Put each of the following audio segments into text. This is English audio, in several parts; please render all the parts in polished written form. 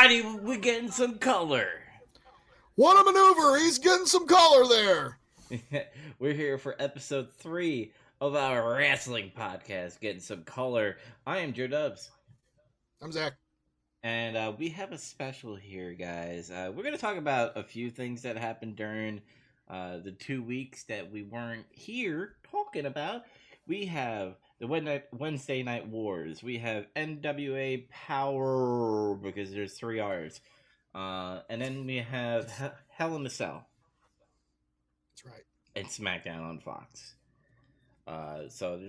Alrighty, we're getting some color. What a maneuver! He's getting some color there. We're here for episode 3 of our wrestling podcast, Getting Some Color. I am Joe Dubs. I'm Zac. And we have a special here, guys. We're going to talk about a few things that happened during the 2 weeks that we weren't here talking about. We have the Wednesday Night Wars. We have NWA Powerr, because there's 3 R's. And then we have Hell in a Cell. That's right. And SmackDown on Fox. So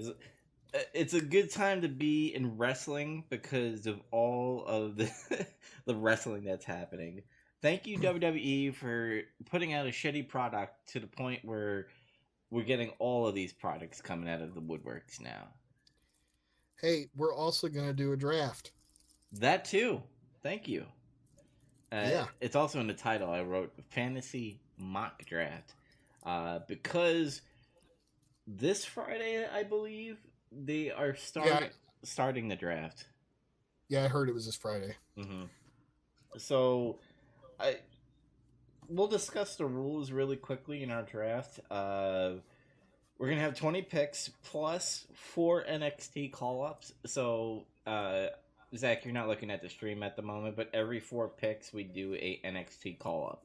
it's a good time to be in wrestling because of all of the the wrestling that's happening. Thank you, WWE, for putting out a shitty product to the point where we're getting all of these products coming out of the woodworks now. Hey, we're also going to do a draft. That too. Thank you. Yeah. It's also in the title. I wrote Fantasy Mock Draft. Because this Friday, I believe, they are starting the draft. Yeah, I heard it was this Friday. Mm-hmm. So, we'll discuss the rules really quickly in our draft. We're going to have 20 picks plus 4 NXT call-ups. So, Zac, you're not looking at the stream at the moment, but every 4 picks, we do a NXT call-up.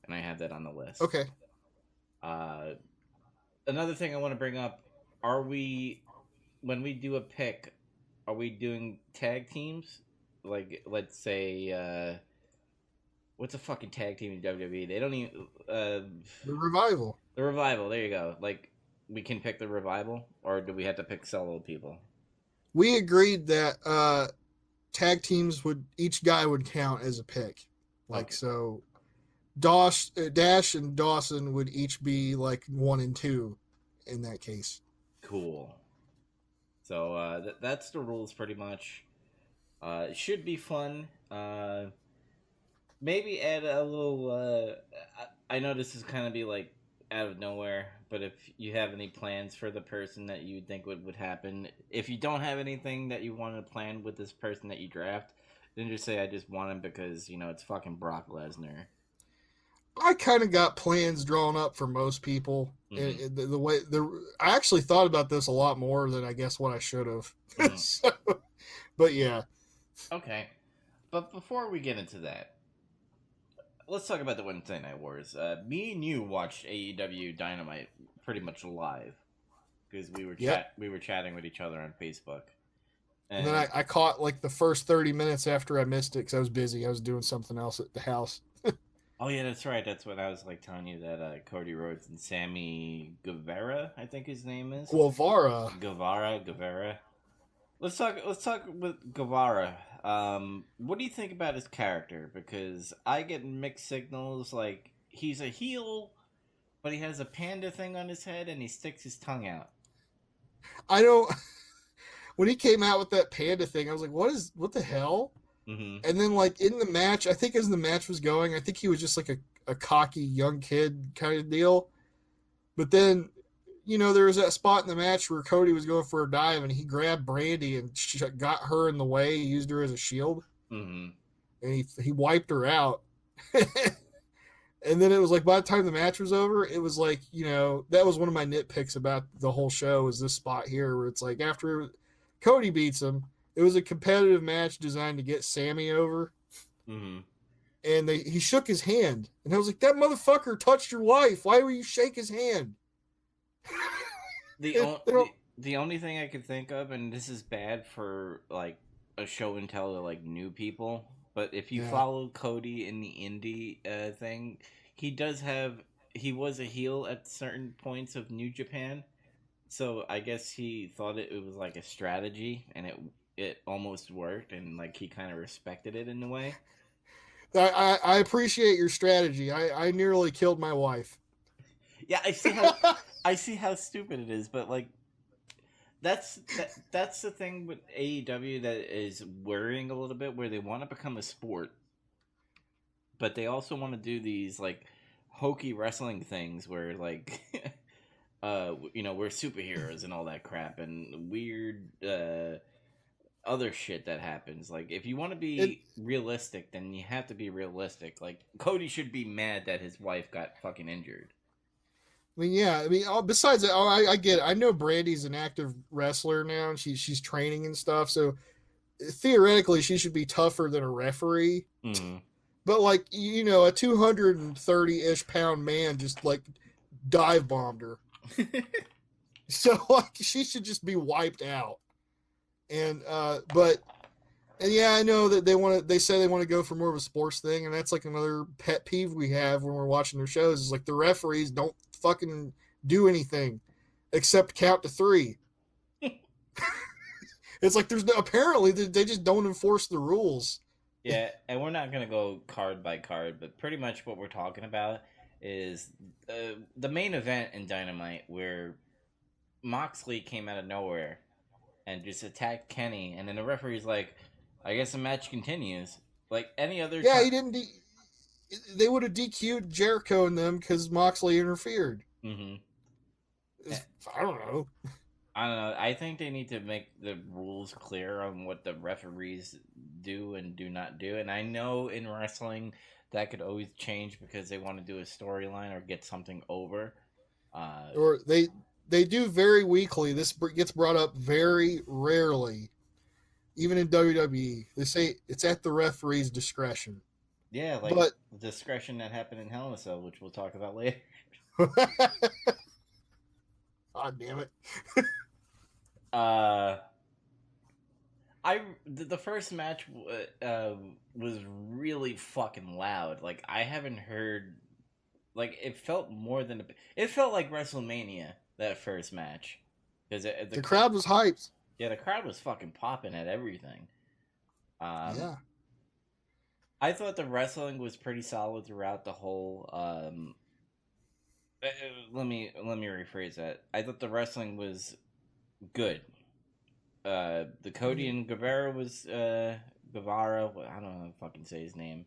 And I have that on the list. Okay. Another thing I want to bring up, when we do a pick, are we doing tag teams? Like, let's say, what's a fucking tag team in WWE? They don't even, The Revival. The Revival, there you go. Like, we can pick the Revival, or do we have to pick solo people? We agreed that tag teams each guy would count as a pick. Like, okay. So Dash and Dawson would each be like 1 and 2 in that case. Cool. So that's the rules pretty much. It should be fun. Maybe add a little... I know this is kind of be like out of nowhere, but if you have any plans for the person that you think would happen, if you don't have anything that you want to plan with this person that you draft, then just say I just want him because, it's fucking Brock Lesnar. I kind of got plans drawn up for most people. Mm-hmm. I actually thought about this a lot more than I guess what I should have. Mm-hmm. But yeah. Okay. But before we get into that, let's talk about the Wednesday Night Wars. Me and you watched AEW Dynamite pretty much live because we were chatting with each other on Facebook. And then I caught like the first 30 minutes after I missed it because I was busy. I was doing something else at the house. Oh, yeah, that's right. That's what I was like telling you that Cody Rhodes and Sammy Guevara, I think his name is. Guevara. Let's talk with Guevara. What do you think about his character? Because I get mixed signals. Like, he's a heel, but he has a panda thing on his head and he sticks his tongue out. I don't... When he came out with that panda thing, I was like, what the hell? Mm-hmm. And then, like, in the match, I think as the match was going, I think he was just like a cocky young kid kind of deal. But then, there was that spot in the match where Cody was going for a dive and he grabbed Brandy and got her in the way. He used her as a shield. Mm-hmm. And he wiped her out. And then it was like, by the time the match was over, it was like, that was one of my nitpicks about the whole show is this spot here where it's like after Cody beats him, it was a competitive match designed to get Sammy over. Mm-hmm. And he shook his hand. And I was like, that motherfucker touched your wife. Why would you shake his hand? The only thing I could think of, and this is bad for, like, a show and tell to, like, new people, but if you follow Cody in the indie thing, he was a heel at certain points of New Japan. So I guess he thought it was, like, a strategy, and it almost worked, and like he kind of respected it in a way. I appreciate your strategy. I nearly killed my wife. Yeah, I see how stupid it is, but like that's the thing with AEW that is worrying a little bit, where they want to become a sport, but they also want to do these like hokey wrestling things where like we're superheroes and all that crap and weird other shit that happens. Like, if you want to be realistic, then you have to be realistic. Like, Cody should be mad that his wife got fucking injured. I mean, yeah. I mean, besides that, I get it. I know Brandy's an active wrestler now, and she's training and stuff. So theoretically, she should be tougher than a referee. Mm-hmm. But like, you know, a 230-ish pound man just like dive bombed her. So like, she should just be wiped out. And and yeah, I know that they say they want to go for more of a sports thing, and that's like another pet peeve we have when we're watching their shows is like the referees don't fucking do anything except count to 3. It's like apparently they just don't enforce the rules. Yeah, and we're not gonna go card by card, but pretty much what we're talking about is the main event in Dynamite where Moxley came out of nowhere and just attacked Kenny, and then the referee's like, "I guess the match continues." Like any other, yeah, he didn't. They would have DQ'd Jericho and them because Moxley interfered. Mm-hmm. I don't know. I don't know. I think they need to make the rules clear on what the referees do and do not do. And I know in wrestling that could always change because they want to do a storyline or get something over. Or they do very weakly. This gets brought up very rarely, even in WWE. They say it's at the referee's discretion. Yeah, like the discretion that happened in Hell in a Cell, which we'll talk about later. God damn it. The first match was really fucking loud. Like, I haven't heard, like, it felt like WrestleMania, that first match, because the crowd was hyped. Yeah, the crowd was fucking popping at everything. Yeah, I thought the wrestling was pretty solid throughout the whole. Let me rephrase that. I thought the wrestling was good. The Cody and Guevara was Guevara. I don't know how to fucking say his name.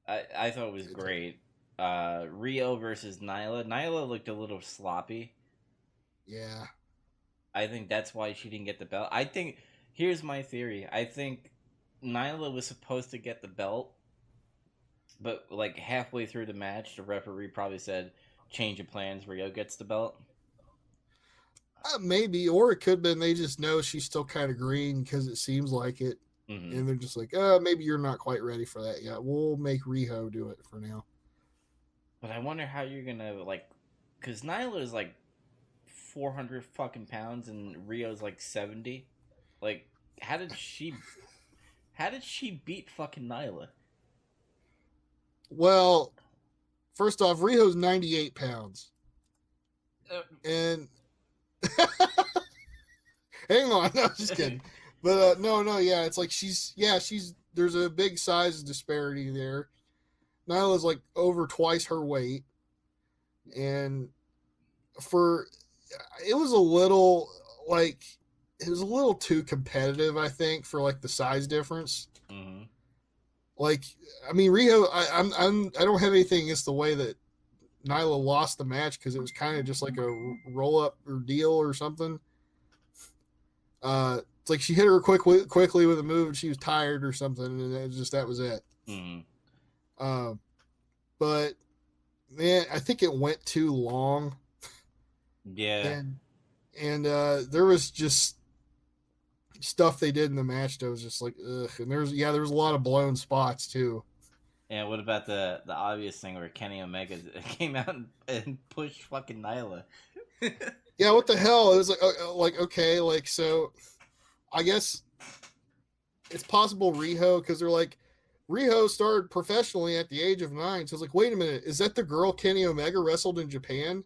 I thought it was great. Rio versus Nyla. Nyla looked a little sloppy. Yeah. I think that's why she didn't get the belt. I think here's my theory. I think Nyla was supposed to get the belt, but like halfway through the match, the referee probably said, "Change of plans. Rio gets the belt." Maybe, or it could have been they just know she's still kind of green because it seems like it, and they're just like, maybe you're not quite ready for that yet. We'll make Riho do it for now. But I wonder how you're gonna because Nyla is like 400 fucking pounds and Rio's like 70. Like, how did she beat fucking Nyla? Well, first off, Riho's 98 pounds, and hang on, no, just kidding. But no, yeah, it's like she's there's a big size disparity there. Nyla's like over twice her weight, and it was a little too competitive, I think, for like the size difference. Mm-hmm. Like, I mean, Riho, I don't have anything against the way that Nyla lost the match because it was kind of just like a roll up or deal or something. It's like she hit her quickly with a move and she was tired or something, and that was it. Mm-hmm. But man, I think it went too long. Yeah. And there was just stuff they did in the match that was just like, ugh. And there was a lot of blown spots too. Yeah, what about the obvious thing where Kenny Omega came out and pushed fucking Nyla? Yeah, what the hell? It was like okay, like, so I guess it's possible Riho, because they're like, Riho started professionally at the age of 9. So it's like, wait a minute, is that the girl Kenny Omega wrestled in Japan?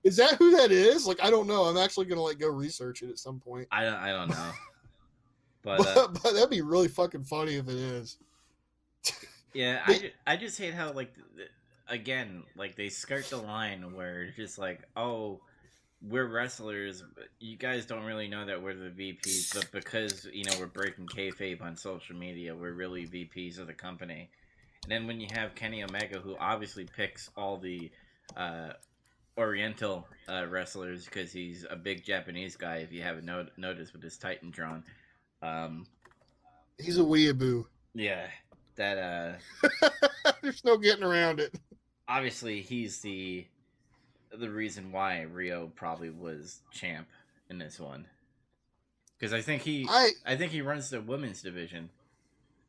Is that who that is? Like, I don't know. I'm actually gonna like go research it at some point. I don't know. But that'd be really fucking funny if it is. Yeah, I just hate how, like, again, like, they skirt the line where it's just like, oh, we're wrestlers, you guys don't really know that we're the VPs, but because, you know, we're breaking kayfabe on social media, we're really VPs of the company. And then when you have Kenny Omega, who obviously picks all the Oriental wrestlers because he's a big Japanese guy. If you haven't noticed with his Titantron, um, He's a weeaboo. yeah, that There's no getting around it. obviously he's the reason why Rio probably was champ in this one because I think he runs the women's division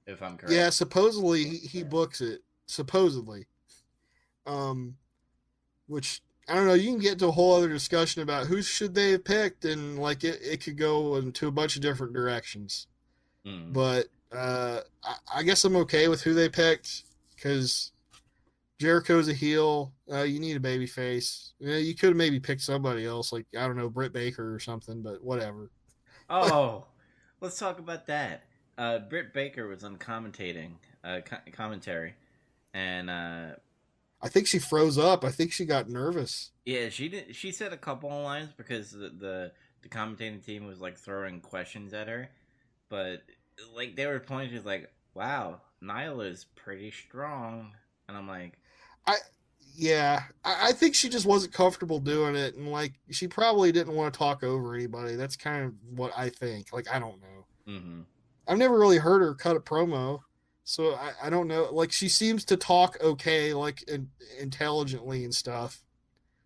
if I'm correct. Yeah, supposedly he books it. Supposedly, um, which I don't know. You can get into a whole other discussion about who should they have picked, and like it could go into a bunch of different directions. Mm. But I guess I'm okay with who they picked because Jericho's a heel. You need a baby face. You could have maybe picked somebody else, like I don't know, Britt Baker or something. But whatever. Oh, let's talk about that. Britt Baker was on commentary, and I think she froze up. I think she got nervous. yeah, she did. She said a couple of lines because the commentating team was like throwing questions at her, but like they were pointing to like, "Wow, Nyla's pretty strong," and I'm like, I think she just wasn't comfortable doing it, and like she probably didn't want to talk over anybody. That's kind of what I think. Like I don't know. mm-hmm. I've never really heard her cut a promo, so I don't know. Like she seems to talk okay, like intelligently and stuff.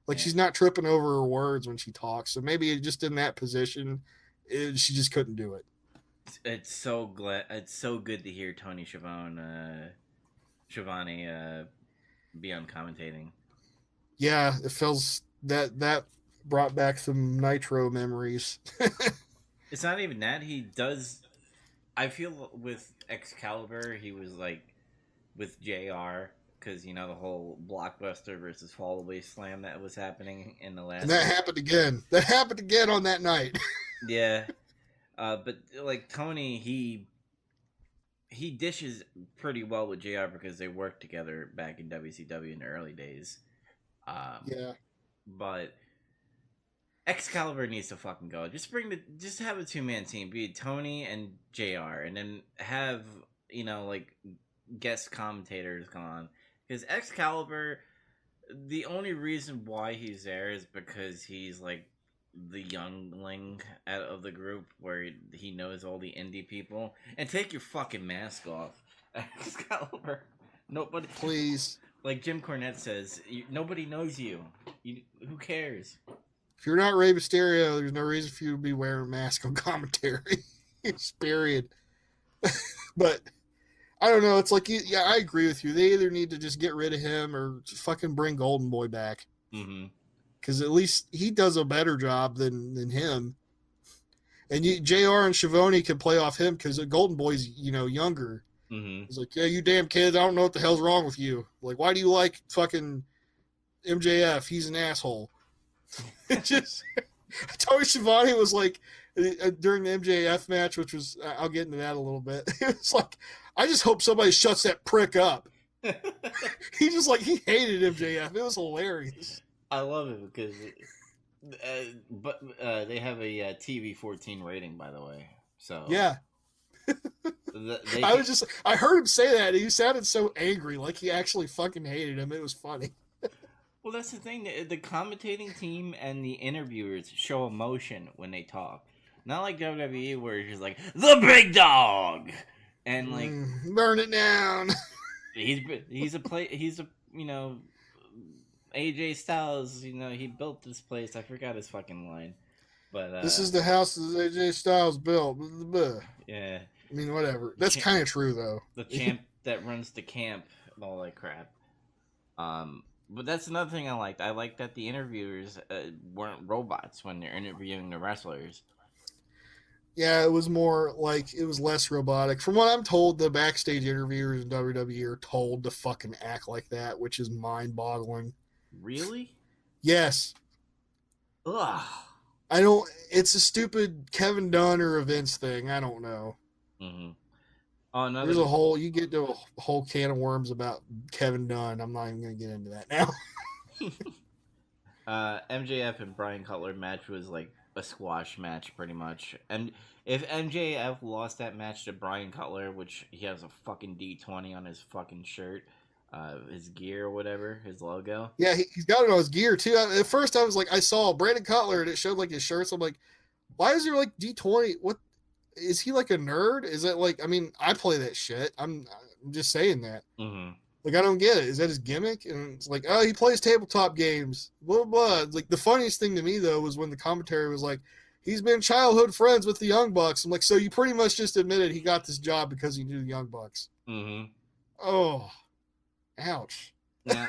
Like Yeah. she's not tripping over her words when she talks. So maybe just in that position, she just couldn't do it. It's so glad. It's so good to hear Tony Schiavone be on commentating. Yeah, it feels that brought back some Nitro memories. It's not even that he does. I feel with Excalibur, he was like with JR because you know the whole Blockbuster versus Fallaway Slam that was happening in the last. And that happened again. That happened again on that night. Yeah, but like Tony, he dishes pretty well with JR because they worked together back in WCW in the early days. Yeah. But Excalibur needs to fucking go. Just have a 2-man team, be it Tony and JR, and then have like guest commentators come on because Excalibur. The only reason why he's there is because he's like the youngling out of the group where he knows all the indie people. And take your fucking mask off, Excalibur. Nobody, Please. like Jim Cornette says, nobody knows you. Who cares? If you're not Rey Mysterio, there's no reason for you to be wearing a mask on commentary. It's period. But I don't know. It's like, yeah, I agree with you. They either need to just get rid of him or fucking bring Golden Boy back. Mm-hmm. Because at least he does a better job than him. And JR and Schiavone can play off him because Golden Boy's, younger. Mm-hmm. He's like, yeah, you damn kids, I don't know what the hell's wrong with you. Like, why do you like fucking MJF? He's an asshole. It just, Tony Schiavone was like, during the MJF match, which was, I'll get into that a little bit. It was like, I just hope somebody shuts that prick up. He hated MJF. It was hilarious. I love it because, they have a TV 14 rating, by the way. So yeah, I heard him say that. He sounded so angry, like he actually fucking hated him. It was funny. Well, that's the thing. The commentating team and the interviewers show emotion when they talk. Not like WWE, where it's just like the big dog, and like burn it down. He's a AJ Styles. He built this place. I forgot his fucking line, but this is the house that AJ Styles built. Yeah. I mean, whatever. That's kind of true, though. The champ that runs the camp and all that crap. But that's another thing I liked. I liked that the interviewers weren't robots when they're interviewing the wrestlers. Yeah, it was more like it was less robotic. From what I'm told, the backstage interviewers in WWE are told to fucking act like that, which is mind-boggling. Really? Yes. Ugh. It's a stupid Kevin Dunn or a Vince thing. I don't know. Mm-hmm. You get to a whole can of worms about Kevin Dunn. I'm not even going to get into that now. MJF and Brian Cutler match was like a squash match, pretty much. And if MJF lost that match to Brian Cutler, which he has a fucking D20 on his fucking shirt, his gear or whatever, his logo. Yeah, he's got it on his gear too. At first, I was like, I saw Brandon Cutler and it showed like his shirts. I'm like, why is there like D20? What is he like a nerd? Is that like? I mean, I play that shit. I'm just saying that. Mm-hmm. Like, I don't get it. Is that his gimmick? And it's like, oh, he plays tabletop games. Blah, blah. It's like, the funniest thing to me, though, was when the commentary was like, he's been childhood friends with the Young Bucks. I'm like, so you pretty much just admitted he got this job because he knew the Young Bucks. Mm-hmm. Oh, ouch. Now,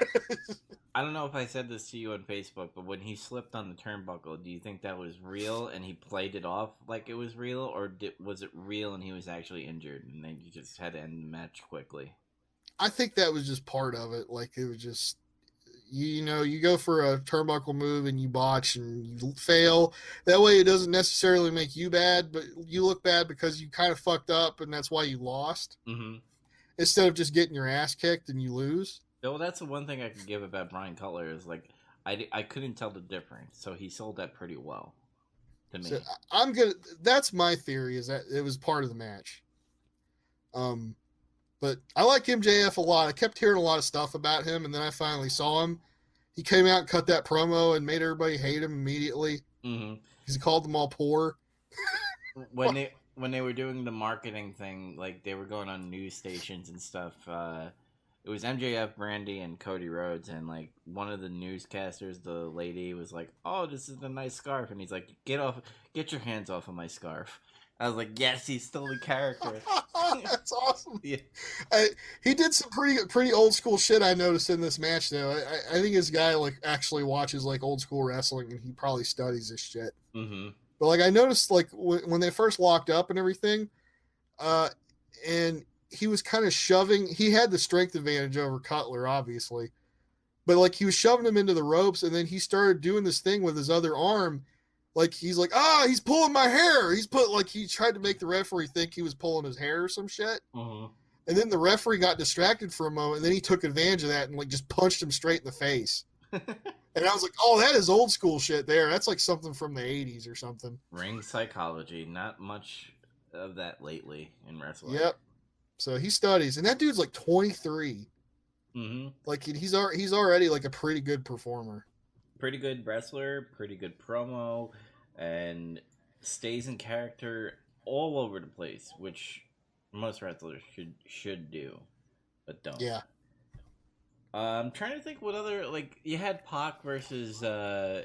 I don't know if I said this to you on Facebook, but when he slipped on the turnbuckle, do you think that was real and he played it off like it was real, or was it real and he was actually injured and then you just had to end the match quickly? I think that was just part of it. Like, it was just, you know, you go for a turnbuckle move and you botch and you fail. That way it doesn't necessarily make you bad, but you look bad because you kind of fucked up and that's why you lost. Mm-hmm. Instead of just getting your ass kicked and you lose. Well, that's the one thing I could give about Brian Cutler is, like, I couldn't tell the difference, so he sold that pretty well to me. So that's my theory, is that it was part of the match. But I like MJF a lot. I kept hearing a lot of stuff about him, and then I finally saw him. He came out and cut that promo and made everybody hate him immediately. Mm-hmm. Because he called them all poor. When they were doing the marketing thing, like, they were going on news stations and stuff. It was MJF, Brandy, and Cody Rhodes, and, like, one of the newscasters, the lady, was like, "Oh, this is a nice scarf," and he's like, "Get your hands off of my scarf." I was like, "Yes, he's still the character." That's awesome. Yeah. He did some pretty old school shit, I noticed, in this match, though. I think this guy, like, actually watches, like, old school wrestling, and he probably studies this shit. Mm-hmm. But, like, I noticed, like, when they first locked up and everything, and he was kind of shoving. He had the strength advantage over Cutler, obviously, but, like, he was shoving him into the ropes, and then he started doing this thing with his other arm. Like, he's like, he's pulling my hair. He tried to make the referee think he was pulling his hair or some shit. Mm-hmm. And then the referee got distracted for a moment, and then he took advantage of that and, like, just punched him straight in the face. And I was like, oh, that is old school shit there. That's like something from the 80s or something. Ring psychology. Not much of that lately in wrestling. Yep. So he studies, and that dude's like 23. Mm-hmm. Like, he's already like a pretty good performer. Pretty good wrestler, pretty good promo, and stays in character all over the place, which most wrestlers should do, but don't. Yeah. I'm trying to think what other, like, you had Pac versus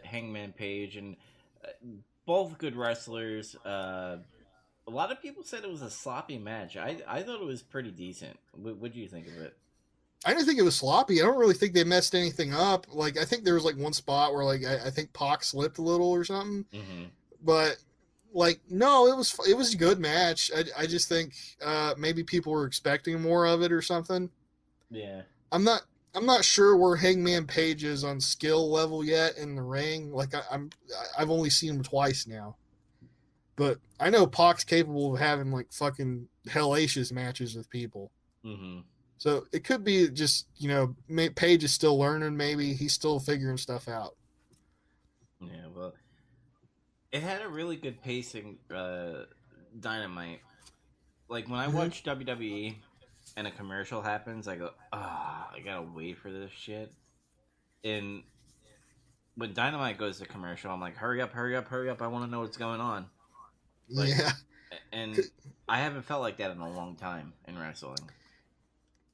Hangman Page, and both good wrestlers. A lot of people said it was a sloppy match. I thought it was pretty decent. What do you think of it? I didn't think it was sloppy. I don't really think they messed anything up. Like, I think there was like one spot where, like, I think Pac slipped a little or something. Mm-hmm. But, like, no, it was a good match. I just think maybe people were expecting more of it or something. Yeah. I'm not sure where Hangman Page is on skill level yet in the ring. Like, I've only seen him twice now. But I know Pac's capable of having, like, fucking hellacious matches with people. Mm-hmm. So it could be just, you know, Page is still learning. Maybe he's still figuring stuff out. Yeah, well, it had a really good pacing, Dynamite. Like, when I watch WWE and a commercial happens, I go, I gotta wait for this shit. And when Dynamite goes to commercial, I'm like, hurry up, I want to know what's going on. Like, yeah. And I haven't felt like that in a long time in wrestling.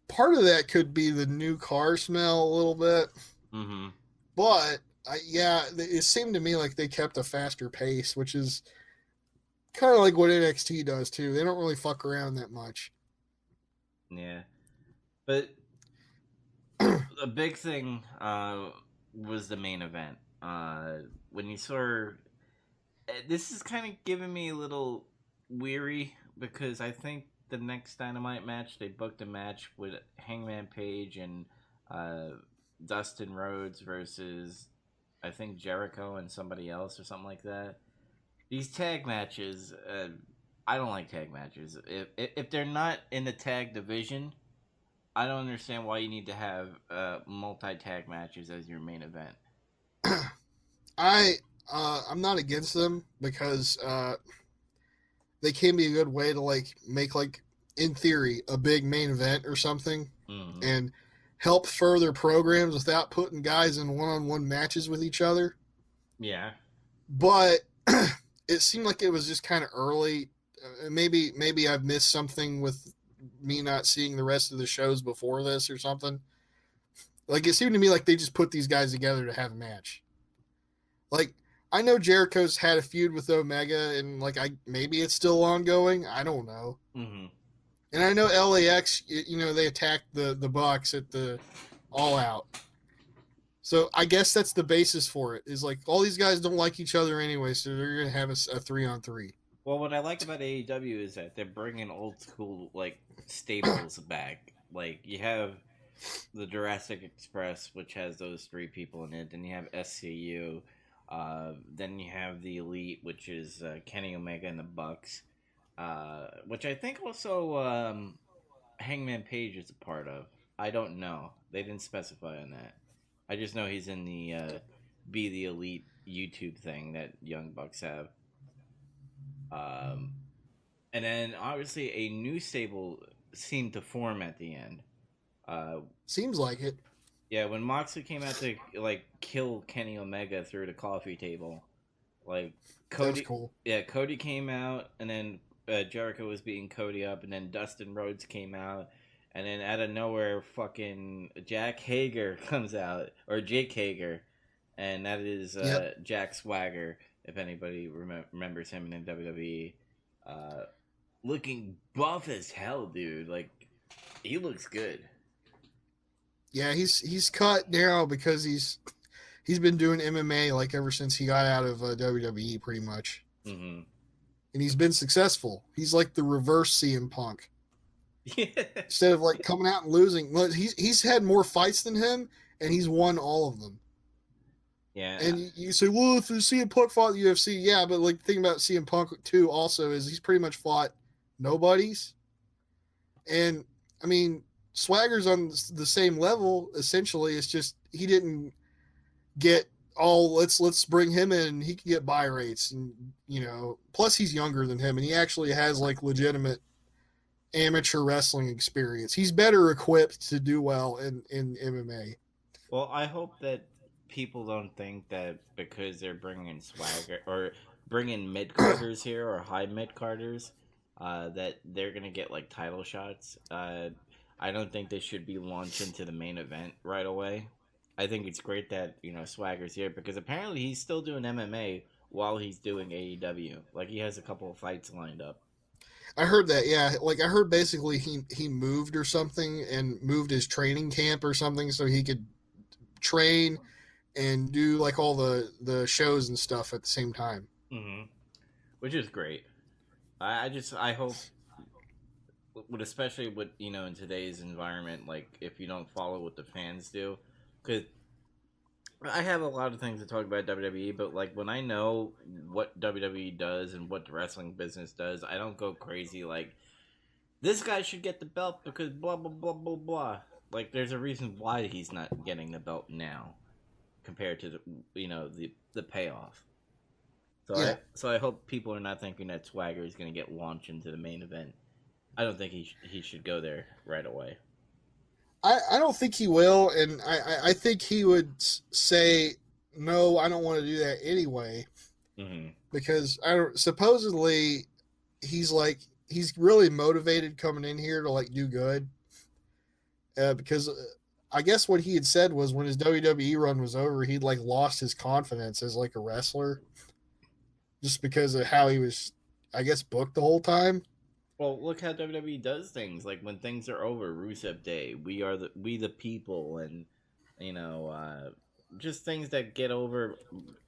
Part of that could be the new car smell a little bit. Mm-hmm. But, it seemed to me like they kept a faster pace, which is kind of like what NXT does, too. They don't really fuck around that much. Yeah. But a big thing was the main event. When you saw... This is kind of giving me a little weary, because I think the next Dynamite match, they booked a match with Hangman Page and Dustin Rhodes versus, I think, Jericho and somebody else or something like that. These tag matches, I don't like tag matches. If they're not in the tag division, I don't understand why you need to have multi-tag matches as your main event. I'm not against them, because they can be a good way to, like, make, like, in theory, a big main event or something. Mm-hmm. And help further programs without putting guys in one-on-one matches with each other. Yeah. But it seemed like it was just kind of early. Maybe I've missed something with me not seeing the rest of the shows before this or something. Like, it seemed to me like they just put these guys together to have a match. Like, I know Jericho's had a feud with Omega, and like, maybe it's still ongoing. I don't know. Mm-hmm. And I know LAX, they attacked the Bucks at the All Out. So I guess that's the basis for it. Is like, all these guys don't like each other anyway, so they're gonna have a 3-on-3. Well, what I like about AEW is that they're bringing old school like staples back. Like, you have the Jurassic Express, which has those 3 people in it. Then you have SCU. Then you have the Elite, which is Kenny Omega and the Bucks, which I think also Hangman Page is a part of. I don't know. They didn't specify on that. I just know he's in the Be the Elite YouTube thing that Young Bucks have. And then obviously a new stable seemed to form at the end. Seems like it. Yeah, when Moxley came out to like kill Kenny Omega through the coffee table, like Cody. That's cool. Yeah, Cody came out, and then Jericho was beating Cody up, and then Dustin Rhodes came out, and then out of nowhere, fucking Jack Hager comes out, or Jake Hager, and that is Jack Swagger, if anybody remembers him in WWE. Looking buff as hell, dude. Like, he looks good. Yeah, he's cut now because he's been doing MMA like ever since he got out of WWE, pretty much. Mm-hmm. And he's been successful. He's like the reverse CM Punk. Yeah. Instead of like coming out and losing, he's had more fights than him, and he's won all of them. Yeah. And you say, well, if CM Punk fought the UFC, yeah, but like the thing about CM Punk too also is he's pretty much fought nobodies. And I mean, Swagger's on the same level essentially. It's just he didn't get all let's bring him in. He can get buy rates, and plus he's younger than him, and he actually has like legitimate amateur wrestling experience. He's better equipped to do well in MMA. Well, I hope that people don't think that because they're bringing Swagger or bringing mid-carders here or high mid-carders that they're going to get like title shots. I don't think they should be launched into the main event right away. I think it's great that, Swagger's here because apparently he's still doing MMA while he's doing AEW. Like, he has a couple of fights lined up. I heard that, yeah. Like, I heard basically he moved or something and moved his training camp or something so he could train and do like all the shows and stuff at the same time. Mm-hmm. Which is great. I hope, especially with, in today's environment, like, if you don't follow what the fans do, because I have a lot of things to talk about WWE, but like when I know what WWE does and what the wrestling business does, I don't go crazy like, this guy should get the belt because blah blah blah blah blah. Like, there's a reason why he's not getting the belt now compared to the payoff. So yeah. I hope people are not thinking that Swagger is going to get launched into the main event. I don't think he should go there right away. I don't think he will, and I think he would say, no, I don't want to do that anyway. Mm-hmm. Because supposedly he's really motivated coming in here to like do good. Because I guess what he had said was when his WWE run was over, he'd like lost his confidence as like a wrestler. Just because of how he was, I guess, booked the whole time. Well, look how WWE does things. Like, when things are over, Rusev Day, we the people, and just things that get over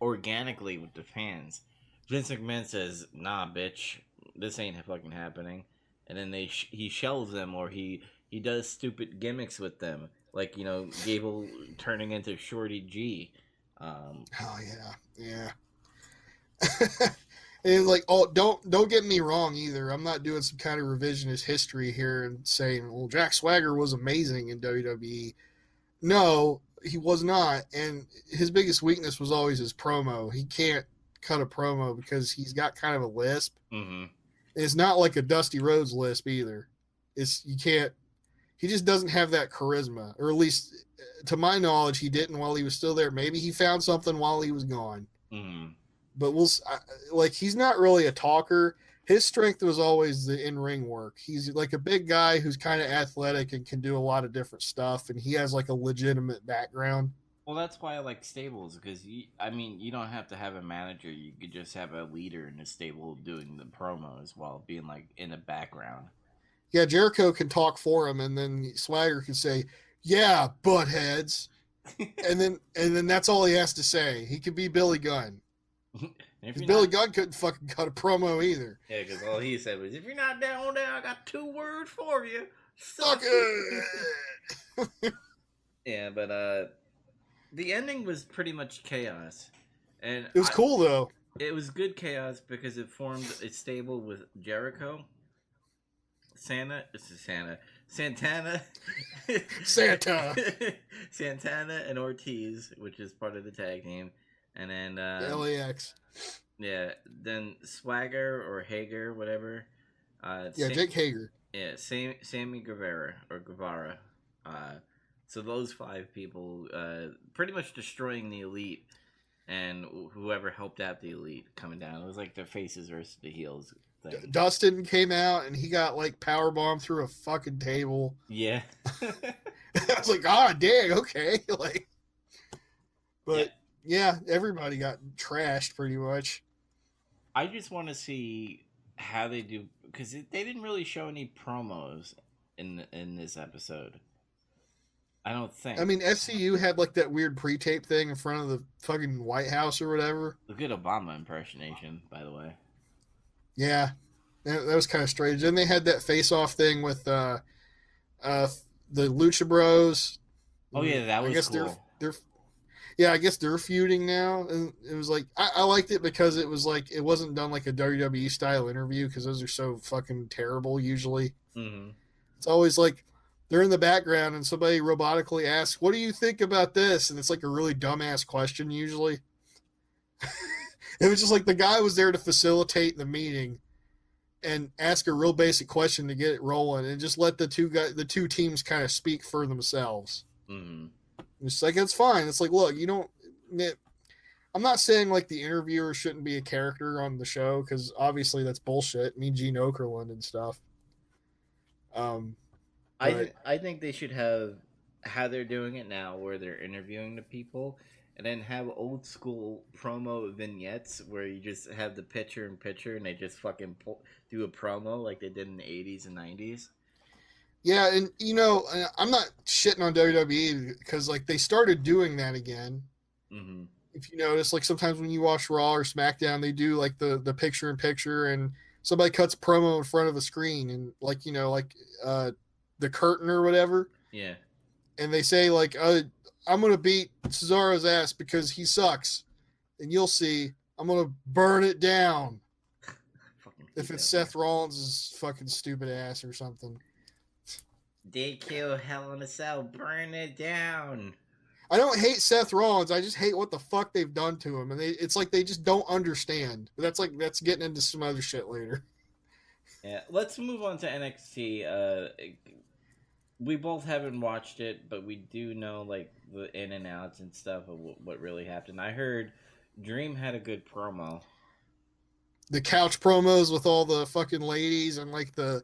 organically with the fans. Vince McMahon says, "Nah, bitch, this ain't fucking happening," and then he shelves them, or he does stupid gimmicks with them, like Gable turning into Shorty G. Oh yeah. And like, oh, don't get me wrong either. I'm not doing some kind of revisionist history here and saying, well, Jack Swagger was amazing in WWE. No, he was not. And his biggest weakness was always his promo. He can't cut a promo because he's got kind of a lisp. Mm-hmm. It's not like a Dusty Rhodes lisp either. You can't he just doesn't have that charisma, or at least to my knowledge, he didn't while he was still there. Maybe he found something while he was gone. Mm-hmm. But like, he's not really a talker. His strength was always the in-ring work. He's like a big guy who's kind of athletic and can do a lot of different stuff, and he has like a legitimate background. Well, that's why I like stables, because you don't have to have a manager. You could just have a leader in the stable doing the promos while being like in the background. Yeah, Jericho can talk for him, and then Swagger can say, "Yeah, buttheads," and then that's all he has to say. He could be Billy Gunn. Because Billy Gunn couldn't fucking cut a promo either. Yeah, because all he said was, "If you're not down there, I got 2 words for you. Suck it." Yeah, but the ending was pretty much chaos, and it was cool though. It was good chaos because it formed a stable with Jericho, Santana, Santana, and Ortiz, which is part of the tag team, and then LAX. Yeah, then Swagger or Hager, whatever. Jake Hager. Yeah, Sammy Guevara. So those 5 people, pretty much destroying the Elite, and whoever helped out the Elite coming down. It was like the faces versus the heels thing. Dustin came out and he got like powerbombed through a fucking table. Yeah. I was like, oh dang, okay. Like, but yeah, everybody got trashed pretty much. I just want to see how they do, because they didn't really show any promos in this episode. I don't think. I mean, FCU had like that weird pre-tape thing in front of the fucking White House or whatever. A good Obama impersonation, by the way. Yeah, that was kind of strange. Then they had that face-off thing with the Lucha Bros. Oh yeah, that was cool. I guess they're feuding now, and it was like I liked it because it was like it wasn't done like a WWE style interview, because those are so fucking terrible usually. Mm-hmm. It's always like they're in the background and somebody robotically asks, "What do you think about this?" And it's like a really dumbass question usually. It was just like the guy was there to facilitate the meeting and ask a real basic question to get it rolling, and just let the two teams kind of speak for themselves. Mm-hmm. It's like, it's fine. It's like, look, you don't. I'm not saying like the interviewer shouldn't be a character on the show, because obviously that's bullshit. Me, Gene Okerlund and stuff. I think they should have how they're doing it now, where they're interviewing the people, and then have old school promo vignettes where you just have the picture in picture, and they just fucking do a promo like they did in the 80s and 90s. Yeah, and I'm not shitting on WWE, because like they started doing that again. Mm-hmm. If you notice, like sometimes when you watch Raw or SmackDown, they do like the picture in picture, and somebody cuts promo in front of a screen, and like the curtain or whatever. Yeah. And they say like, I'm gonna beat Cesaro's ass because he sucks, and you'll see I'm gonna burn it down. If it's Seth Rollins' fucking stupid ass or something. They kill Hell in a Cell, burn it down. I don't hate Seth Rollins. I just hate what the fuck they've done to him, and it's like they just don't understand. But that's getting into some other shit later. Yeah, let's move on to NXT. We both haven't watched it, but we do know like the in and outs and stuff of what really happened. I heard Dream had a good promo. The couch promos with all the fucking ladies and like the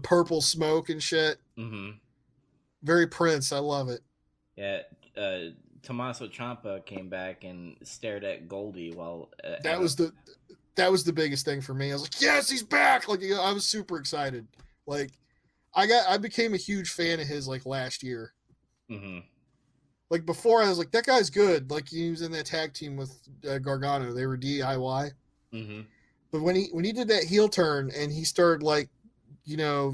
purple smoke and shit. Mm-hmm. Very Prince. I love it. Yeah. Tommaso Ciampa came back and stared at Goldie while that was the biggest thing for me. I was like, yes, he's back. Like, I was super excited. Like, I became a huge fan of his like last year. Mm-hmm. Like before, I was like, that guy's good. Like he was in that tag team with Gargano. They were DIY. Mm-hmm. But when he did that heel turn and he started like,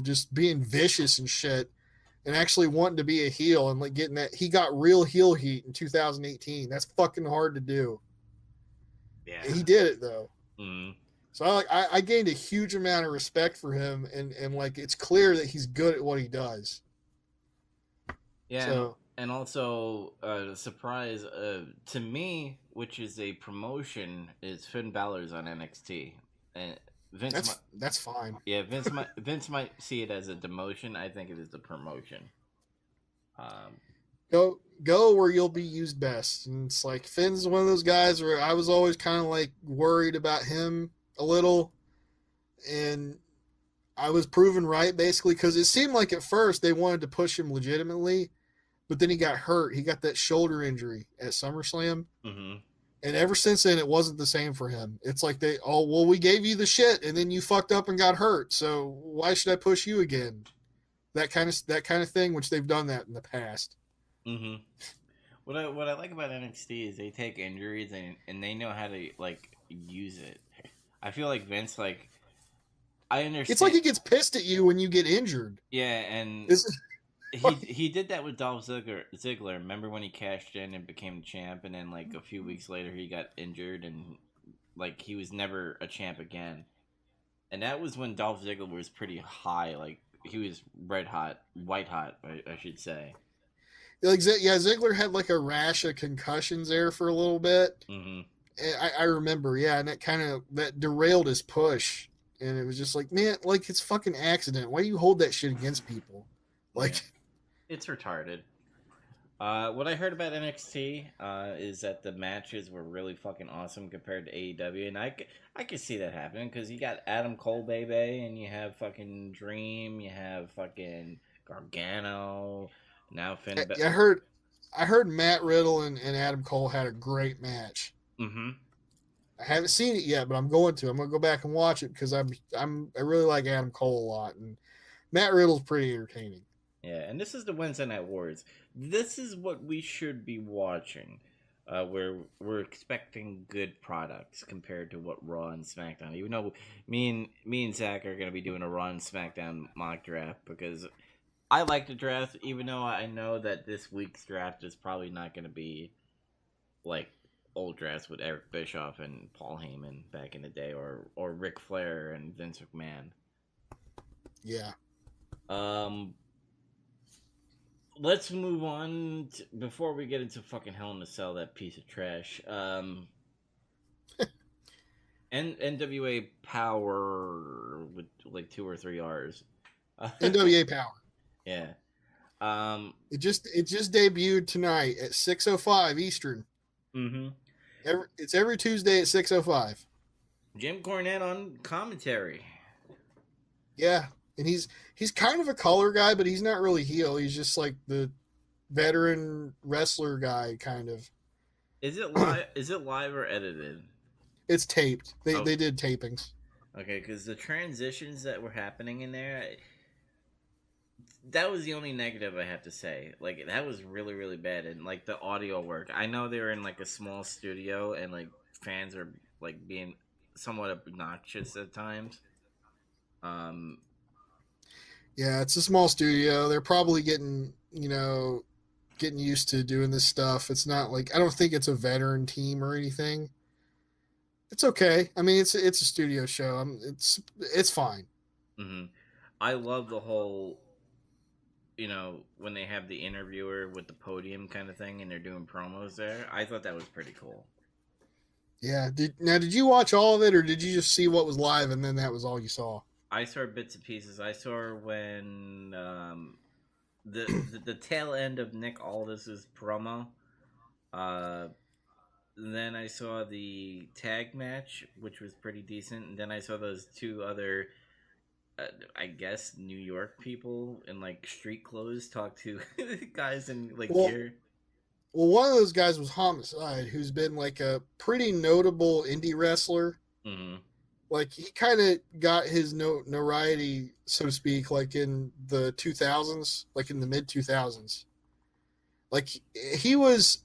just being vicious and shit, and actually wanting to be a heel and like getting that, he got real heel heat in 2018. That's fucking hard to do. Yeah, and he did it though. Mm-hmm. So I gained a huge amount of respect for him, and like it's clear that he's good at what he does. Yeah, so, and also surprise to me, which is a promotion, is Finn Balor's on NXT, and Vince might, That's fine. yeah, Vince might see it as a demotion. I think it is a promotion. Um, Go where you'll be used best. And it's like Finn's one of those guys where I was always kind of like worried about him a little, and I was proven right basically because it seemed like at first they wanted to push him legitimately, but then he got hurt. He got that shoulder injury at SummerSlam. mm-hmm. And ever since then, it wasn't the same for him. It's like we gave you the shit, and then you fucked up and got hurt. So why should I push you again? That kind of thing, which they've done that in the past. Mm-hmm. What I like about NXT is they take injuries and they know how to like use it. I feel like Vince, like, I understand. It's like he gets pissed at you when you get injured. Yeah, and he did that with Dolph Ziggler. Remember when he cashed in and became champ, and then like a few weeks later he got injured and like he was never a champ again. And that was when Dolph Ziggler was pretty high, like he was red hot, white hot, I should say. Like, yeah, Ziggler had like a rash of concussions there for a little bit. Mm-hmm. I remember, yeah, and that derailed his push, and it was just like, man, like it's fucking accident. Why do you hold that shit against people? Like, yeah. It's retarded. What I heard about NXT is that the matches were really fucking awesome compared to AEW, and I could see that happening because you got Adam Cole, baby, and you have fucking Dream, you have fucking Gargano, now Finn. I heard Matt Riddle and Adam Cole had a great match. Mm-hmm. I haven't seen it yet, but I'm going to. I'm going to go back and watch it because I really like Adam Cole a lot, and Matt Riddle's pretty entertaining. Yeah, and this is the Wednesday Night Wars. This is what we should be watching. We're expecting good products compared to what Raw and SmackDown. Even though me and Zach are going to be doing a Raw and SmackDown mock draft because I like the draft, even though I know that this week's draft is probably not going to be like old drafts with Eric Bischoff and Paul Heyman back in the day, or Ric Flair and Vince McMahon. Yeah. Let's move on before we get into fucking Hell in a Cell, that piece of trash. NWA Powerr with like 2 or 3 R's. NWA Powerr. Yeah. It just debuted tonight at 6:05 Eastern. Mm-hmm. It's every Tuesday at 6:05. Jim Cornette on commentary. Yeah, and he's kind of a color guy, but he's not really heel. He's just like the veteran wrestler guy, kind of. Is it live? Is it live or edited? It's taped. They did tapings. Okay, because the transitions that were happening in there, that was the only negative I have to say. Like, that was really, really bad. And, like, the audio work. I know they were in, like, a small studio, and, like, fans are, like, being somewhat obnoxious at times. Yeah, it's a small studio. They're probably getting used to doing this stuff. It's not like, I don't think it's a veteran team or anything. It's okay. I mean, it's a studio show. It's fine. Mm-hmm. I love the whole, when they have the interviewer with the podium kind of thing and they're doing promos there. I thought that was pretty cool. Yeah. Did you watch all of it, or did you just see what was live and then that was all you saw? I saw bits and pieces. I saw when the tail end of Nick Aldis's promo. Then I saw the tag match, which was pretty decent. And then I saw those 2 other, I guess, New York people in, like, street clothes talk to guys in, like, gear. Well, one of those guys was Homicide, who's been, like, a pretty notable indie wrestler. Mm-hmm. Like, he kind of got his notoriety, so to speak, like, in the 2000s, like, in the mid-2000s. Like, he was...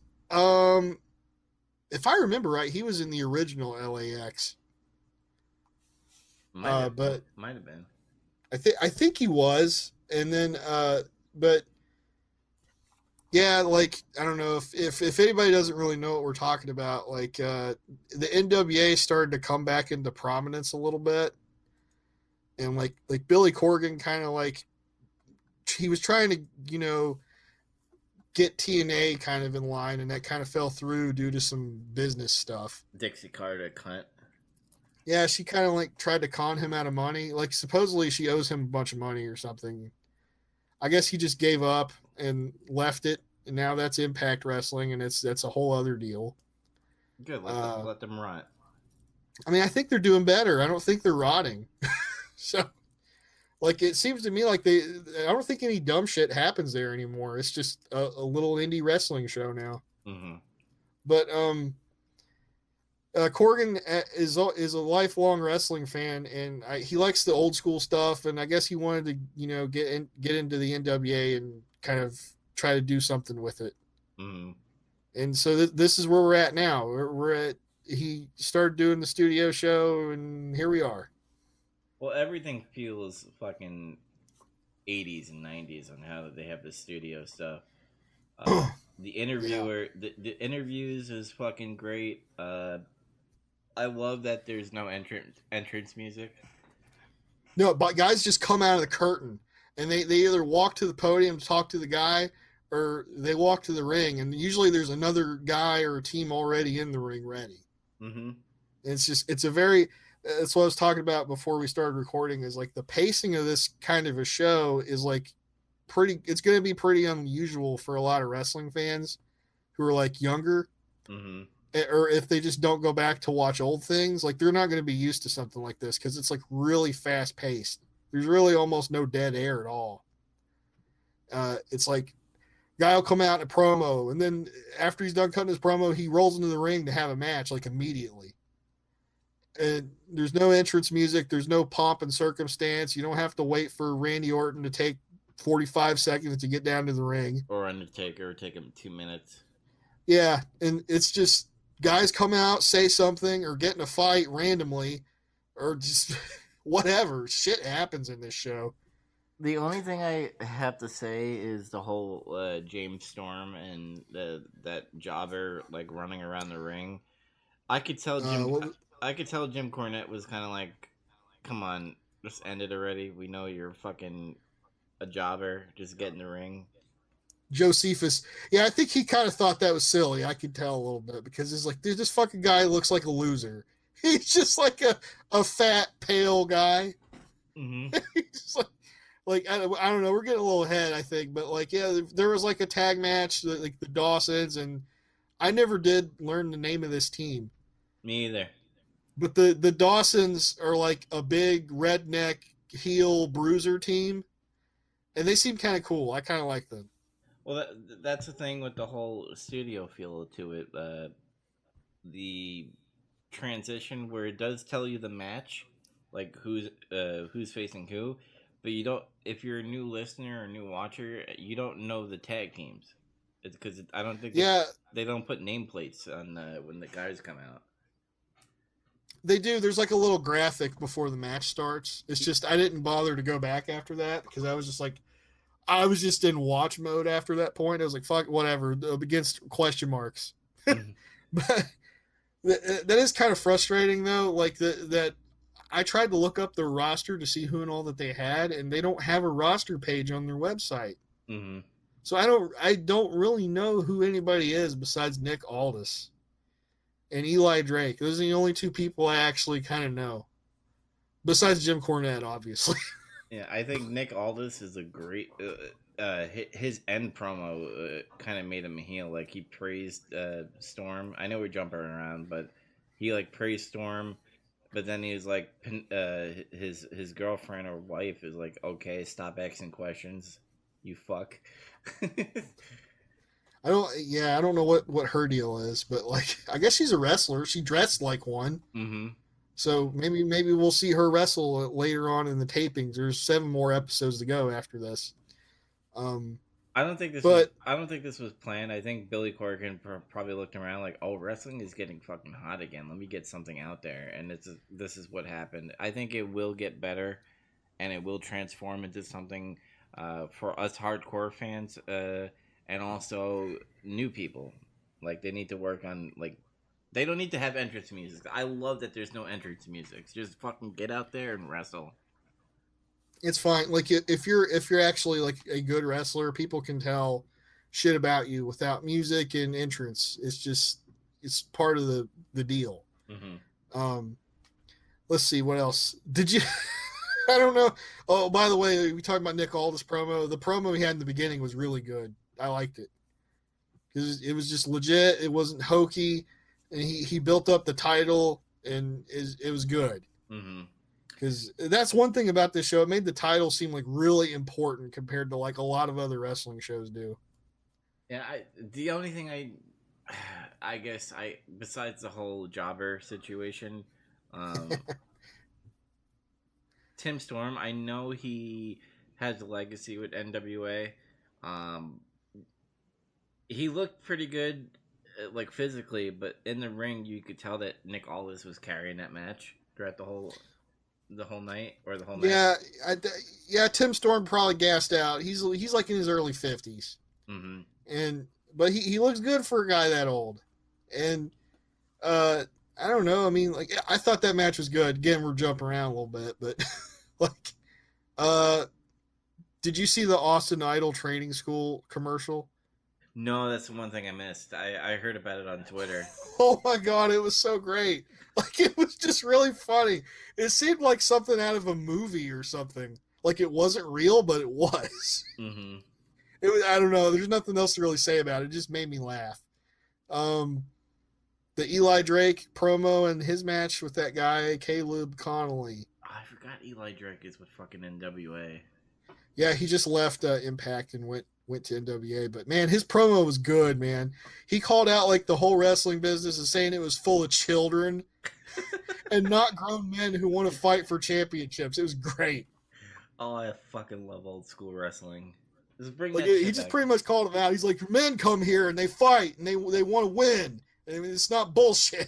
if I remember right, he was in the original LAX. Might have been. I think he was, and then but yeah, like, I don't know if anybody doesn't really know what we're talking about. Like, the NWA started to come back into prominence a little bit, and like Billy Corgan kind of like he was trying to get TNA kind of in line, and that kind of fell through due to some business stuff. Dixie Carter cunt. Yeah, she kind of like tried to con him out of money. Like supposedly she owes him a bunch of money or something. I guess he just gave up and left it, and now that's Impact Wrestling, and that's a whole other deal. Good. Uh, Let them rot. I mean, I think they're doing better. I don't think they're rotting. So, like, it seems to me like I don't think any dumb shit happens there anymore. It's just a little indie wrestling show now. Mm-hmm. But Corgan is a lifelong wrestling fan, and he likes the old school stuff. And I guess he wanted to, get into the NWA and kind of try to do something with it. Mm-hmm. And so this is where we're at now. We're at he started doing the studio show, and here we are. Well, everything feels fucking 80s and 90s on how they have the studio stuff. The Yeah. interviewer, the interviews is fucking great. I love that there's no entrance music. No, but guys just come out of the curtain, and they either walk to the podium to talk to the guy, or they walk to the ring, and usually there's another guy or a team already in the ring ready. Mm-hmm. It's a very that's what I was talking about before we started recording, is like the pacing of this kind of a show is like it's going to be pretty unusual for a lot of wrestling fans who are like younger, Mm-hmm. or if they just don't go back to watch old things, like they're not going to be used to something like this because it's like really fast paced. There's really almost no dead air at all. It's like guy will come out in a promo, and then after he's done cutting his promo, he rolls into the ring to have a match like immediately. And there's no entrance music, there's no pomp and circumstance. You don't have to wait for Randy Orton to take 45 seconds to get down to the ring. Or Undertaker, take him 2 minutes. Yeah, and it's just guys come out, say something, or get in a fight randomly, or just whatever. Shit happens in this show. The only thing I have to say is the whole James Storm and that jobber like running around the ring. I could tell Jim. What, I could tell Jim Cornette was kind of like, "Come on, just end it already. We know you're fucking a jobber. Just get in the ring." Josephus, yeah, I think he kind of thought that was silly. I could tell a little bit because it's like, dude, this fucking guy looks like a loser. He's just like a fat, pale guy. Mm-hmm. He's like I don't know. We're getting a little ahead, I think, but like, yeah, there was like a tag match, like the Dawsons, and I never did learn the name of this team. Me either. But the Dawsons are like a big redneck heel bruiser team, and they seem kind of cool. I kind of like them. Well, that's the thing with the whole studio feel to it. The transition where it does tell you the match, like who's facing who, but you don't. If you're a new listener or new watcher, you don't know the tag teams. It's because I don't think they don't put nameplates on when the guys come out. They do. There's like a little graphic before the match starts. It's just I didn't bother to go back after that because I was just like, I was just in watch mode after that point. I was like, fuck, whatever, against question marks. Mm-hmm. But that is kind of frustrating though. Like that I tried to look up their roster to see who and all that they had, and they don't have a roster page on their website. Mm-hmm. So I don't really know who anybody is besides Nick Aldis and Eli Drake. Those are the only two people I actually kind of know, besides Jim Cornette, obviously. Yeah, I think Nick Aldis is a great. His end promo kind of made him a heel. Like he praised Storm. I know we're jumping around, but he like praised Storm, but then he was like, his girlfriend or wife is like, okay, stop asking questions, you fuck. I don't know what her deal is, but like I guess she's a wrestler. She dressed like one. Mm-hmm. So maybe we'll see her wrestle later on in the tapings. There's 7 more episodes to go after this. I don't think this was planned. I think Billy Corgan probably looked around like, "Oh, wrestling is getting fucking hot again. Let me get something out there." And this is what happened. I think it will get better, and it will transform into something for us hardcore fans, and also new people. Like they need to work on like. They don't need to have entrance music. I love that there's no entrance music. Just fucking get out there and wrestle. It's fine. Like if you're actually like a good wrestler, people can tell shit about you without music and entrance. It's part of the deal. Mm-hmm. Um, let's see what else. Did you? I don't know. Oh, by the way, we talked about Nick Aldis promo. The promo he had in the beginning was really good. I liked it because it was just legit. It wasn't hokey, and he built up the title, and it was good. Mm-hmm. Because that's one thing about this show. It made the title seem like really important compared to like a lot of other wrestling shows do. Yeah, the only thing I guess besides the whole jobber situation, Tim Storm, I know he has a legacy with NWA. Um, he looked pretty good, like physically, but in the ring, you could tell that Nick Aldis was carrying that match throughout the whole night or the whole match. Yeah, yeah. Tim Storm probably gassed out. He's like in his early 50s, and but he looks good for a guy that old, and I don't know. I mean, like I thought that match was good. Again, we're jumping around a little bit, but like, did you see the Austin Idol training school commercial? No, that's the one thing I missed. I heard about it on Twitter. Oh my god, it was so great. Like it was just really funny. It seemed like something out of a movie or something. Like it wasn't real, but it was. Mm-hmm. It was. I don't know. There's nothing else to really say about it. It just made me laugh. The Eli Drake promo and his match with that guy Caleb Connolly. I forgot Eli Drake is with fucking NWA. Yeah, he just left Impact and went to NWA. But man, his promo was good, man. He called out like the whole wrestling business and saying it was full of children and not grown men who want to fight for championships. It was great. Oh, I fucking love old school wrestling. Just bring like that he just pretty much called him out. He's like, men come here and they fight and they want to win. I mean, it's not bullshit.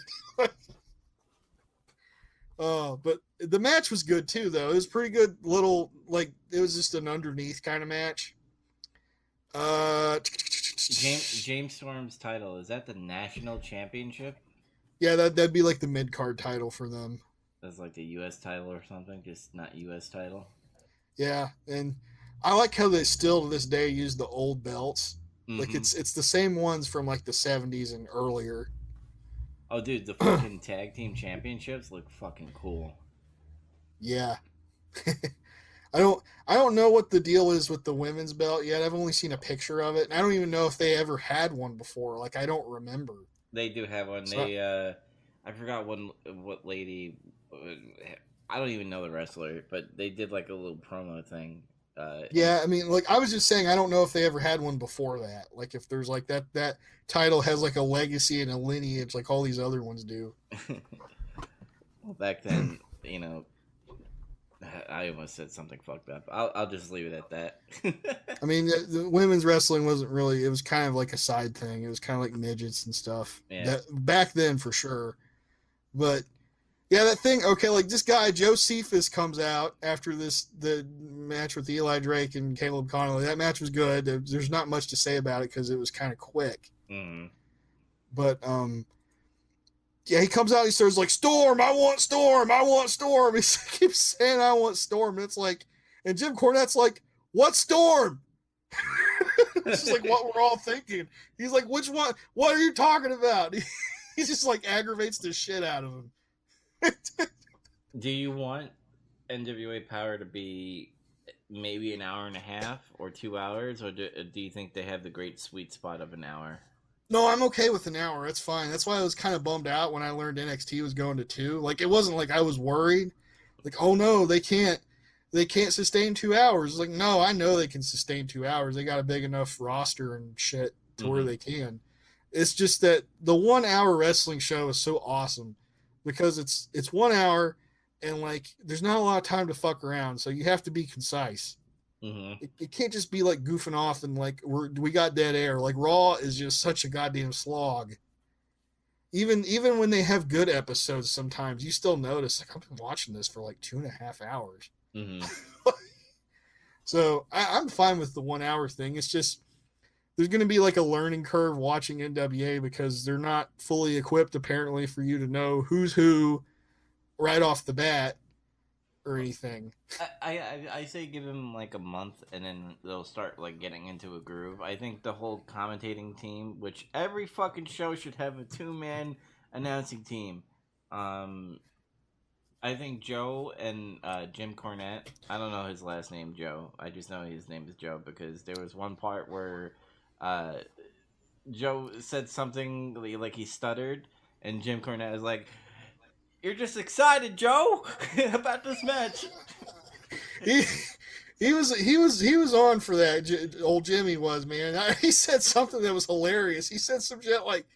But the match was good too, though. It was pretty good. Little like it was just an underneath kind of match. James Storm's title, is that the national championship? Yeah, that'd be like the mid card title for them. That's like the U.S. title or something, just not U.S. title. Yeah, and I like how they still to this day use the old belts. Mm-hmm. Like it's the same ones from like the 70s and earlier. Oh, dude, the fucking tag team championships look fucking cool. Yeah. I don't know what the deal is with the women's belt yet. I've only seen a picture of it, and I don't even know if they ever had one before. Like I don't remember. They do have one. So, I forgot what lady. I don't even know the wrestler, but they did like a little promo thing. Yeah, I mean, like I was just saying, I don't know if they ever had one before that. Like if there's like that title has like a legacy and a lineage, like all these other ones do. Well, back then, you know, I almost said something fucked up. I'll just leave it at that. I mean, the women's wrestling wasn't really. It was kind of like a side thing. It was kind of like midgets and stuff. Yeah. Back then, for sure. But yeah, that thing. Okay, like this guy Joe Cephas comes out after the match with Eli Drake and Caleb Connolly. That match was good. There's not much to say about it because it was kind of quick. Mm-hmm. But yeah, he comes out. He starts like, "Storm, I want Storm, I want Storm." He keeps saying, "I want Storm," and it's like, and Jim Cornette's like, "What Storm?" It's just like what we're all thinking. He's like, "Which one? What are you talking about?" He just like aggravates the shit out of him. Do you want NWA Powerr to be maybe an hour and a half or 2 hours, or do you think they have the great sweet spot of an hour? No, I'm okay with an hour. That's fine. That's why I was kind of bummed out when I learned NXT was going to 2. Like it wasn't like I was worried. Like, oh no, they can't sustain 2 hours. Like, no, I know they can sustain 2 hours. They got a big enough roster and shit to where they can. It's just that the 1 hour wrestling show is so awesome because it's 1 hour and like there's not a lot of time to fuck around, so you have to be concise. Mm-hmm. It can't just be like goofing off and like we got dead air. Like Raw is just such a goddamn slog. Even when they have good episodes, sometimes you still notice like I've been watching this for like 2.5 hours. Mm-hmm. So I'm fine with the 1 hour thing. It's just there's going to be like a learning curve watching NWA because they're not fully equipped apparently for you to know who's who right off the bat or anything. I say give them like a month and then they'll start like getting into a groove. I think the whole commentating team, which every fucking show should have a 2-man announcing team. I I think Joe and Jim Cornette. I don't know his last name, Joe. I just know his name is Joe because there was one part where uh, Joe said something like he stuttered, and Jim Cornette was like, "You're just excited, Joe, about this match." he he was on for that. Old Jimmy was, man. He said something that was hilarious. He said some shit like,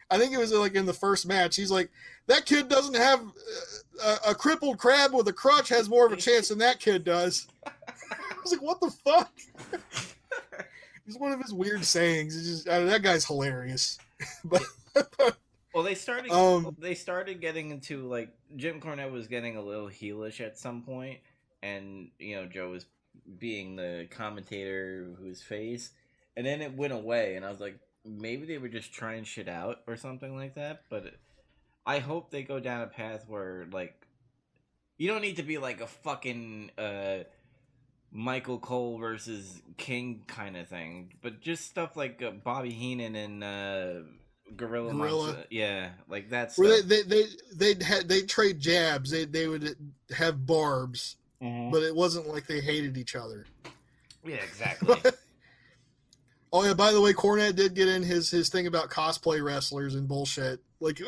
I think it was like in the first match. He's like, that kid doesn't have a crippled crab with a crutch has more of a chance than that kid does. I was like, what the fuck? It's one of his weird sayings. It's just, that guy's hilarious. But well, they started getting into like Jim Cornette was getting a little heelish at some point, and Joe was being the commentator whose face, and then it went away, and I was like, maybe they were just trying shit out or something like that. But I hope they go down a path where like you don't need to be like a fucking Michael Cole versus King kind of thing, but just stuff like Bobby Heenan and Gorilla. Yeah, like that stuff. Where they'd trade jabs. They would have barbs, but it wasn't like they hated each other. Yeah, exactly. Oh yeah, by the way, Cornette did get in his thing about cosplay wrestlers and bullshit. Like,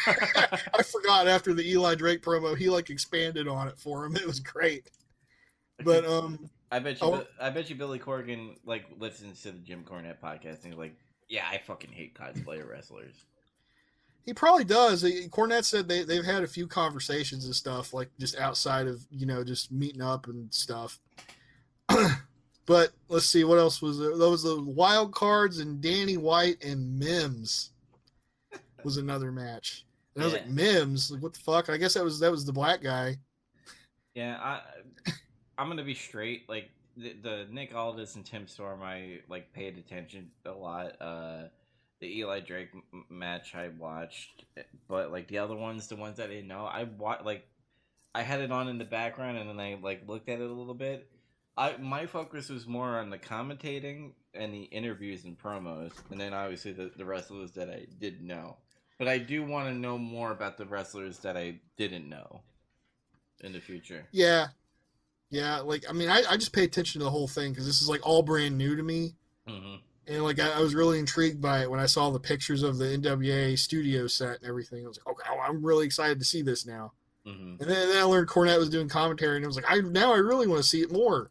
I forgot after the Eli Drake promo, he like expanded on it for him. It was great. But I bet you Billy Corgan like listens to the Jim Cornette podcast and he's like, yeah, I fucking hate cosplay wrestlers. He probably does. Cornette said they've had a few conversations and stuff, like just outside of just meeting up and stuff. But let's see, what else was there? Those the Wild Cards and Danny White and Mims was another match. And I was like, Mims, like what the fuck? I guess that was the black guy. Yeah, I'm gonna be straight. Like the Nick Aldis and Tim Storm, I like paid attention a lot. The Eli Drake match I watched, but like the other ones, the ones I didn't know, I had it on in the background and then I like looked at it a little bit. My focus was more on the commentating and the interviews and promos, and then obviously the wrestlers that I didn't know. But I do want to know more about the wrestlers that I didn't know in the future. Yeah. Like I mean, I just pay attention to the whole thing because this is like all brand new to me, and like I was really intrigued by it when I saw the pictures of the NWA studio set and everything. I was like, okay, I'm really excited to see this now. And then I learned Cornette was doing commentary, and it was like, I really want to see it more.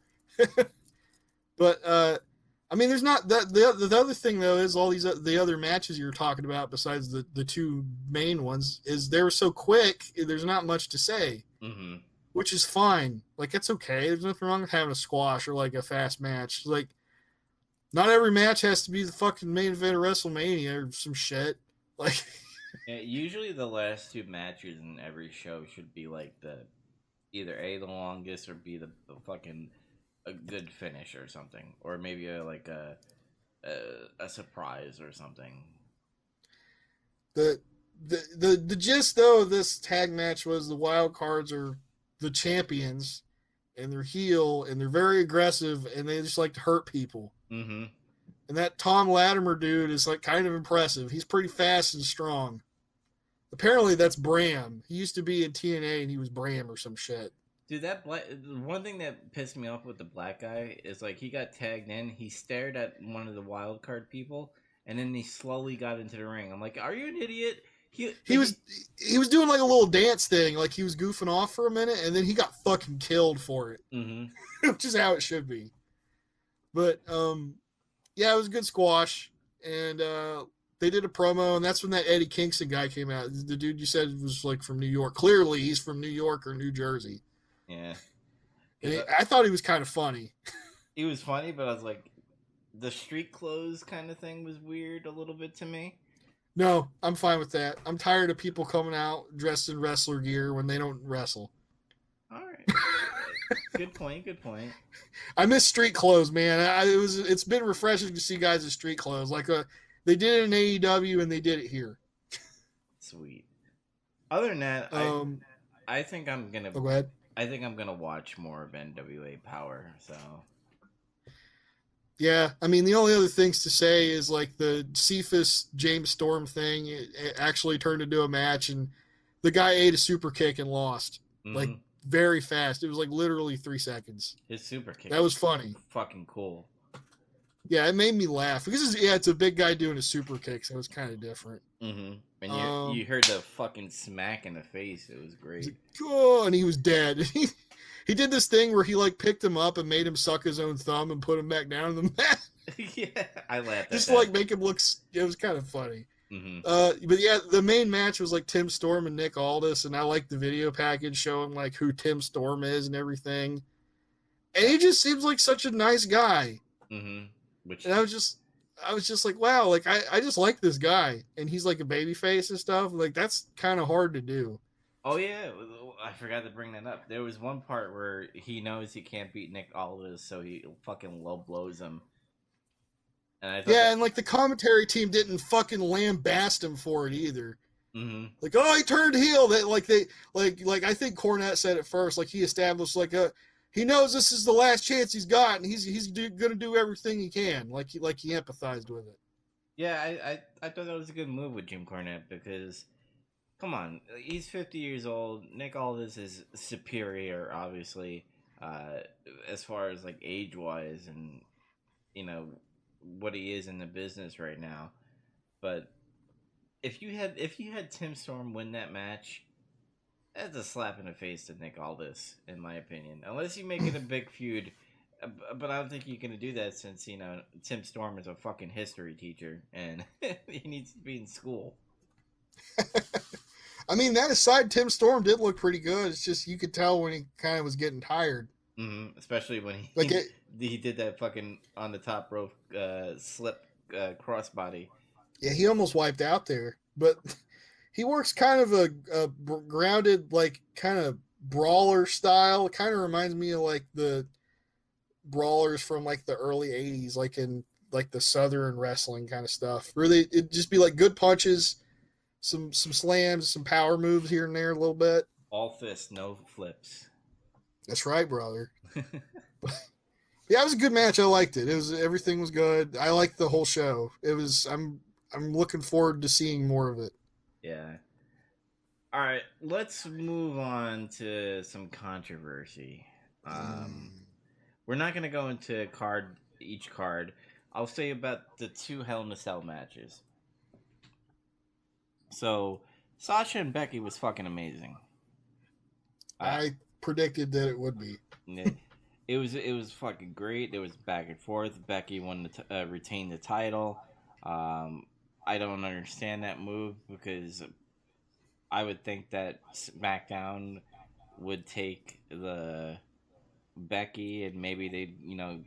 But I mean, there's not that the other thing though is all the other matches you were talking about besides the two main ones is they were so quick. There's not much to say, which is fine. Like it's okay. There's nothing wrong with having a squash or like a fast match. Like not every match has to be the fucking main event of WrestleMania or some shit. Like yeah, usually the last two matches in every show should be like either A, the longest, or B, the fucking a good finish or something, or maybe a surprise or something. The gist though of this tag match was the Wild Cards are the champions, and they're heel, and they're very aggressive, and they just like to hurt people. And that Tom Latimer dude is like kind of impressive. He's pretty fast and strong. Apparently that's Bram. He used to be in TNA, and he was Bram or some shit. Dude, one thing that pissed me off with the black guy is like he got tagged in. He stared at one of the wild card people, and then he slowly got into the ring. I'm like, are you an idiot? He was doing like a little dance thing, like he was goofing off for a minute, and then he got fucking killed for it, which is how it should be. But yeah, it was a good squash, and they did a promo, and that's when that Eddie Kingston guy came out. The dude you said was like from New York. Clearly, he's from New York or New Jersey. Yeah. I thought he was kind of funny. He was funny, but I was like, the street clothes kind of thing was weird a little bit to me. No, I'm fine with that. I'm tired of people coming out dressed in wrestler gear when they don't wrestle. All right. Good point. I miss street clothes, man. It's been refreshing to see guys in street clothes. Like they did it in AEW and they did it here. Sweet. Other than that, I think I'm gonna. Go ahead. I think I'm gonna watch more of NWA Powerr. So. Yeah, I mean the only other things to say is like the Cephas James Storm thing. It actually turned into a match, and the guy ate a super kick and lost. like Mm-hmm. very fast. It was like literally 3 seconds. His super kick. That was funny. Fucking cool. Yeah, it made me laugh because it's a big guy doing a super kick, so it was kind of different. Mm-hmm. And you heard the fucking smack in the face. It was great. Like, oh, and he was dead. He did this thing where he like picked him up and made him suck his own thumb and put him back down in the mat. Yeah, I laughed at Just that. like make him look. It was kind of funny. Mm-hmm. But yeah, the main match was like Tim Storm and Nick Aldis, and I like the video package showing like who Tim Storm is and everything. And he just seems like such a nice guy. Mm-hmm. And I was just like, wow, like I just like this guy, and he's like a baby face and stuff. Like that's kind of hard to do. Oh yeah, I forgot to bring that up. There was one part where he knows he can't beat Nick Aldis, so he fucking low blows him. And I thought and like the commentary team didn't fucking lambast him for it either. Mm-hmm. Like, oh, he turned heel. That like I think Cornette said it first. Like he established like he knows this is the last chance he's got, and he's gonna do everything he can. Like he empathized with it. Yeah, I thought that was a good move with Jim Cornette because, come on, he's 50 years old. Nick Aldis is superior, obviously, as far as like age wise, and what he is in the business right now. But if you had Tim Storm win that match, that's a slap in the face to Nick Aldis, in my opinion. Unless you make it a big feud. But I don't think you're going to do that since, Tim Storm is a fucking history teacher and he needs to be in school. I mean, that aside, Tim Storm did look pretty good. It's just you could tell when he kind of was getting tired. Mm-hmm. Especially when he did that fucking on the top rope slip crossbody. Yeah, he almost wiped out there. But he works kind of a grounded, like, kind of brawler style. It kind of reminds me of, like, the brawlers from like the early 80s, like in like the Southern wrestling kind of stuff. Really, it'd just be like good punches, some slams, some power moves here and there a little bit. All fists, no flips. That's right, brother. Yeah, it was a good match. I liked it. Everything was good. I liked the whole show. I'm looking forward to seeing more of it. Yeah. All right, let's move on to some controversy. We're not going to go into each card. I'll say about the 2 Hell in a Cell matches. So, Sasha and Becky was fucking amazing. I predicted that it would be. It was fucking great. It was back and forth. Becky won retained the title. I don't understand that move because I would think that SmackDown would take the Becky and maybe they'd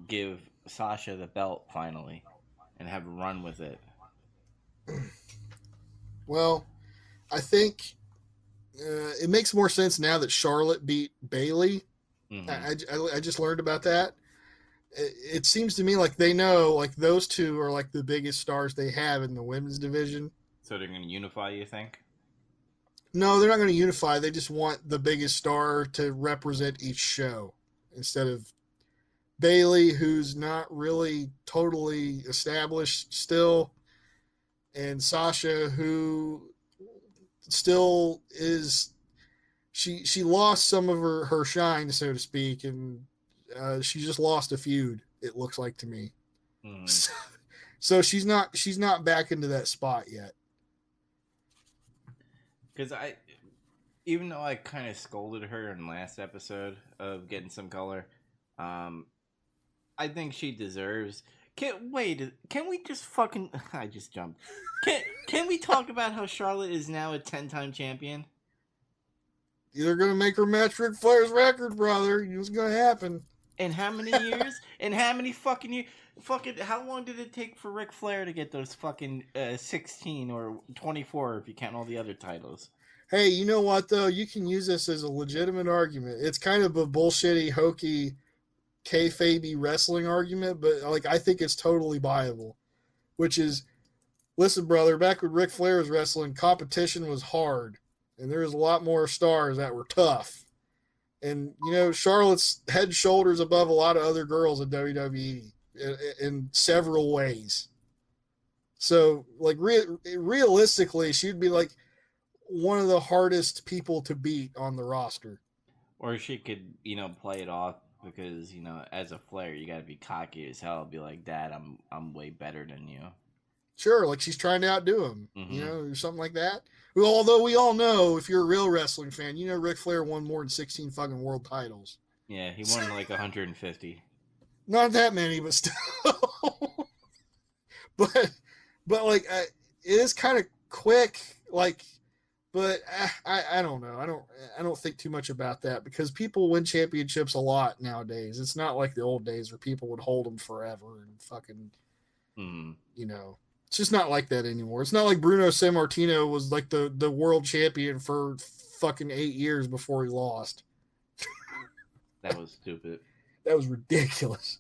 give Sasha the belt finally and have a run with it. Well, I think it makes more sense now that Charlotte beat Bayley. Mm-hmm. I just learned about that. It seems to me like they know like those two are like the biggest stars they have in the women's division. So they're going to unify, you think? No, they're not going to unify. They just want the biggest star to represent each show instead of Bayley, who's not really totally established still, and Sasha, who still is. She lost some of her shine, so to speak, and she just lost a feud. It looks like to me. Mm. So she's not back into that spot yet. Because even though I kind of scolded her in last episode of Getting Some Color, I think she deserves. Can we just fucking? I just jumped. Can we talk about how Charlotte is now a 10-time champion? You're gonna make her match Ric Flair's record, brother. It's gonna happen. In how many years? In how many fucking years? Fucking, how long did it take for Ric Flair to get those fucking 16 or 24 if you count all the other titles? Hey, you know what, though? You can use this as a legitimate argument. It's kind of a bullshitty, hokey, kayfabe wrestling argument, but like I think it's totally viable. Which is, listen, brother, back when Ric Flair was wrestling, competition was hard. And there was a lot more stars that were tough. And, Charlotte's head and shoulders above a lot of other girls in WWE. In several ways. So, like, realistically, she'd be like, one of the hardest people to beat on the roster. Or she could, play it off because, as a Flair, you got to be cocky as hell. Be like, Dad, I'm way better than you. Sure, like she's trying to outdo him, Mm-hmm. or something like that. Well, although we all know, if you're a real wrestling fan, Ric Flair won more than 16 fucking world titles. Yeah, he won like 150. Not that many, but still. but like it is kind of quick, like. But I don't know. I don't think too much about that because people win championships a lot nowadays. It's not like the old days where people would hold them forever and fucking, It's just not like that anymore. It's not like Bruno Sammartino was like the world champion for fucking 8 years before he lost. That was stupid. That was ridiculous.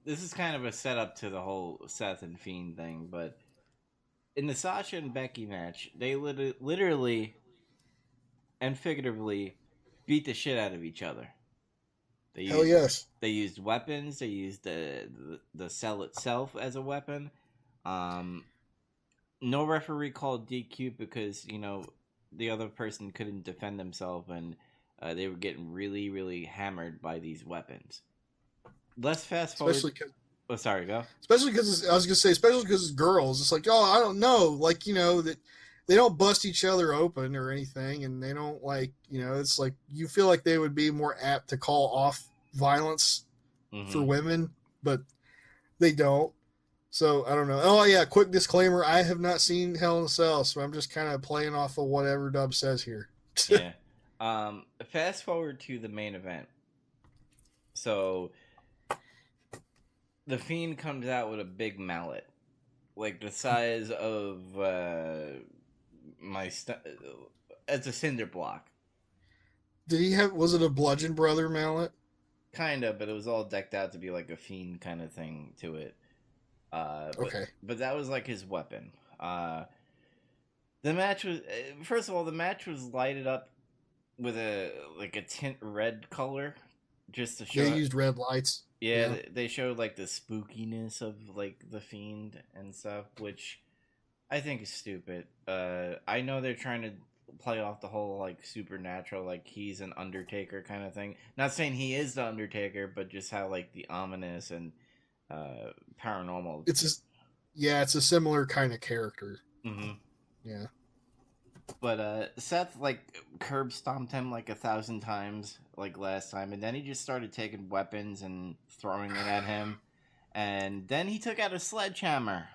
This is kind of a setup to the whole Seth and Fiend thing, but in the Sasha and Becky match, they literally and figuratively beat the shit out of each other. Hell yes. They used weapons. They used the cell itself as a weapon. No referee called DQ because, the other person couldn't defend themselves and they were getting really, really hammered by these weapons. Let's fast forward. Oh, sorry, go. Especially because it's girls. It's like, I don't know. Like, that they don't bust each other open or anything. And they don't it's like you feel like they would be more apt to call off violence for women, but they don't. So I don't know. Oh yeah. Quick disclaimer. I have not seen Hell in a Cell, so I'm just kind of playing off of whatever Dub says here. Yeah. Fast forward to the main event. So the Fiend comes out with a big mallet, like the size of it's a cinder block. Was it a Bludgeon Brother mallet? Kind of, but it was all decked out to be like a Fiend kind of thing to it. Okay. But that was like his weapon. The match was, first of all, lighted up with a tint red color, just to show. They used red lights. Yeah, they showed like the spookiness of like the Fiend and stuff, which I think is stupid. I know they're trying to play off the whole like supernatural, like he's an Undertaker kind of thing. Not saying he is the Undertaker, but just how like the ominous and paranormal. It's a similar kind of character. Mm-hmm. Yeah. But Seth like curb stomped him like 1,000 times like last time, and then he just started taking weapons and throwing it at him, and then he took out a sledgehammer.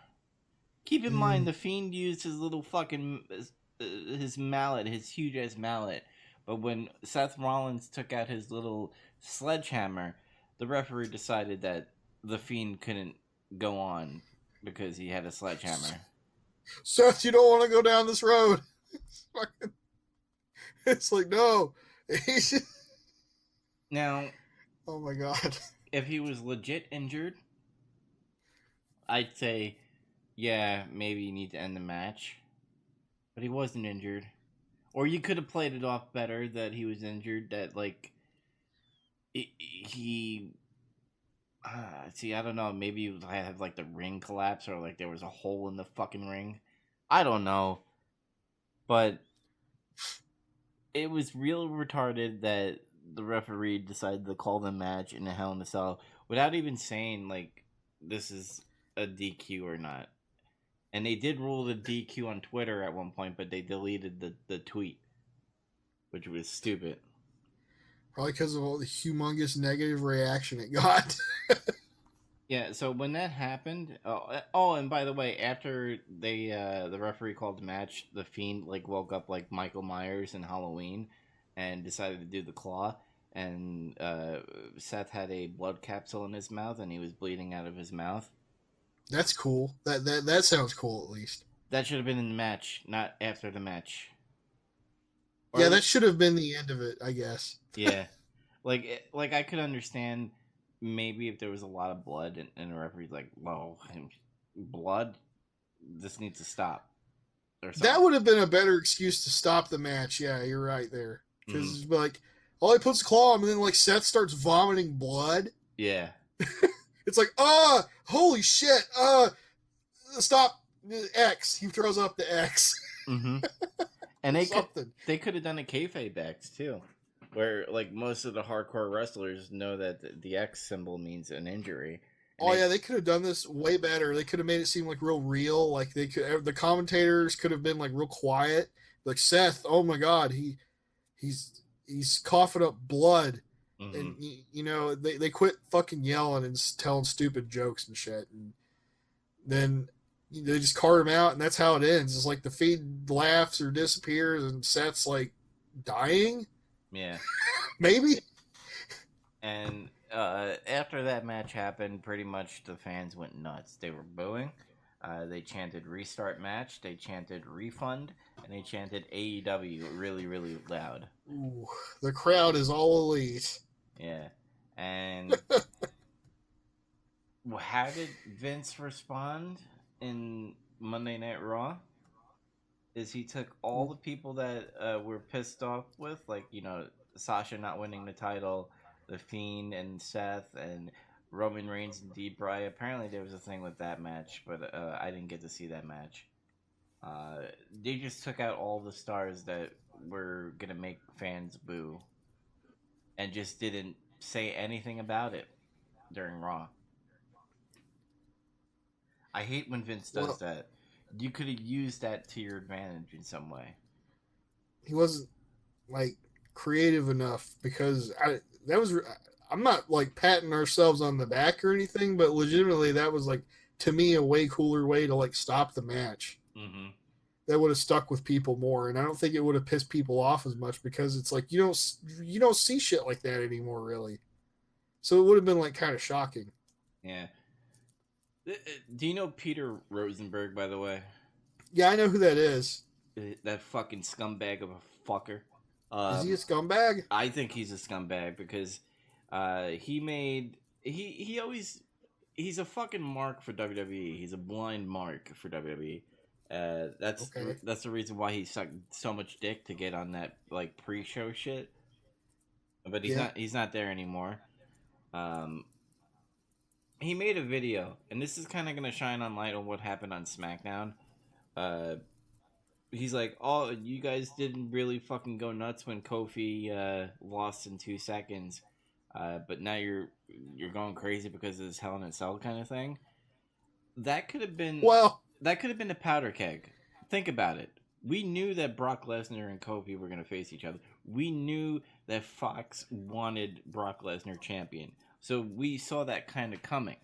Keep in mind the Fiend used his little fucking his mallet, his huge ass mallet, but when Seth Rollins took out his little sledgehammer, the referee decided that the Fiend couldn't go on because he had a sledgehammer. Seth, you don't want to go down this road. It's like, no. Now, oh my god. If he was legit injured, I'd say, yeah, maybe you need to end the match. But he wasn't injured. Or you could have played it off better that he was injured, that, like, he... I don't know, maybe he had, like, the ring collapse, or, like, there was a hole in the fucking ring. I don't know. But it was real retarded that the referee decided to call the match in a Hell in a Cell without even saying, like, this is a DQ or not. And they did rule the DQ on Twitter at one point, but they deleted the tweet, which was stupid. Probably because of all the humongous negative reaction it got. Yeah, so when that happened, and by the way, after the referee called the match, the Fiend like woke up like Michael Myers in Halloween, and decided to do the claw, and Seth had a blood capsule in his mouth, and he was bleeding out of his mouth. That's cool. That sounds cool, at least. That should have been in the match, not after the match. Yeah, that should have been the end of it, I guess. Yeah, like I could understand maybe if there was a lot of blood and the referee's like, "Whoa, blood! This needs to stop." That would have been a better excuse to stop the match. Yeah, you're right there. Because it's like, all he puts claw on, and then like Seth starts vomiting blood. Yeah. It's like, holy shit, stop, X. He throws up the X. Mm-hmm. And Something. they could have done a kayfabe X too, where like most of the hardcore wrestlers know that the X symbol means an injury. And Oh yeah, they could have done this way better. They could have made it seem like real real. Like the commentators could have been like real quiet. Like Seth, oh my God, he's coughing up blood, mm-hmm. and they quit fucking yelling and telling stupid jokes and shit, and then they just cart him out, and that's how it ends. It's like the feed laughs or disappears, and Seth's like dying. Yeah. Maybe. And after that match happened, pretty much the fans went nuts. They were booing. They chanted restart match. They chanted refund. And they chanted AEW really, really loud. Ooh, the crowd is all elite. Yeah. And how did Vince respond in Monday Night Raw? Is he took all the people that were pissed off with, like, Sasha not winning the title, The Fiend and Seth, and Roman Reigns and D-Bry. Apparently there was a thing with that match, but I didn't get to see that match. They just took out all the stars that were going to make fans boo and just didn't say anything about it during Raw. I hate when Vince does that. You could have used that to your advantage in some way. He wasn't like creative enough, because I'm not like patting ourselves on the back or anything, but legitimately that was like, to me, a way cooler way to like stop the match. Mm-hmm. That would have stuck with people more, and I don't think it would have pissed people off as much, because it's like you don't see shit like that anymore, really. So it would have been like kind of shocking. Yeah. Do you know Peter Rosenberg, by the way? Yeah, I know who that is. That fucking scumbag of a fucker. Is he a scumbag? I think he's a scumbag because he's a fucking mark for WWE. He's a blind mark for WWE. That's the reason why he sucked so much dick to get on that like pre-show shit. But he's not there anymore. He made a video, and this is kind of going to shine on light on what happened on SmackDown. He's like, oh, you guys didn't really fucking go nuts when Kofi lost in 2 seconds, but now you're going crazy because of this Hell in a Cell kind of thing. That could have been a powder keg. Think about it. We knew that Brock Lesnar and Kofi were going to face each other. We knew that Fox wanted Brock Lesnar champion. So we saw that kind of coming.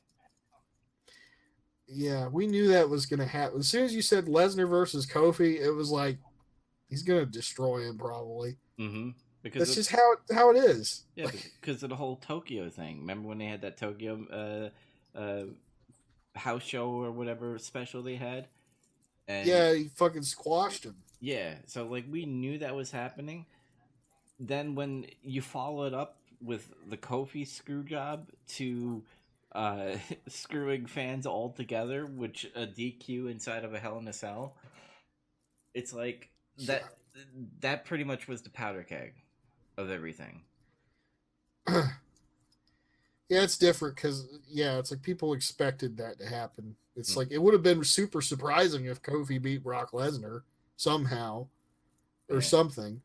Yeah, we knew that was going to happen. As soon as you said Lesnar versus Kofi, it was like, he's going to destroy him probably. Mm-hmm. Because that's just how it is. Yeah, because of the whole Tokyo thing. Remember when they had that Tokyo house show or whatever special they had? And yeah, he fucking squashed him. Yeah, so like we knew that was happening. Then when you follow it up with the Kofi screw job to screwing fans all together, which a DQ inside of a Hell in a Cell, it's like that pretty much was the powder keg of everything. Yeah, it's different because it's like people expected that to happen. It's like it would have been super surprising if Kofi beat Brock Lesnar somehow or something,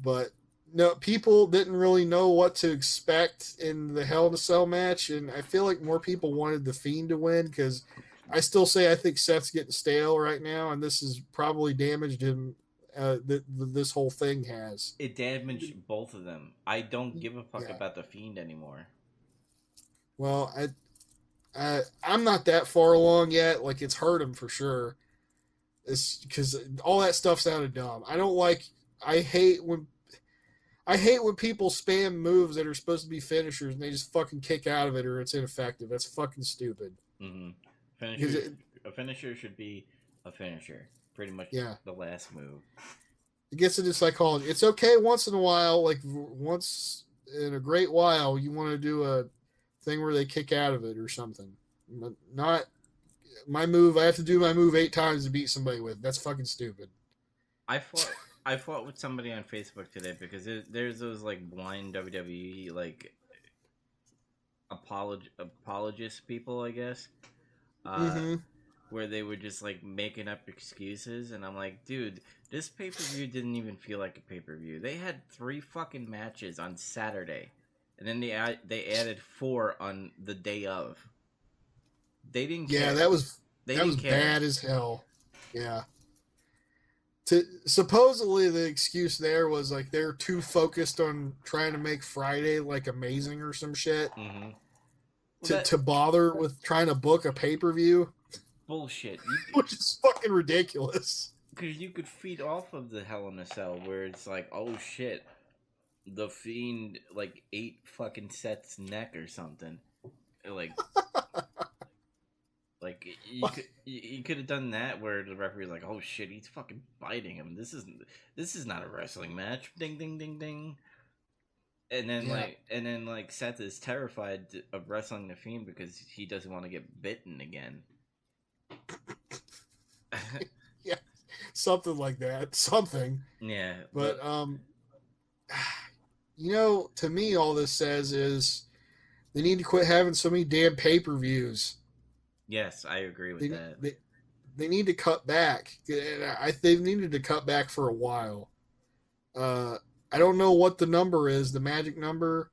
but no, people didn't really know what to expect in the Hell in a Cell match, and I feel like more people wanted the Fiend to win, because I still say I think Seth's getting stale right now, and this has probably damaged him. This whole thing has. It damaged both of them. I don't give a fuck about the Fiend anymore. Well, I'm not that far along yet. Like, it's hurt him for sure. It's because all that stuff sounded dumb. I hate when people spam moves that are supposed to be finishers and they just fucking kick out of it or it's ineffective. That's fucking stupid. Mm-hmm. A finisher should be a finisher. Pretty much the last move. It gets into psychology. It's okay once in a while, like once in a great while, you want to do a thing where they kick out of it or something. But not my move. I have to do my move 8 times to beat somebody with. That's fucking stupid. I fought with somebody on Facebook today because there's those like blind WWE like apologist people, I guess. where they were just like making up excuses, and I'm like, dude, this pay-per-view didn't even feel like a pay-per-view. They had 3 fucking matches on Saturday, and then they added 4 on the day of. They didn't care. that was bad as hell. Yeah. Supposedly the excuse there was like they're too focused on trying to make Friday like amazing or some shit to bother with trying to book a pay-per-view. Bullshit. Which is fucking ridiculous. Because you could feed off of the Hell in a Cell where it's like, oh shit, the Fiend like 8 fucking sets neck or something. Like you could have done that where the referee's like, oh shit, he's fucking biting him. This is not a wrestling match. Ding ding ding ding. And then like Seth is terrified of wrestling the Fiend because he doesn't want to get bitten again. Yeah, something like that. Something. Yeah, but you know, to me, all this says is they need to quit having so many damn pay-per-views. Yes, I agree with that. They need to cut back. They've needed to cut back for a while. I don't know what the number is, the magic number.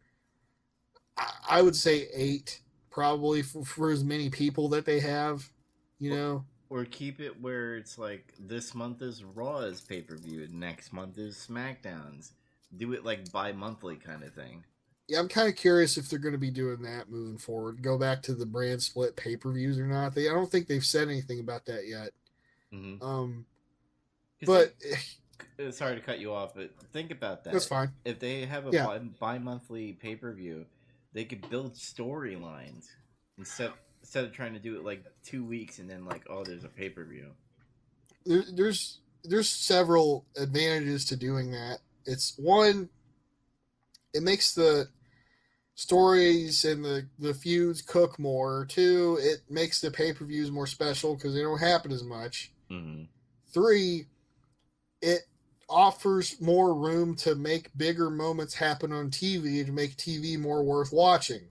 I would say 8, probably for as many people that they have, you know. Or keep it where it's like this month is Raw's pay-per-view, next month is SmackDown's. Do it like bi-monthly kind of thing. Yeah, I'm kind of curious if they're going to be doing that moving forward. Go back to the brand split pay-per-views or not. I don't think they've said anything about that yet. Mm-hmm. But sorry to cut you off, but think about that. That's fine. If they have a bi-monthly pay-per-view, they could build storylines instead of trying to do it like 2 weeks and then like, oh, there's a pay-per-view. There's several advantages to doing that. It's one, it makes the stories and the feuds cook more. 2, it makes the pay-per-views more special because they don't happen as much. Mm-hmm. 3, it offers more room to make bigger moments happen on TV to make TV more worth watching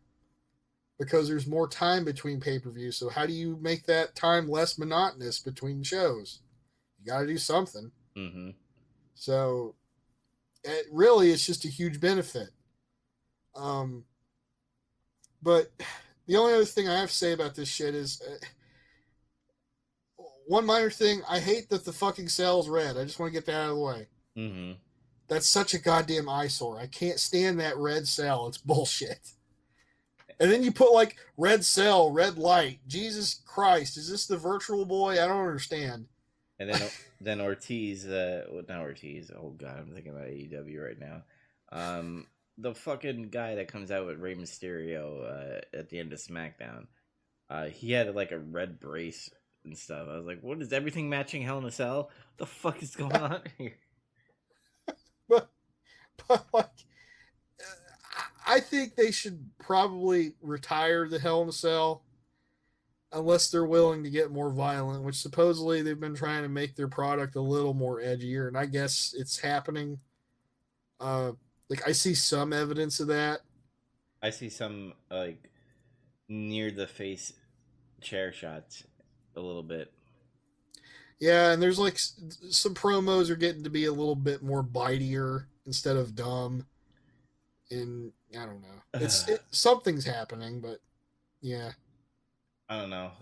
because there's more time between pay-per-views. So how do you make that time less monotonous between shows? You got to do something. Mm-hmm. So it's just a huge benefit. But the only other thing I have to say about this shit is one minor thing. I hate that the fucking cell's red. I just want to get that out of the way. Mm-hmm. That's such a goddamn eyesore. I can't stand that red cell. It's bullshit. And then you put like red cell, red light. Jesus Christ. Is this the Virtual Boy? I don't understand. And then Ortiz, not Ortiz. Oh God, I'm thinking about AEW right now. The fucking guy that comes out with Rey Mysterio at the end of SmackDown. He had like a red brace and stuff. I was like, what is everything matching Hell in a Cell? What the fuck is going on here? But like, I think they should probably retire the Hell in a Cell unless they're willing to get more violent, which supposedly they've been trying to make their product a little more edgier, and I guess it's happening. Like, I see some evidence of that. I see some, like, near the face chair shots a little bit. Yeah, and there's, like, some promos are getting to be a little bit more bitier instead of dumb. And, I don't know. Something's happening, but, yeah. I don't know.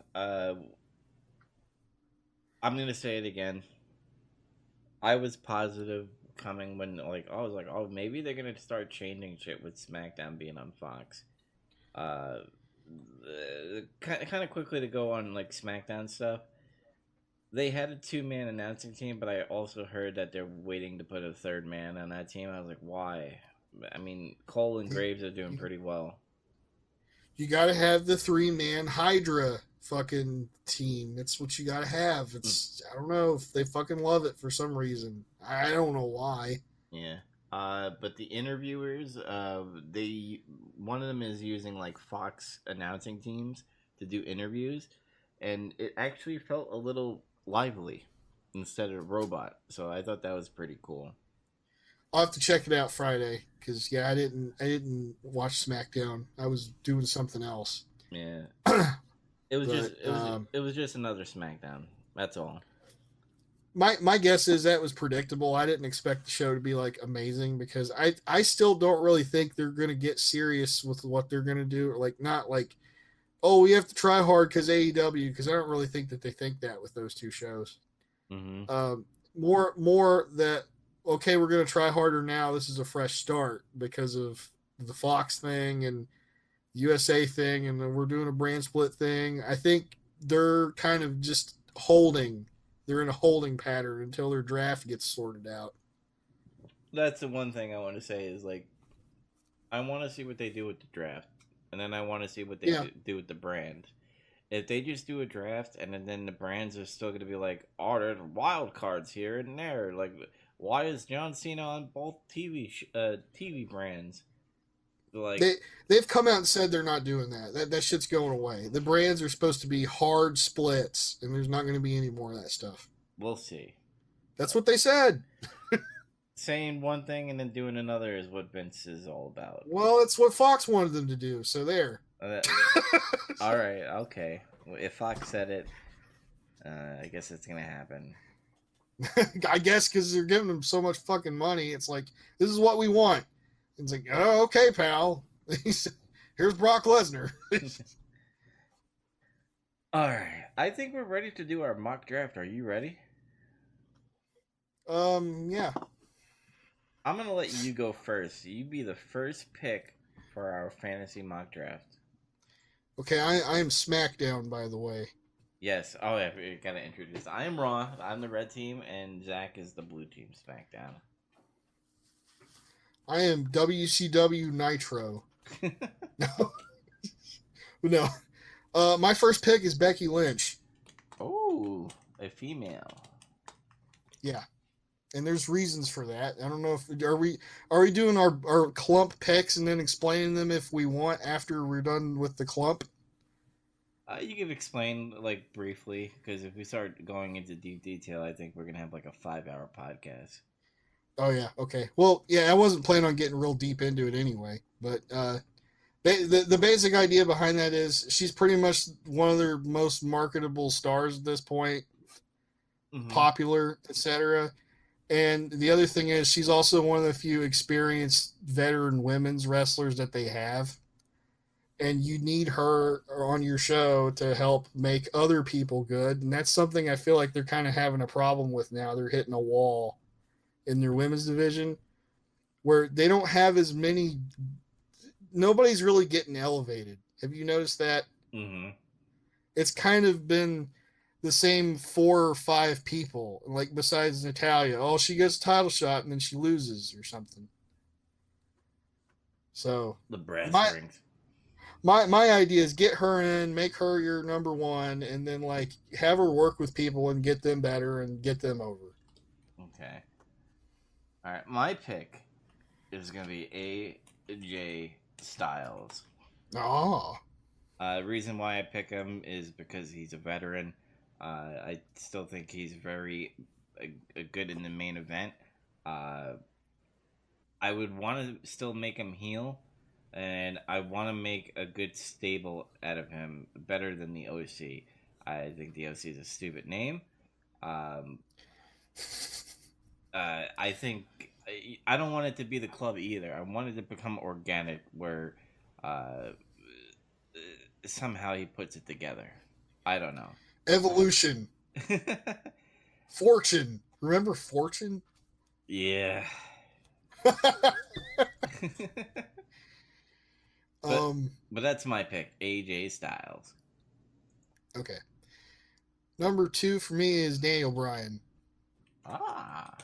I'm going to say it again. I was positive coming when I was like, oh, maybe they're gonna start changing shit with SmackDown being on Fox. Kind of quickly to go on like SmackDown stuff. They had a 2-man announcing team, but I also heard that they're waiting to put a 3rd man on that team. I was like, why? I mean, Cole and Graves are doing pretty well. You gotta have the 3-man Hydra fucking team. That's what you gotta have. I don't know if they fucking love it for some reason. I don't know why. Yeah. But the interviewers, one of them is using like Fox announcing teams to do interviews, and it actually felt a little lively instead of robot. So I thought that was pretty cool. I'll have to check it out Friday because I didn't watch SmackDown. I was doing something else. Yeah. It was But it was just another SmackDown. That's all. my guess is that was predictable. I didn't expect the show to be like amazing because I still don't really think they're gonna get serious with what they're gonna do. Like not like, oh, we have to try hard because AEW, because I don't really think that they think that with those two shows. Mm-hmm. More that, okay, we're gonna try harder now. This is a fresh start because of the Fox thing and USA thing, and then we're doing a brand split thing. I think they're kind of just holding. They're in a holding pattern until their draft gets sorted out. That's the one thing I want to say is like, I want to see what they do with the draft, and then I want to see what they do with the brand. If they just do a draft and then the brands are still going to be like, oh, there's wild cards here and there. Like, why is John Cena on both TV brands? Like, they've come out and said they're not doing that. That shit's going away. The brands are supposed to be hard splits, and there's not going to be any more of that stuff. We'll see. That's what they said. Saying one thing and then doing another is what Vince is all about. Well, it's what Fox wanted them to do, so there. All right, okay. Well, if Fox said it, I guess it's going to happen. I guess because they're giving them so much fucking money. It's like, this is what we want. It's like, oh, okay, pal. Here's Brock Lesnar. All right. I think we're ready to do our mock draft. Are you ready? Yeah. I'm going to let you go first. You be the first pick for our fantasy mock draft. Okay, I am SmackDown, by the way. Yes. Oh, yeah, we got to introduce. I am Raw. I'm the red team, and Zach is the blue team SmackDown. I am WCW Nitro. No. My first pick is Becky Lynch. Oh, a female. Yeah. And there's reasons for that. I don't know if are we doing our clump picks and then explaining them if we want after we're done with the clump? You can explain like briefly, because if we start going into deep detail, I think we're gonna have like a 5-hour podcast. Oh yeah, okay. Well, yeah, I wasn't planning on getting real deep into it anyway, but the basic idea behind that is she's pretty much one of their most marketable stars at this point, popular, etc. And the other thing is she's also one of the few experienced veteran women's wrestlers that they have. And you need her on your show to help make other people good. And that's something I feel like they're kind of having a problem with now. They're hitting a wall in their women's division where they don't have as many. Nobody's really getting elevated. Have you noticed that? Mm-hmm. It's kind of been the same 4 or 5 people, like besides Natalya. Oh, she gets a title shot and then she loses or something. So the brass rings. My idea is get her in, make her your number one, and then like have her work with people and get them better and get them over. Okay. All right, my pick is gonna be AJ Styles. Oh. Reason why I pick him is because he's a veteran. I still think he's very good in the main event. I would want to still make him heel, and I want to make a good stable out of him, better than the OC. I think the OC is a stupid name. I think I don't want it to be the club either. I want it to become organic, where somehow he puts it together. I don't know. Evolution. Fortune. Remember Fortune? Yeah. But that's my pick, AJ Styles. Okay. Number 2 for me is Daniel Bryan. Ah.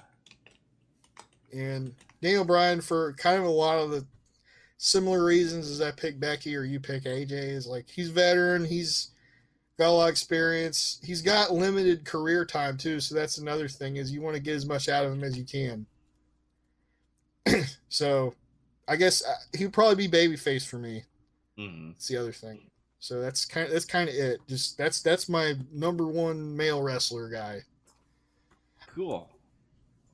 And Daniel Bryan, for kind of a lot of the similar reasons as I pick Becky or you pick AJ, is like he's veteran, he's got a lot of experience, he's got limited career time too, so that's another thing, is you want to get as much out of him as you can. So I guess he'd probably be babyface for me. Mm-hmm. That's the other thing. So that's kind of it. Just that's my number 1 male wrestler guy. Cool.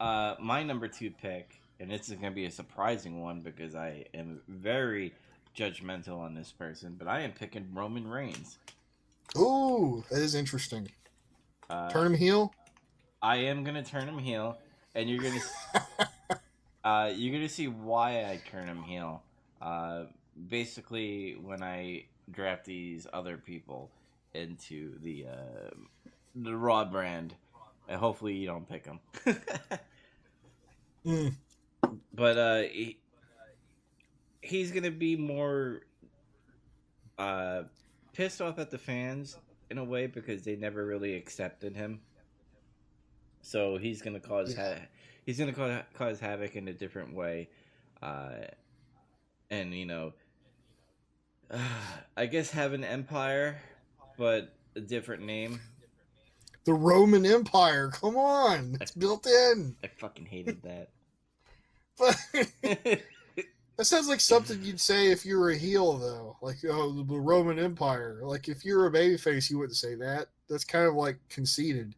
My number 2 pick, and this is going to be a surprising one because I am very judgmental on this person, but I am picking Roman Reigns. Ooh, that is interesting. Uh, Turn him heel. I am gonna turn him heel, and you're gonna see why I turn him heel. Uh, Basically, when I draft these other people into the Raw brand, and hopefully you don't pick them. Mm. But he's gonna be more uh, pissed off at the fans in a way because they never really accepted him. So Yeah. he's gonna cause havoc in a different way, uh, and I guess have an empire, but a different name. The Roman Empire. Come on, I, it's built in. I fucking hated that. But that sounds like something you'd say if you were a heel, though. Like, oh, the Roman Empire. Like, if you were a babyface, you wouldn't say that. That's kind of like conceited.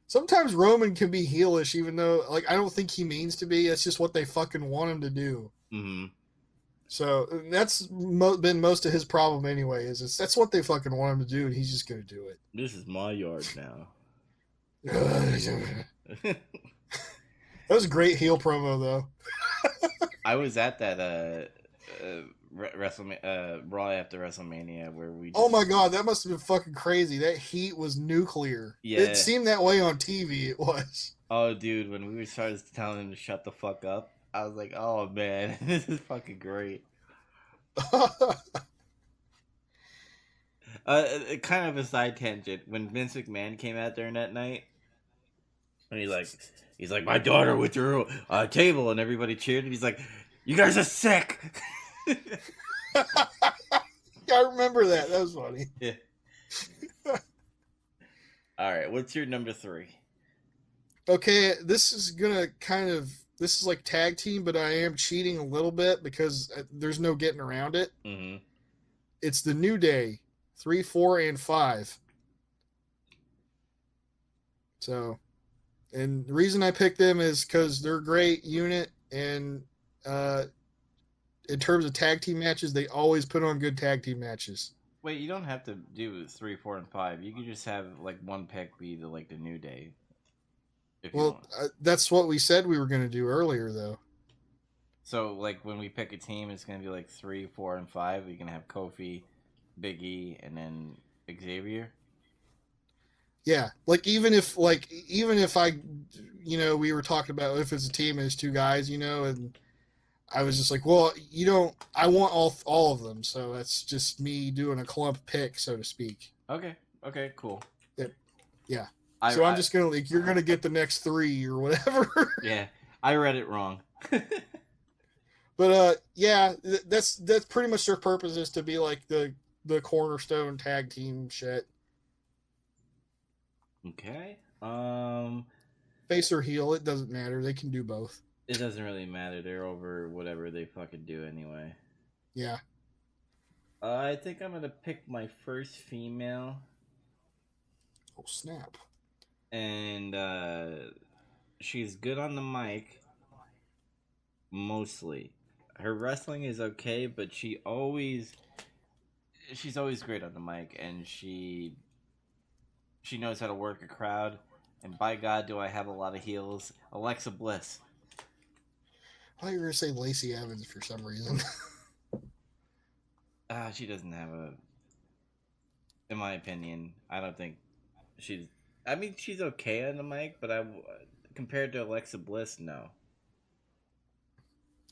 Sometimes Roman can be heelish, even though, like, I don't think he means to be. It's just what they fucking want him to do. Mm-hmm. So that's been most of his problem anyway. That's what they fucking want him to do, and he's just gonna do it. This is my yard now. That was a great heel promo, though. I was at that WrestleMania Raw after WrestleMania where we. Oh my god, that must have been fucking crazy. That heat was nuclear. Yeah. It seemed that way on TV. It was. Oh, dude, when we started telling him to shut the fuck up, I was like, "Oh man, this is fucking great." Kind of a side tangent. When Vince McMahon came out there that night, and he's like, my daughter withdrew a table, and everybody cheered, and he's like, "You guys are sick." I remember that. That was funny. Yeah. All right, what's your number 3? Okay, this is like tag team, but I am cheating a little bit because there's no getting around it. Mm-hmm. It's the New Day, 3, 4, and 5. So, and the reason I picked them is because they're a great unit, and in terms of tag team matches, they always put on good tag team matches. Wait, you don't have to do 3, 4, and 5. You could just have like one pick be the New Day. If you Well, want. that's what we said we were going to do earlier, though. So like when we pick a team, it's gonna be like 3, 4, and 5. You can have Kofi, Big E, and then Xavier. Yeah, like even if I, we were talking about if it's a team and it's 2 guys, and I was just like, well, I want all of them, so that's just me doing a clump pick, so to speak. Okay, cool. Yeah. So I'm just gonna you're gonna get the next 3 or whatever. Yeah, I read it wrong. But yeah, that's pretty much their purpose is to be like the cornerstone tag team shit. Okay. Face or heel, it doesn't matter. They can do both. It doesn't really matter. They're over whatever they fucking do anyway. Yeah. I think I'm gonna pick my first female. Oh snap! And she's good on the mic. Mostly, her wrestling is okay, but she's always great on the mic, and she knows how to work a crowd. And by God, do I have a lot of heels. Alexa Bliss. I thought you were going to say Lacey Evans for some reason. She doesn't have in my opinion, I don't think she's. I mean, she's okay on the mic, but compared to Alexa Bliss, no.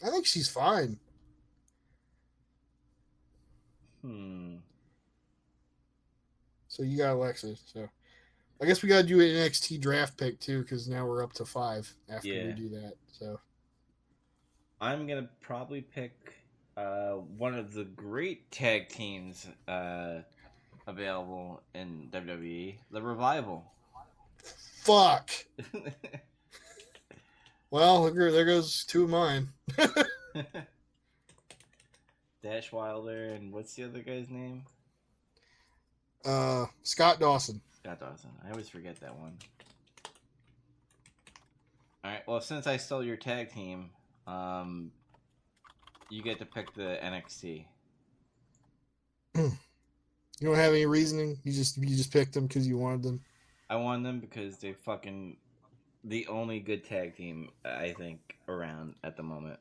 I think she's fine. So you got Alexa. So I guess we got to do an NXT draft pick too, because now we're up to 5 after we do that. So I'm gonna probably pick one of the great tag teams available in WWE, the Revival. Fuck. Well, there goes 2 of mine. Dash Wilder and what's the other guy's name? Scott Dawson. Scott Dawson. I always forget that one. All right. Well, since I stole your tag team, you get to pick the NXT. You don't have any reasoning. You just picked them because you wanted them. I wanted them because they fucking the only good tag team I think around at the moment.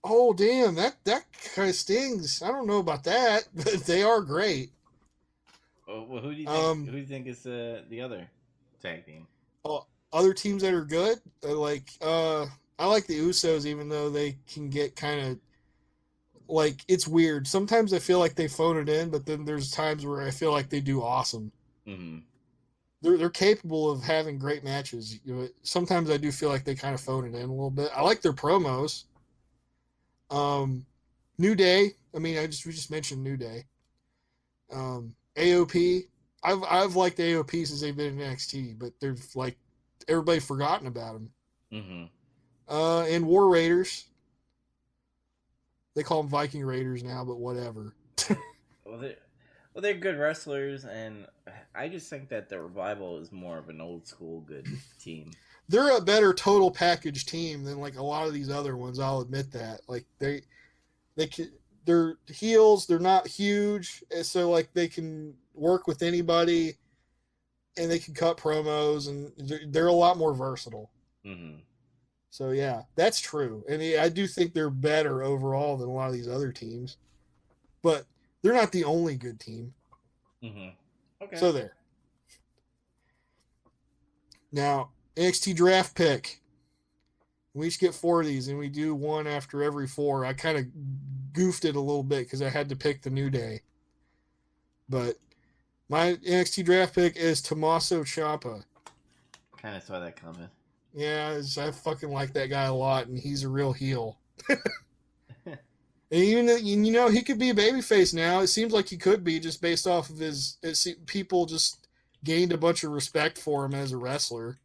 Oh damn, that kind of stings. I don't know about that, but they are great. Well, who do you think? Who do you think is the other tag team? Other teams that are good, I like the Usos, even though they can get kind of like it's weird. Sometimes I feel like they phone it in, but then there's times where I feel like they do awesome. Mm-hmm. They're capable of having great matches. Sometimes I do feel like they kind of phone it in a little bit. I like their promos. New Day. I mean, we just mentioned New Day. AOP. I've liked AOP since they've been in NXT, but they're like everybody forgotten about them. Mm-hmm. And War Raiders. They call them Viking Raiders now, but whatever. They're good wrestlers, and I just think that the Revival is more of an old school good team. They're a better total package team than like a lot of these other ones. I'll admit that. Like they're heels. They're not huge, so like they can work with anybody, and they can cut promos, and they're a lot more versatile. Mm-hmm. So yeah, that's true, and I do think they're better overall than a lot of these other teams, but they're not the only good team. Mm-hmm. Okay. So there. Now NXT draft pick. We each get 4 of these, and we do one after every 4. I kind of goofed it a little bit because I had to pick the New Day. But my NXT draft pick is Tommaso Ciampa. Kind of saw that coming. Yeah, I fucking like that guy a lot, and he's a real heel. And even he could be a babyface now. It seems like he could be just based off of people just gained a bunch of respect for him as a wrestler,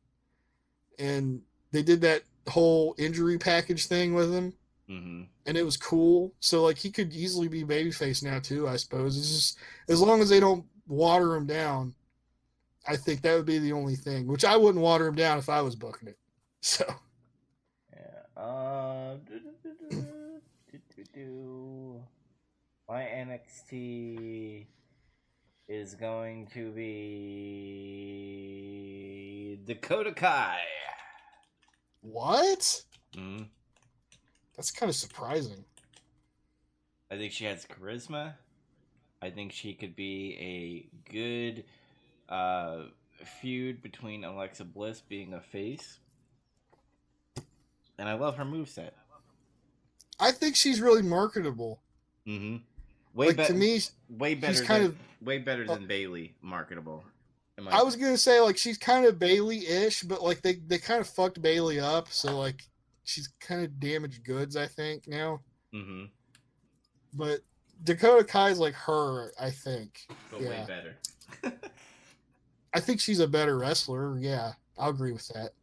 and they did that whole injury package thing with him, mm-hmm. and it was cool. So like he could easily be babyface now too, I suppose. It's just as long as they don't water him down, I think that would be the only thing. Which I wouldn't water him down if I was booking it. So yeah. My NXT is going to be Dakota Kai. What? Mm-hmm. That's kind of surprising. I think she has charisma. I think she could be a good feud between Alexa Bliss being a face. And I love her moveset. I think she's really marketable. Mm-hmm. To me, way better than Bayley marketable. I was gonna say like she's kind of Bayley-ish, but like they kind of fucked Bayley up, so like she's kind of damaged goods, I think now. Mm-hmm. But Dakota Kai's like her, I think. But way better. I think she's a better wrestler. Yeah, I'll agree with that.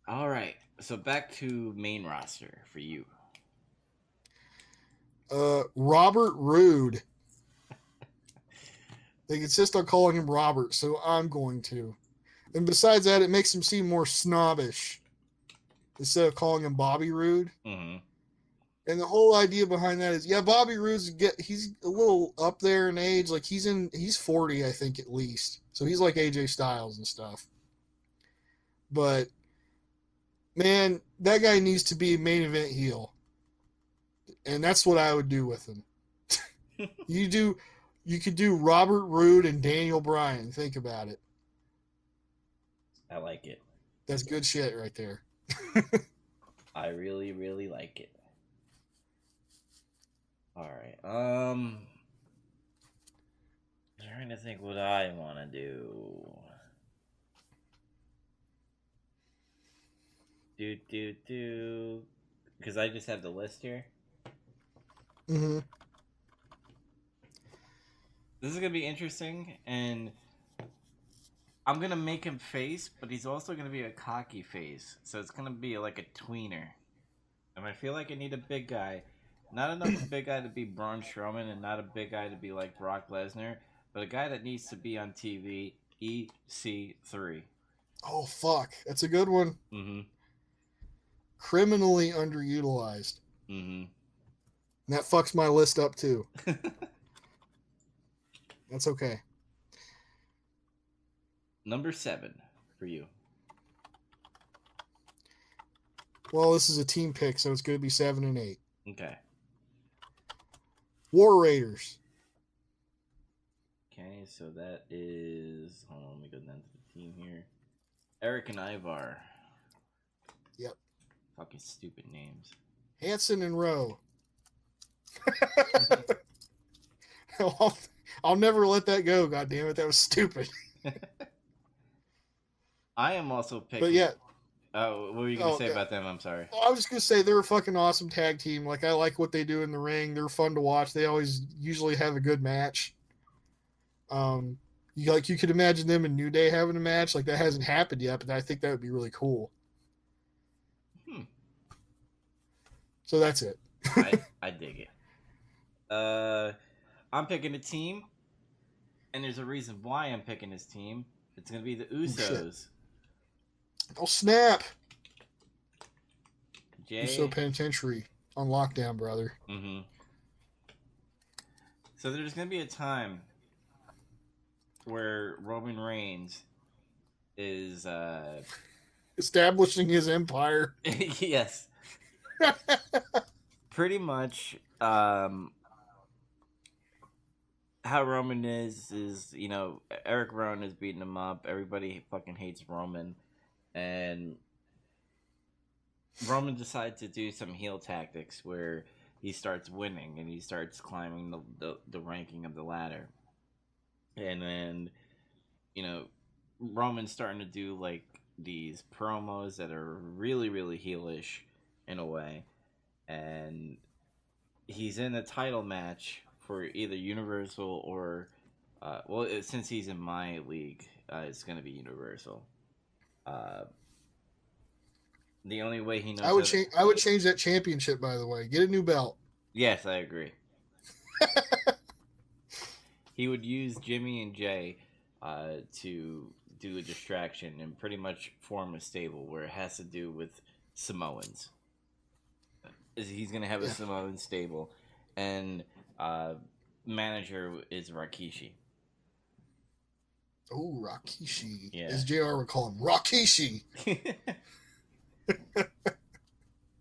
All right, so back to main roster for you. Robert Roode. They insist on calling him Robert, so I'm going to. And besides that, it makes him seem more snobbish instead of calling him Bobby Roode. Mm-hmm. And the whole idea behind that is, yeah, Bobby Roode's he's a little up there in age. Like he's 40, I think, at least. So he's like AJ Styles and stuff. But man, that guy needs to be main event heel. And that's what I would do with him. You could do Robert Roode and Daniel Bryan. Think about it. I like it. That's good shit right there. I really, really like it. All right. I'm trying to think what I want to do. Because I just have the list here. Mm-hmm. This is going to be interesting, and I'm going to make him face, but he's also going to be a cocky face. So it's going to be like a tweener. And I feel like I need a big guy. Not enough of a big guy to be Braun Strowman, and not a big guy to be like Brock Lesnar, but a guy that needs to be on TV, EC3. Oh, fuck. That's a good one. Mm-hmm. Criminally underutilized. Mm-hmm. And that fucks my list up, too. That's okay. Number 7 for you. Well, this is a team pick, so it's going to be 7 and 8. Okay. War Raiders. Okay, so that is... Hold on, let me go down to the team here. Eric and Ivar. Yep. Fucking stupid names. Hanson and Rowe. I'll never let that go, God damn it. That was stupid. I am also picking... But yeah. What were you going to say about them? I'm sorry. I was just going to say they're a fucking awesome tag team. Like, I like what they do in the ring. They're fun to watch. They always usually have a good match. You could imagine them and New Day having a match. Like, that hasn't happened yet, but I think that would be really cool. So that's it. I dig it. I'm picking a team, and there's a reason why I'm picking this team. It's going to be the Usos. Oh, snap. Uso Penitentiary on lockdown, brother. Mm-hmm. So there's going to be a time where Roman Reigns is... establishing his empire. Yes. Pretty much how Roman is, you know, Eric Rowan is beating him up. Everybody fucking hates Roman. And Roman decides to do some heel tactics where he starts winning and he starts climbing the ranking of the ladder. And then, you know, Roman's starting to do like these promos that are really, really heelish in a way. And he's in a title match for either Universal or, since he's in my league, it's going to be Universal. The only way he knows... I would change that championship, by the way. Get a new belt. Yes, I agree. He would use Jimmy and Jay to do a distraction and pretty much form a stable where it has to do with Samoans. He's going to have a Samoan stable, and manager is Rikishi. Oh, Rikishi. Yeah. As JR would call him, Rikishi.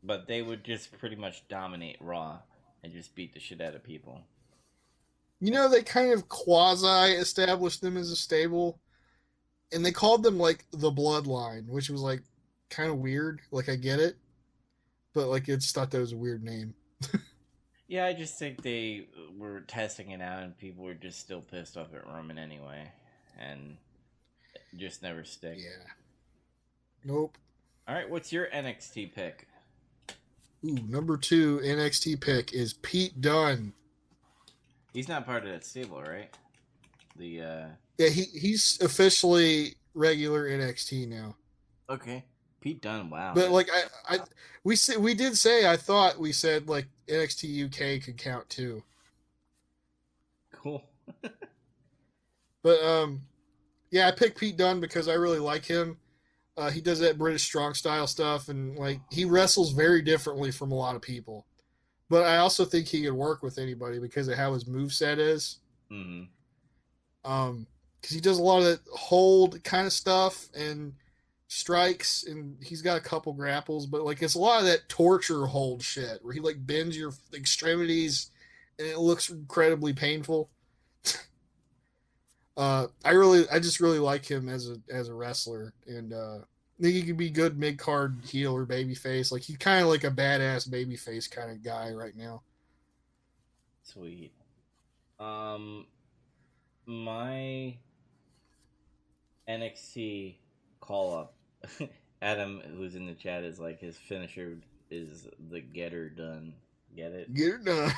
But they would just pretty much dominate Raw and just beat the shit out of people. You know, they kind of quasi-established them as a stable, and they called them, like, the Bloodline, which was, like, kind of weird. Like, I get it, but, like, I just thought that was a weird name. Yeah, I just think they were testing it out, and people were just still pissed off at Roman anyway, and just never stick. Yeah. Nope. All right, what's your NXT pick? Ooh, number 2 NXT pick is Pete Dunne. He's not part of that stable, right? Yeah, he's officially regular NXT now. Okay, Pete Dunne. Wow. But like we did say I thought we said like NXT UK could count too. Cool. But yeah, I picked Pete Dunne because I really like him. He does that British strong style stuff, and like he wrestles very differently from a lot of people. But I also think he could work with anybody because of how his moveset is. Mm-hmm. Because he does a lot of that hold kind of stuff and strikes, and he's got a couple grapples, but like it's a lot of that torture hold shit where he like bends your extremities and it looks incredibly painful. I just really like him as a wrestler, and I think he could be good mid card heel or baby face. Like he's kind of like a badass baby face kind of guy right now. Sweet. My NXT call up, Adam, who's in the chat, is like his finisher is the get her done. Get it? Get her done.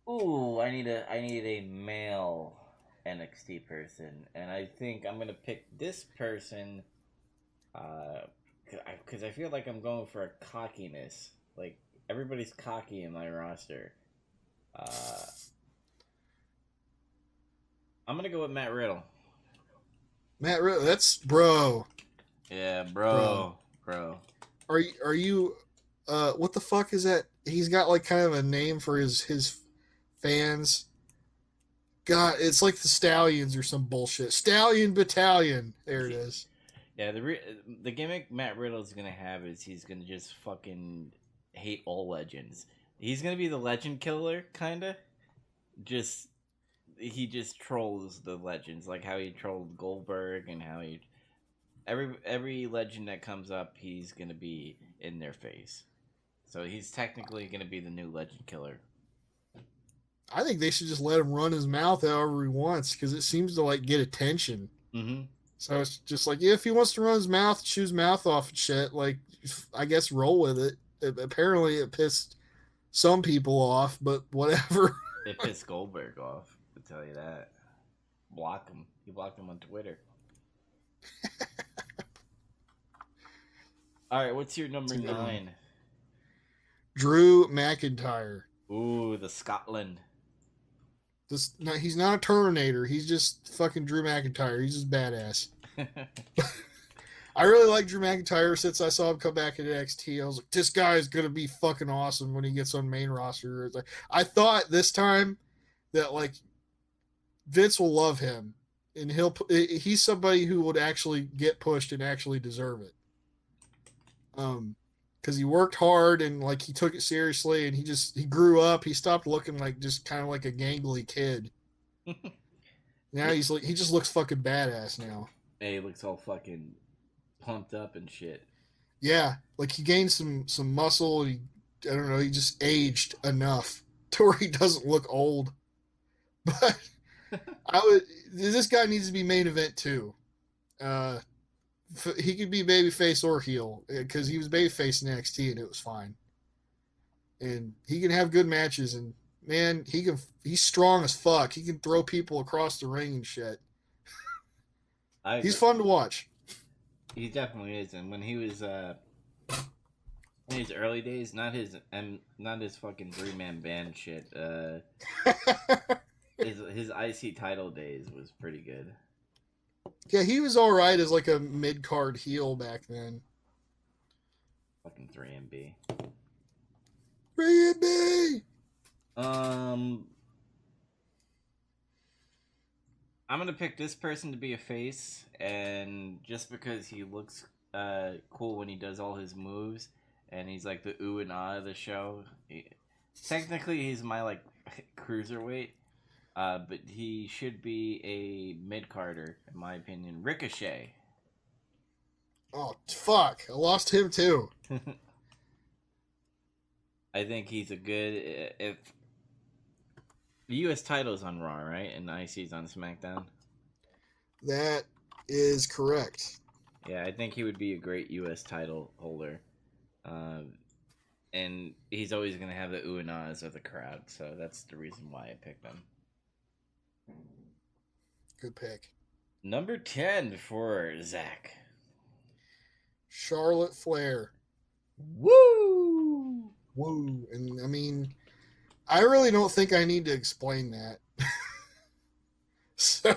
Ooh, I need a male NXT person, and I think I'm gonna pick this person, because I feel like I'm going for a cockiness. Like everybody's cocky in my roster. I'm gonna go with Matt Riddle. Matt Riddle, that's bro. Yeah, bro. Are you what the fuck is that? He's got like kind of a name for his fans. God, it's like the Stallions or some bullshit. Stallion Battalion. There it is. Yeah, the gimmick Matt Riddle's gonna have is he's gonna just fucking hate all legends. He's gonna be the legend killer, kinda. Just he just trolls the legends, like how he trolled Goldberg and how he every legend that comes up, he's gonna be in their face. So he's technically gonna be the new legend killer. I think they should just let him run his mouth however he wants because it seems to like get attention. Mm-hmm. So it's just like, yeah, if he wants to run his mouth, chew his mouth off and shit, like, I guess roll with it. Apparently it pissed some people off, but whatever. It pissed Goldberg off, to tell you that. Block him. He blocked him on Twitter. All right, what's your number 9? Drew McIntyre. Ooh, the Scotland. He's not a Terminator. He's just fucking Drew McIntyre. He's just badass. I really like Drew McIntyre since I saw him come back in NXT. I was like, this guy is going to be fucking awesome when he gets on main roster. I thought this time that, like, Vince will love him. And he's somebody who would actually get pushed and actually deserve it. Because he worked hard and, like, he took it seriously and he grew up. He stopped looking like just kind of like a gangly kid. Now he just looks fucking badass now. Hey, he looks all fucking pumped up and shit. Yeah, like he gained some muscle. I don't know, he just aged enough to where he doesn't look old. But this guy needs to be main event too. He could be babyface or heel because he was babyface in NXT and it was fine. And he can have good matches and man, he's strong as fuck. He can throw people across the ring and shit. He's fun to watch. He definitely is, and when he was in his early days, not his fucking 3-man band shit. His IC title days was pretty good. Yeah, he was all right as like a mid-card heel back then. Fucking 3MB. 3MB. I'm gonna pick this person to be a face, and just because he looks cool when he does all his moves, and he's like the ooh and ah of the show. Technically, he's my like cruiserweight, but he should be a mid-carder in my opinion. Ricochet. Oh fuck! I lost him too. I think he's a good if. The U.S. title's on Raw, right? And IC's on SmackDown? That is correct. Yeah, I think he would be a great U.S. title holder. And he's always going to have the ooh and ahs of the crowd, so that's the reason why I picked him. Good pick. Number 10 for Zac. Charlotte Flair. Woo! Woo! And, I mean... I really don't think I need to explain that. So,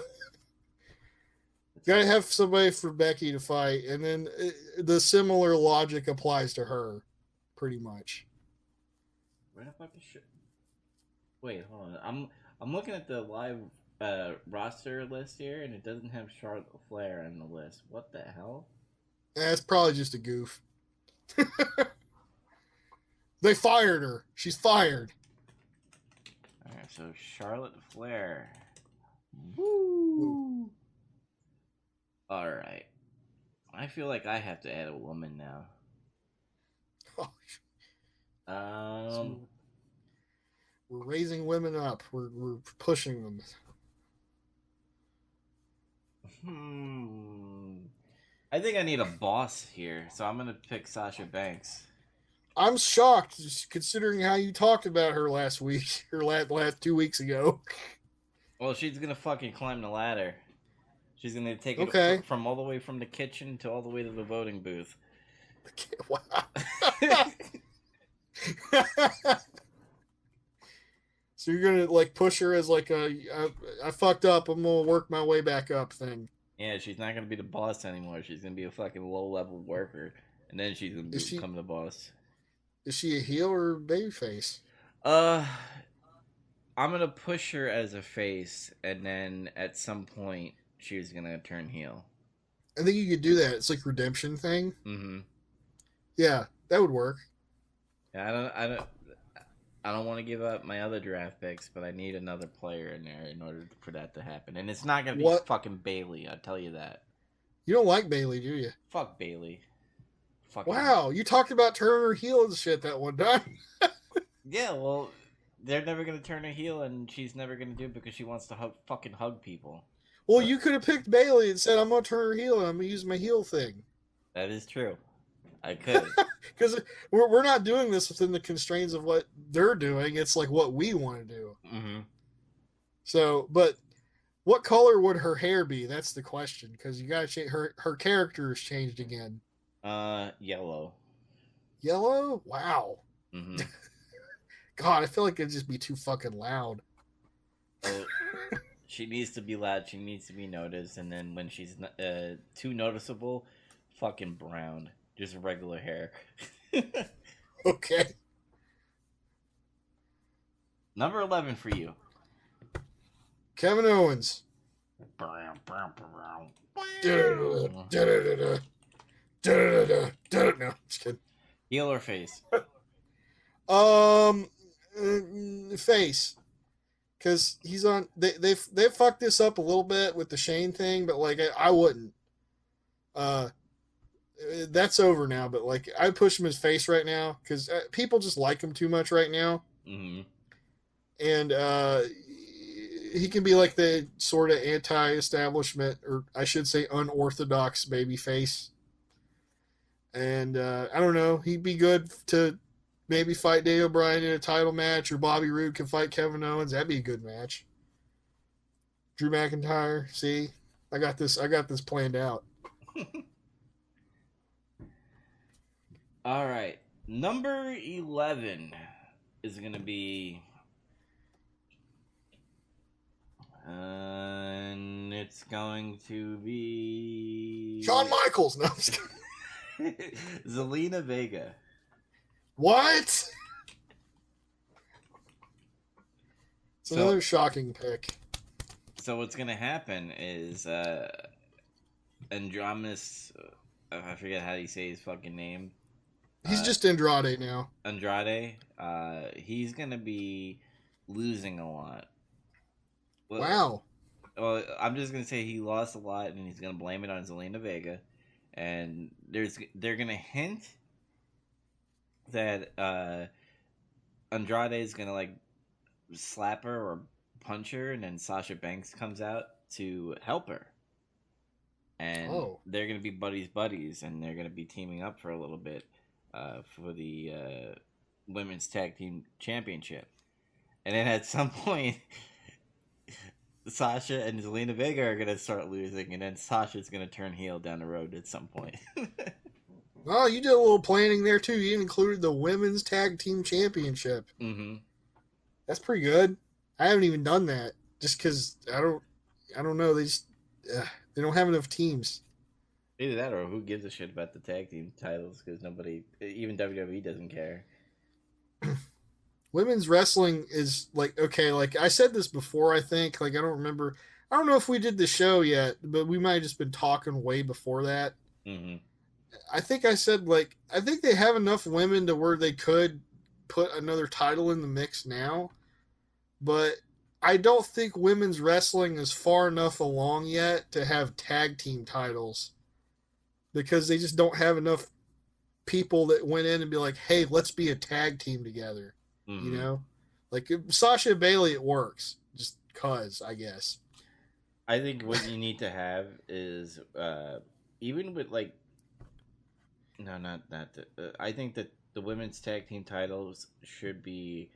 gotta have somebody for Becky to fight, and then the similar logic applies to her, pretty much. Where the fuck is shit? Wait, hold on. I'm looking at the live roster list here, and it doesn't have Charlotte Flair on the list. What the hell? It's probably just a goof. They fired her. She's fired. Alright, so Charlotte Flair. Woo! Alright. I feel like I have to add a woman now. So we're raising women up. We're pushing them. I think I need a boss here, so I'm gonna pick Sasha Banks. I'm shocked, just considering how you talked about her last week, or last 2 weeks ago. Well, she's gonna fucking climb the ladder. She's gonna take it from all the way from the kitchen to all the way to the voting booth. Wow. So you're gonna like push her as like I fucked up, I'm gonna work my way back up thing. Yeah, she's not gonna be the boss anymore. She's gonna be a fucking low level worker, and then she's gonna become the boss. Is she a heel or a babyface? Uh, I'm gonna push her as a face, and then at some point she's gonna turn heel. I think you could do that. It's like redemption thing. Mm-hmm. Yeah, that would work. Yeah, I don't want to give up my other draft picks, but I need another player in there in order for that to happen. And it's not gonna be What? fucking Bailey. I'll tell you that. You don't like Bailey, do you? Fuck Bailey. Fucking Wow, you talked about turning her heel and shit that one time. yeah. Well, they're never gonna turn her heel, and she's never gonna do it because she wants to fucking hug people. Well, you could have picked Bailey and said, I'm going to turn her heel and I'm going to use my heel thing. That is true. I could. Because we're not doing this within the constraints of what they're doing. It's like what we want to do. Mm-hmm. So, but what color would her hair be? That's the question. Because you got to change her character has changed again. Yellow. Yellow? Wow. Mm-hmm. God, I feel like it'd just be too fucking loud. She needs to be loud. She needs to be noticed. And then when she's too noticeable, fucking brown. Just regular hair. Okay. Number 11 for you. Kevin Owens. No, just kidding. Heel or face? Face. Because he's on. They fucked this up a little bit with the Shane thing, but like I wouldn't. That's over now. But like I'd push him as face right now because people just like him too much right now. Mm-hmm. And he can be like the sort of anti-establishment, or I should say unorthodox baby face. And I don't know. He'd be good to maybe fight Daniel Bryan in a title match, or Bobby Roode can fight Kevin Owens. That'd be a good match. Drew McIntyre. See, I got this planned out. All right. Number 11 is going to be... and it's going to be... Shawn Michaels. No, Zelina Vega. What? It's another shocking pick. So what's going to happen is Andromus... I forget how you say his fucking name. He's just Andrade now. Andrade. He's going to be losing a lot. Well, wow. Well, I'm just going to say he lost a lot, and he's going to blame it on Zelina Vega. And they're going to hint that Andrade is going to like slap her or punch her, and then Sasha Banks comes out to help her. And they're going to be buddies, and they're going to be teaming up for a little bit for the Women's Tag Team Championship. And then at some point, Sasha and Zelina Vega are going to start losing, and then Sasha's going to turn heel down the road at some point. Oh, you did a little planning there, too. You included the Women's Tag Team Championship. Mm-hmm. That's pretty good. I haven't even done that just because I don't know. They don't have enough teams. Either that or who gives a shit about the tag team titles, because nobody, even WWE doesn't care. Women's wrestling is like, okay, like I said this before, I think. Like, I don't remember. I don't know if we did the show yet, but we might have just been talking way before that. Mm-hmm. I think I said, like, I think they have enough women to where they could put another title in the mix now. But I don't think women's wrestling is far enough along yet to have tag team titles, because they just don't have enough people that went in and be like, hey, let's be a tag team together. Mm-hmm. You know? Like, Sasha and Bailey, it works. Just cause, I guess. I think what you need to have is, even with, like, no, not I think that the women's tag team titles should be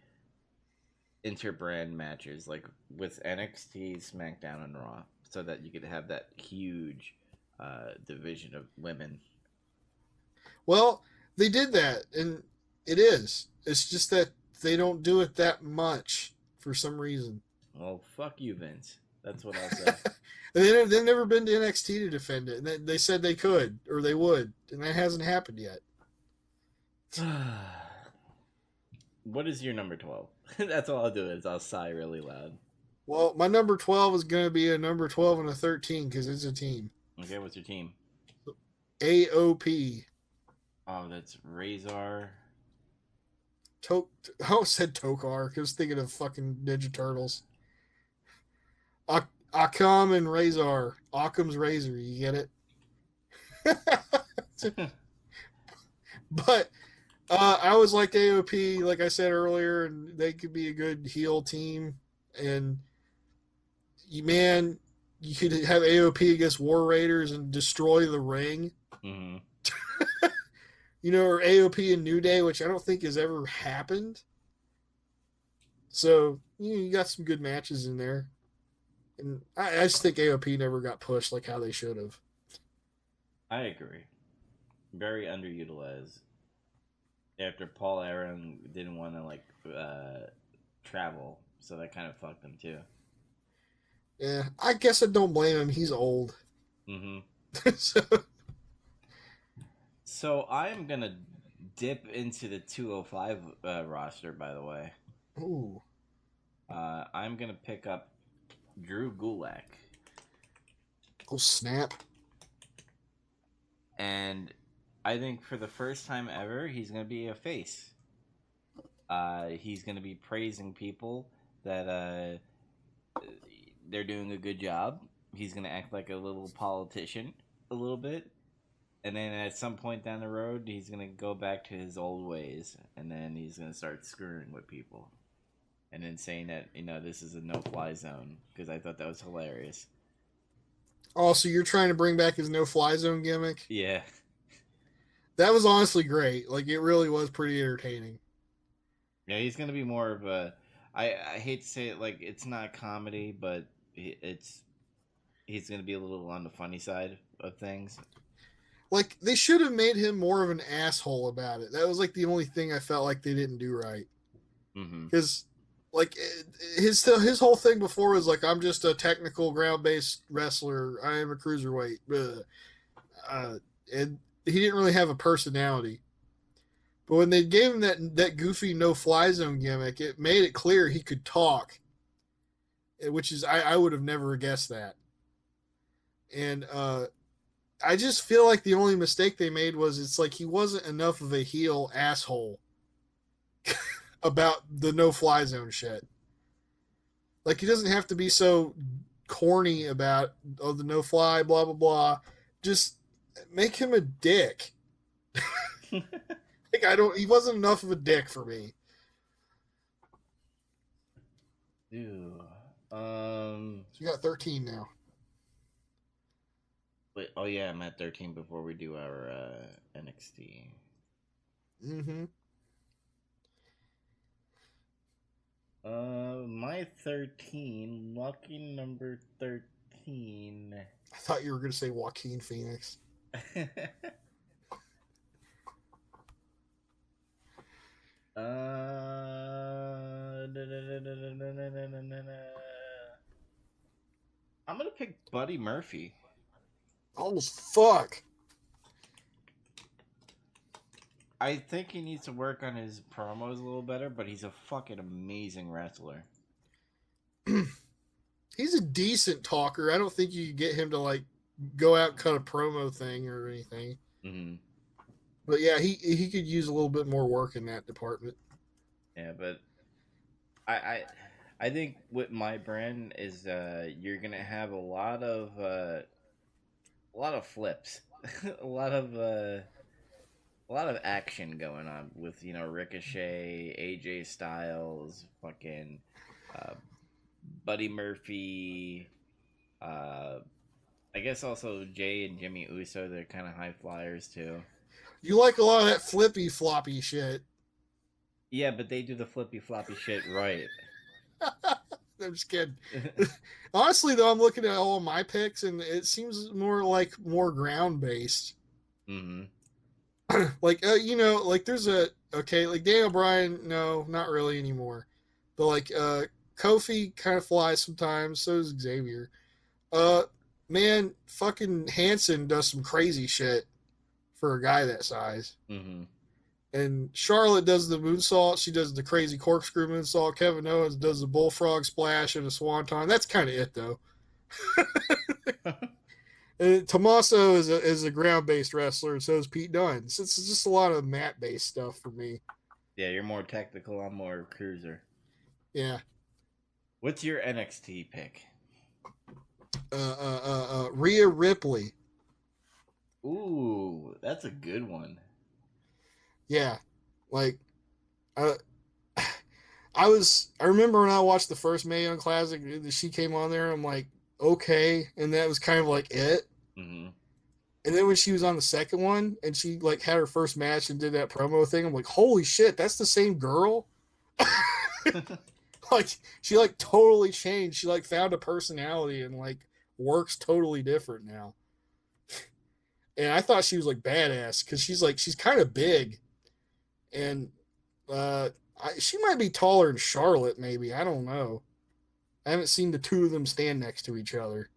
interbrand matches, like with NXT, SmackDown, and Raw, so that you could have that huge division of women. Well, they did that, and it's just that they don't do it that much for some reason. Well, fuck you, Vince. That's what I'll say. They've never been to NXT to defend it, and they said they could, or they would, and that hasn't happened yet. What is your number 12? That's all I'll do is I'll sigh really loud. Well, my number 12 is going to be a number 12 and a 13 because it's a team. Okay, what's your team? AOP. Oh, that's Razor. I almost said Tokar because I was thinking of fucking Ninja Turtles. Akam and Razor. Occam's razor, you get it? But I always like AOP, like I said earlier, and they could be a good heel team. And man, you could have AOP against War Raiders and destroy the ring. Mm-hmm. Or AOP and New Day, which I don't think has ever happened. So you got some good matches in there. And I just think AOP never got pushed like how they should have. I agree. Very underutilized. After Paul Aaron didn't want to travel, so that kind of fucked him too. Yeah, I guess I don't blame him. He's old. Mm-hmm. So I'm gonna dip into the 205 roster. By the way, ooh, I'm gonna pick up Drew Gulak. Oh snap! And I think for the first time ever, he's going to be a face. He's going to be praising people that they're doing a good job. He's going to act like a little politician a little bit. And then at some point down the road, he's going to go back to his old ways. And then he's going to start screwing with people. And then saying that, this is a no-fly zone. Because I thought that was hilarious. Oh, so you're trying to bring back his no-fly zone gimmick? Yeah. That was honestly great. Like, it really was pretty entertaining. Yeah, he's going to be more of a... I hate to say it, like, it's not comedy, but he's going to be a little on the funny side of things. Like, they should have made him more of an asshole about it. That was, like, the only thing I felt like they didn't do right. Because, like, his whole thing before was, like, I'm just a technical ground-based wrestler. I am a cruiserweight. And he didn't really have a personality. But when they gave him that goofy no-fly zone gimmick, it made it clear he could talk. Which is, I would have never guessed that. And I just feel like the only mistake they made was it's like he wasn't enough of a heel asshole about the no-fly zone shit. Like, he doesn't have to be so corny about, the no-fly, blah, blah, blah. Just make him a dick. Like, he wasn't enough of a dick for me. Ew. So you got 13 now. Wait, oh yeah, I'm at 13 before we do our NXT. Mm-hmm. My 13, lucky number 13. I thought you were going to say Joaquin Phoenix. I'm gonna pick Buddy Murphy. Oh, fuck. I think he needs to work on his promos a little better, but he's a fucking amazing wrestler. He's a decent talker. I don't think you could get him to, like, go out and cut a promo thing or anything. Mm-hmm. But yeah, he could use a little bit more work in that department. Yeah, but I think with my brand is you're gonna have a lot of flips, a lot of action going on with Ricochet, AJ Styles, fucking Buddy Murphy. I guess also Jay and Jimmy Uso. They're kind of high flyers too. You like a lot of that flippy floppy shit. Yeah, but they do the flippy floppy shit right. I'm just kidding. Honestly, though, I'm looking at all of my picks, and it seems more ground based. Mm-hmm. Like there's like Daniel Bryan, no, not really anymore. But like Kofi kind of flies sometimes. So does Xavier. Man, fucking Hanson does some crazy shit for a guy that size. Mm-hmm. And Charlotte does the moonsault. She does the crazy corkscrew moonsault. Kevin Owens does the bullfrog splash and a swanton. That's kind of it, though. And Tommaso is a ground based wrestler, and so is Pete Dunne. So it's just a lot of mat based stuff for me. Yeah, you're more technical. I'm more cruiser. Yeah. What's your NXT pick? Rhea Ripley. Ooh, that's a good one. Yeah, like, I remember when I watched the first Mae Young Classic, she came on there. I'm like, okay, and that was kind of like it. Mm-hmm. And then when she was on the second one and she like had her first match and did that promo thing, I'm like, holy shit, that's the same girl. Like she like totally changed. She like found a personality and like works totally different now. And I thought she was like badass because she's kind of big, and she might be taller than Charlotte. Maybe, I don't know. I haven't seen the two of them stand next to each other,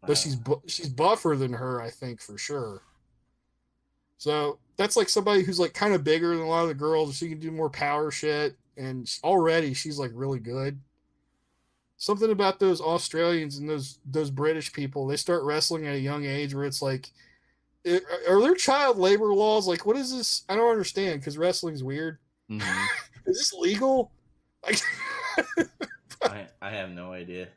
but she's buffer than her, I think, for sure. So that's like somebody who's like kind of bigger than a lot of the girls. She can do more power shit, and already she's like really good. Something about those Australians and those British people, they start wrestling at a young age where it's like, are there child labor laws? Like, what is this? I don't understand because wrestling's weird. Mm-hmm. Is this legal? Like, I have no idea.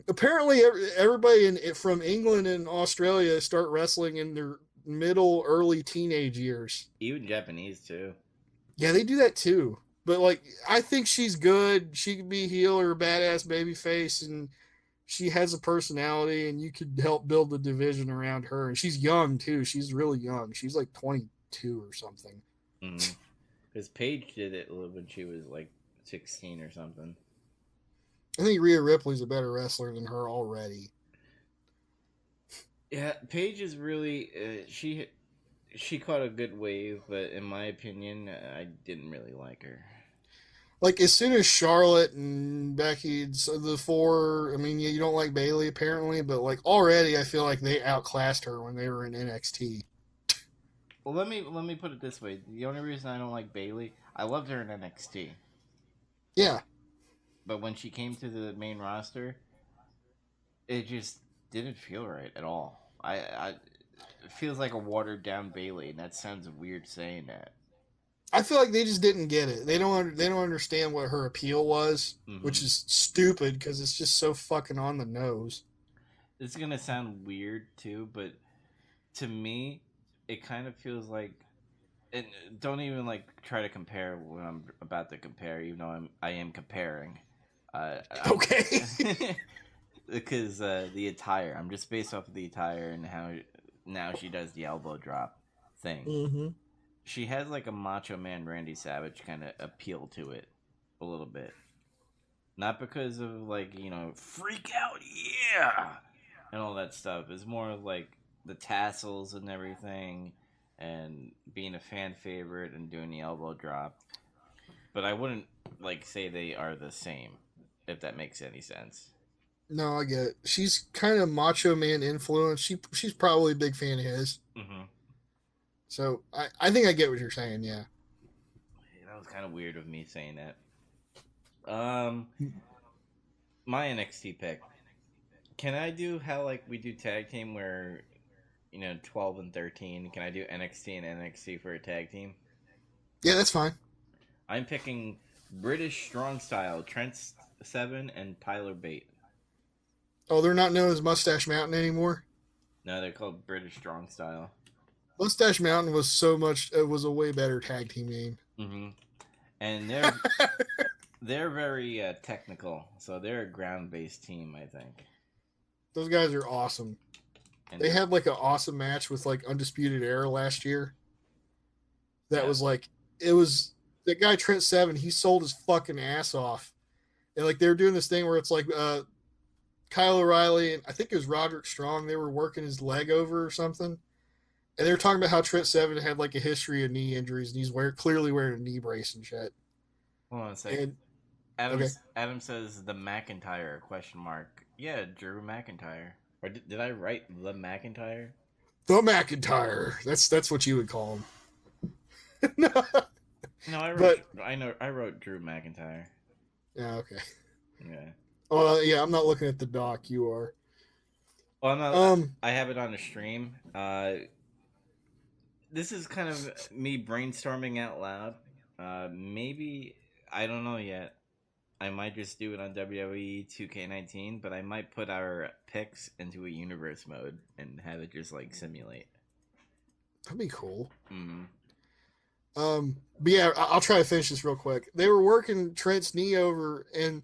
Apparently, everybody from England and Australia start wrestling in their early teenage years. Even Japanese too. Yeah, they do that too. But like, I think she's good. She could be heel or a badass babyface, and she has a personality, and you could help build the division around her. And she's young too. She's really young. She's like 22 or something. Because Paige did it when she was like 16 or something. I think Rhea Ripley's a better wrestler than her already. Yeah, Paige is really she caught a good wave, but in my opinion, I didn't really like her. Like, as soon as Charlotte and Becky, the four, I mean, you don't like Bayley apparently, but like already I feel like they outclassed her when they were in NXT. Well, let me put it this way: the only reason I don't like Bayley, I loved her in NXT. Yeah, but when she came to the main roster, it just didn't feel right at all. It feels like a watered down Bayley, and that sounds weird saying that. I feel like they just didn't get it. They don't understand what her appeal was, which is stupid because it's just so fucking on the nose. It's gonna sound weird too, but to me, it kind of feels like, and don't even like try to compare when I'm about to compare, even though I am comparing. Okay. Because the attire, I'm just based off of the attire and how now she does the elbow drop thing. Mm-hmm. She has like a Macho Man Randy Savage kind of appeal to it a little bit. Not because of like, freak out, yeah, and all that stuff. It's more of like the tassels and everything and being a fan favorite and doing the elbow drop. But I wouldn't like say they are the same, if that makes any sense. No, I get it. She's kind of Macho Man influence. She's probably a big fan of his. Mm-hmm. So I think I get what you're saying. Yeah. That was kind of weird of me saying that. My NXT pick. Can I do how like we do tag team where 12 and 13? Can I do NXT and NXT for a tag team? Yeah, that's fine. I'm picking British Strong Style, Trent Seven and Tyler Bate. Oh, they're not known as Mustache Mountain anymore? No, they're called British Strong Style. Mustache Mountain was a way better tag team name. Mm-hmm. And they're very technical, so they're a ground-based team, I think. Those guys are awesome. And they had like an awesome match with like Undisputed Era last year. That was like, it was that guy Trent Seven. He sold his fucking ass off, and like they were doing this thing where it's like Kyle O'Reilly and I think it was Roderick Strong. They were working his leg over or something. And they were talking about how Trent Seven had like a history of knee injuries, and he's clearly wearing a knee brace and shit. Hold on a second. Adam says the McIntyre ? Yeah, Drew McIntyre. Or did I write the McIntyre? The McIntyre. That's what you would call him. No. No, But I wrote Drew McIntyre. yeah, okay. Yeah. Oh yeah, I'm not looking at the doc. You are. Well, no, Um. I have it on the stream. This is kind of me brainstorming out loud. Maybe I don't know yet. I might just do it on WWE 2K19, but I might put our picks into a universe mode and have it just like simulate. That'd be cool. Mm. But yeah, I'll try to finish this real quick. They were working Trent's knee over, and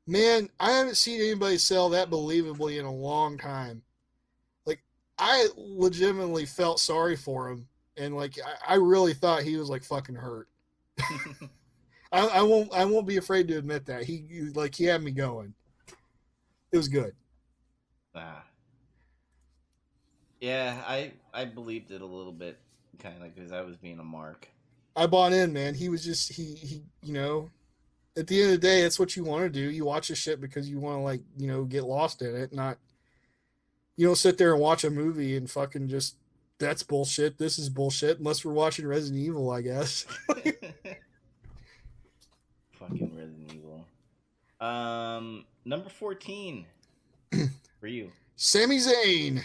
man, I haven't seen anybody sell that believably in a long time. Like, I legitimately felt sorry for him, and like, I really thought he was like fucking hurt. I won't be afraid to admit that he had me going. It was good. Ah. Yeah, I believed it a little bit, kind of, because I was being a mark. I bought in, man. He was just he you know. At the end of the day, that's what you want to do. You watch this shit because you want to like get lost in it, not you don't sit there and watch a movie and fucking just that's bullshit. This is bullshit. Unless we're watching Resident Evil, I guess. Fucking Resident Evil. Number 14 for you. Sami Zayn.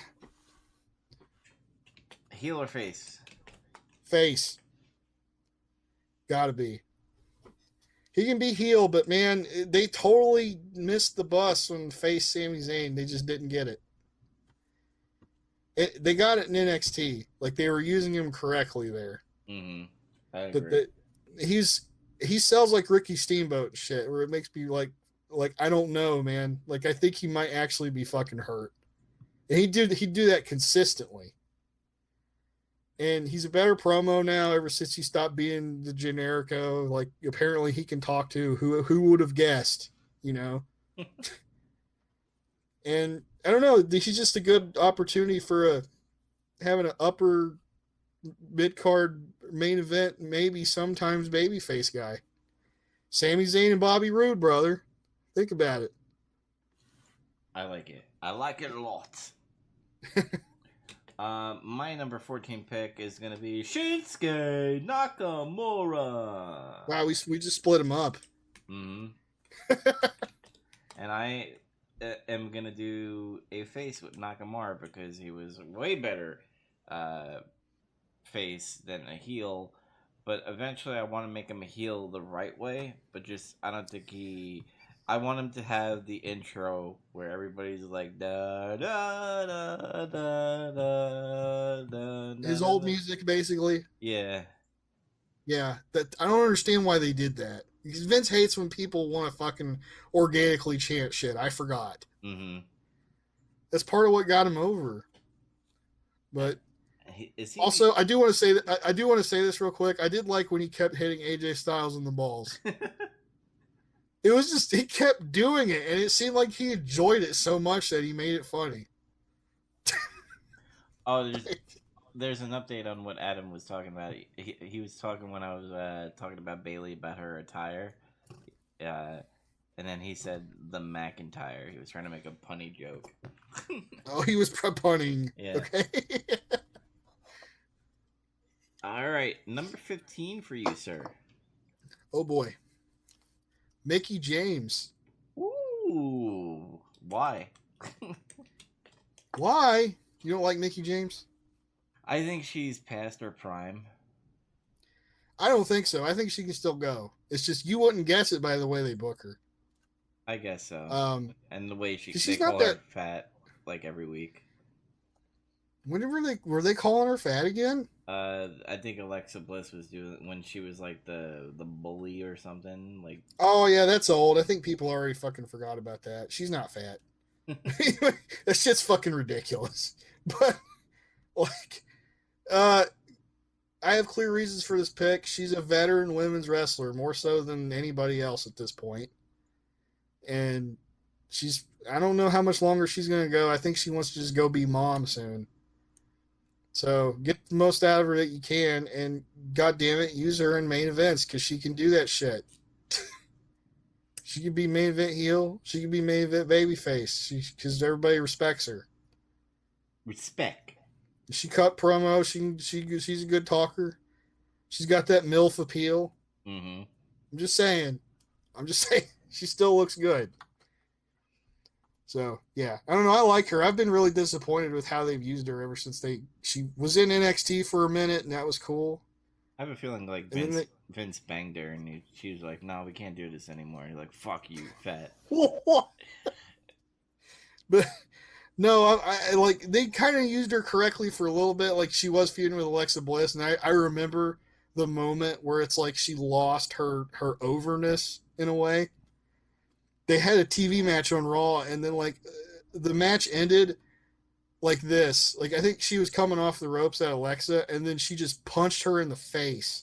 Heel or face? Face. Gotta be. He can be heel, but man, they totally missed the bus when face Sami Zayn. They just didn't get it. They got it in NXT. Like they were using him correctly there. Mm-hmm. I agree. He sells like Ricky Steamboat and shit, where it makes me like I don't know, man. Like I think he might actually be fucking hurt. And he'd do that consistently. And he's a better promo now ever since he stopped being the generico. Like apparently he can talk to who would have guessed, And I don't know, he's just a good opportunity for having an upper mid card main event, maybe sometimes babyface guy. Sami Zayn and Bobby Roode, brother. Think about it. I like it. I like it a lot. My number 14 pick is going to be Shinsuke Nakamura. Wow, we just split him up. Mm-hmm. And I am going to do a face with Nakamura because he was way better face than a heel. But eventually I want to make him a heel the right way. But I don't think I want him to have the intro where everybody's like da da da da da da. His old music, basically. Yeah. Yeah, that I don't understand why they did that. Because Vince hates when people want to fucking organically chant shit. I forgot. Mm-hmm. That's part of what got him over. But is he... also, I do want to say that I do want to say this real quick. I did like when he kept hitting AJ Styles in the balls. It was just he kept doing it, and it seemed like he enjoyed it so much that he made it funny. Oh, there's an update on what Adam was talking about. He was talking when I was talking about Bailey about her attire, and then he said the McIntyre. He was trying to make a punny joke. Oh, he was punning. Yeah. Okay. All right, number 15 for you, sir. Oh boy. Mickie James. Ooh, why? Why? You don't like Mickie James? I think she's past her prime. I don't think so. I think she can still go. It's just you wouldn't guess it by the way they book her. I guess so. And the way they not call that her fat like every week. Whenever were they calling her fat again? I think Alexa Bliss was doing when she was like the bully or something. Like, oh yeah, that's old. I think people already fucking forgot about that. She's not fat. That shit's fucking ridiculous. But like, I have clear reasons for this pick. She's a veteran women's wrestler, more so than anybody else at this point. And I don't know how much longer she's gonna go. I think she wants to just go be mom soon. So get the most out of her that you can, and God damn it, use her in main events because she can do that shit. She can be main event heel. She can be main event babyface because everybody respects her. Respect. She cut promo. She's a good talker. She's got that MILF appeal. Mm-hmm. I'm just saying. She still looks good. So, yeah. I don't know. I like her. I've been really disappointed with how they've used her ever since she was in NXT for a minute, and that was cool. I have a feeling like Vince banged her, and she was like, "No, we can't do this anymore." He's like, "Fuck you, fat." But no, I like they kind of used her correctly for a little bit. Like she was feuding with Alexa Bliss, and I remember the moment where it's like she lost her overness in a way. They had a TV match on Raw, and then like the match ended like this. Like I think she was coming off the ropes at Alexa, and then she just punched her in the face.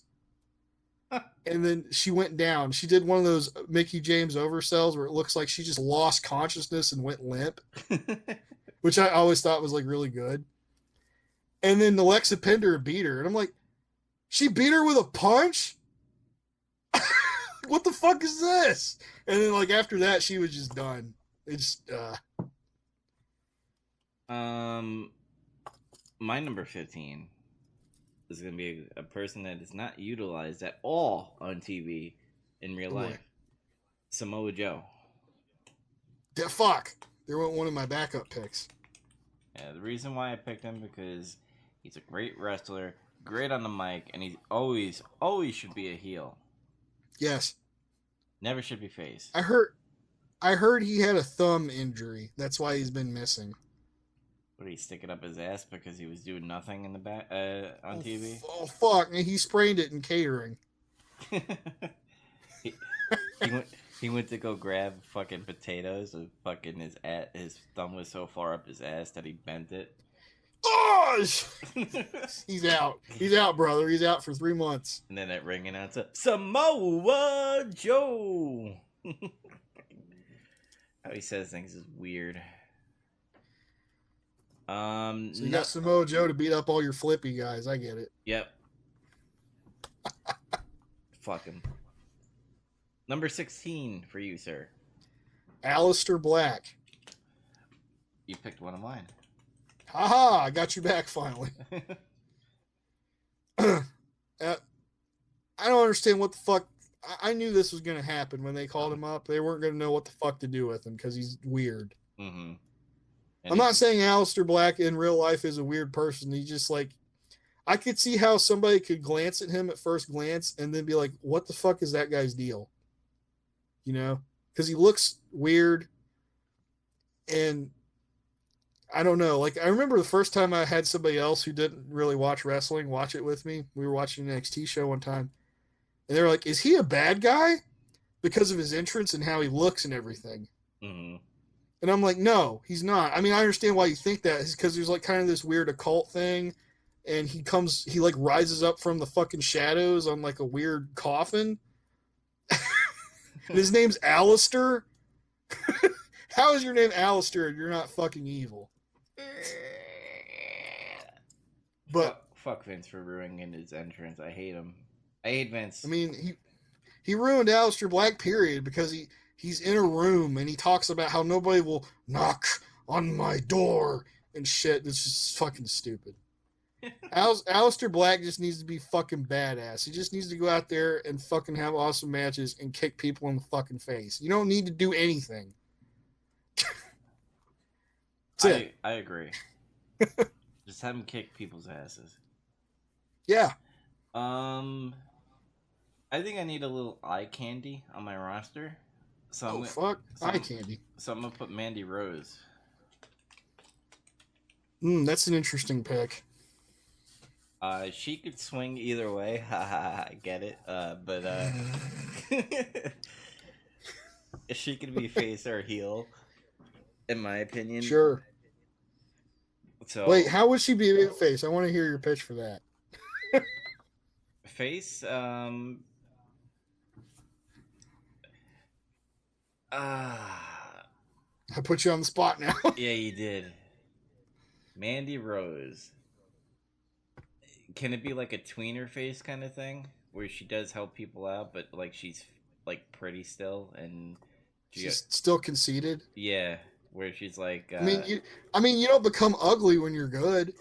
And then she went down. She did one of those Mickey James oversells where it looks like she just lost consciousness and went limp, which I always thought was like really good. And then Alexa pinned her and beat her. And I'm like, she beat her with a punch? What the fuck is this? And then like after that, she was just done. It's My number 15 is going to be a person that is not utilized at all on TV in real life. Samoa Joe. Fuck. They went one of my backup picks. Yeah, the reason why I picked him because he's a great wrestler, great on the mic, and he's always should be a heel. Yes. Never should be face. I heard he had a thumb injury. That's why he's been missing. What, he stick it up his ass because he was doing nothing in the back on TV? Oh fuck! And he sprained it in catering. he went to go grab fucking potatoes, and fucking his thumb was so far up his ass that he bent it. Oh! He's out. He's out, brother. He's out for 3 months. And then that ring announcer, Samoa Joe. How he says things is weird. So you got Samoa Joe to beat up all your flippy guys. I get it. Yep. Fuck him. Number 16 for you, sir. Aleister Black. You picked one of mine. Haha, I got you back finally. I don't understand what the fuck. I knew this was going to happen when they called him up. They weren't going to know what the fuck to do with him because he's weird. Mm-hmm. I'm not saying Aleister Black in real life is a weird person. He just like, I could see how somebody could glance at him at first glance and then be like, what the fuck is that guy's deal? You know? Because he looks weird. And I don't know. Like, I remember the first time I had somebody else who didn't really watch wrestling watch it with me. We were watching an NXT show one time. And they were like, is he a bad guy? Because of his entrance and how he looks and everything. Mm-hmm. And I'm like, no, he's not. I mean, I understand why you think that. It's because there's like kind of this weird occult thing. And he like rises up from the fucking shadows on like a weird coffin. And his name's Aleister. How is your name Aleister and you're not fucking evil? But fuck Vince for ruining his entrance. I hate him. I hate Vince. I mean, he ruined Aleister Black, period, because he's in a room and he talks about how nobody will knock on my door and shit. It's just fucking stupid. Aleister Black just needs to be fucking badass. He just needs to go out there and fucking have awesome matches and kick people in the fucking face. You don't need to do anything. I agree. Just have him kick people's asses. Yeah. I think I need a little eye candy on my roster. So eye candy. So I'm gonna put Mandy Rose. That's an interesting pick. She could swing either way. I get it. But she could be face or heel, in my opinion. Sure. So wait, how would she be a face? I want to hear your pitch for that. Face, I put you on the spot now. Yeah, you did. Mandy Rose. Can it be like a tweener face kind of thing where she does help people out, but like she's like pretty still and she's still conceited? Yeah, where she's like. I mean, you don't become ugly when you're good.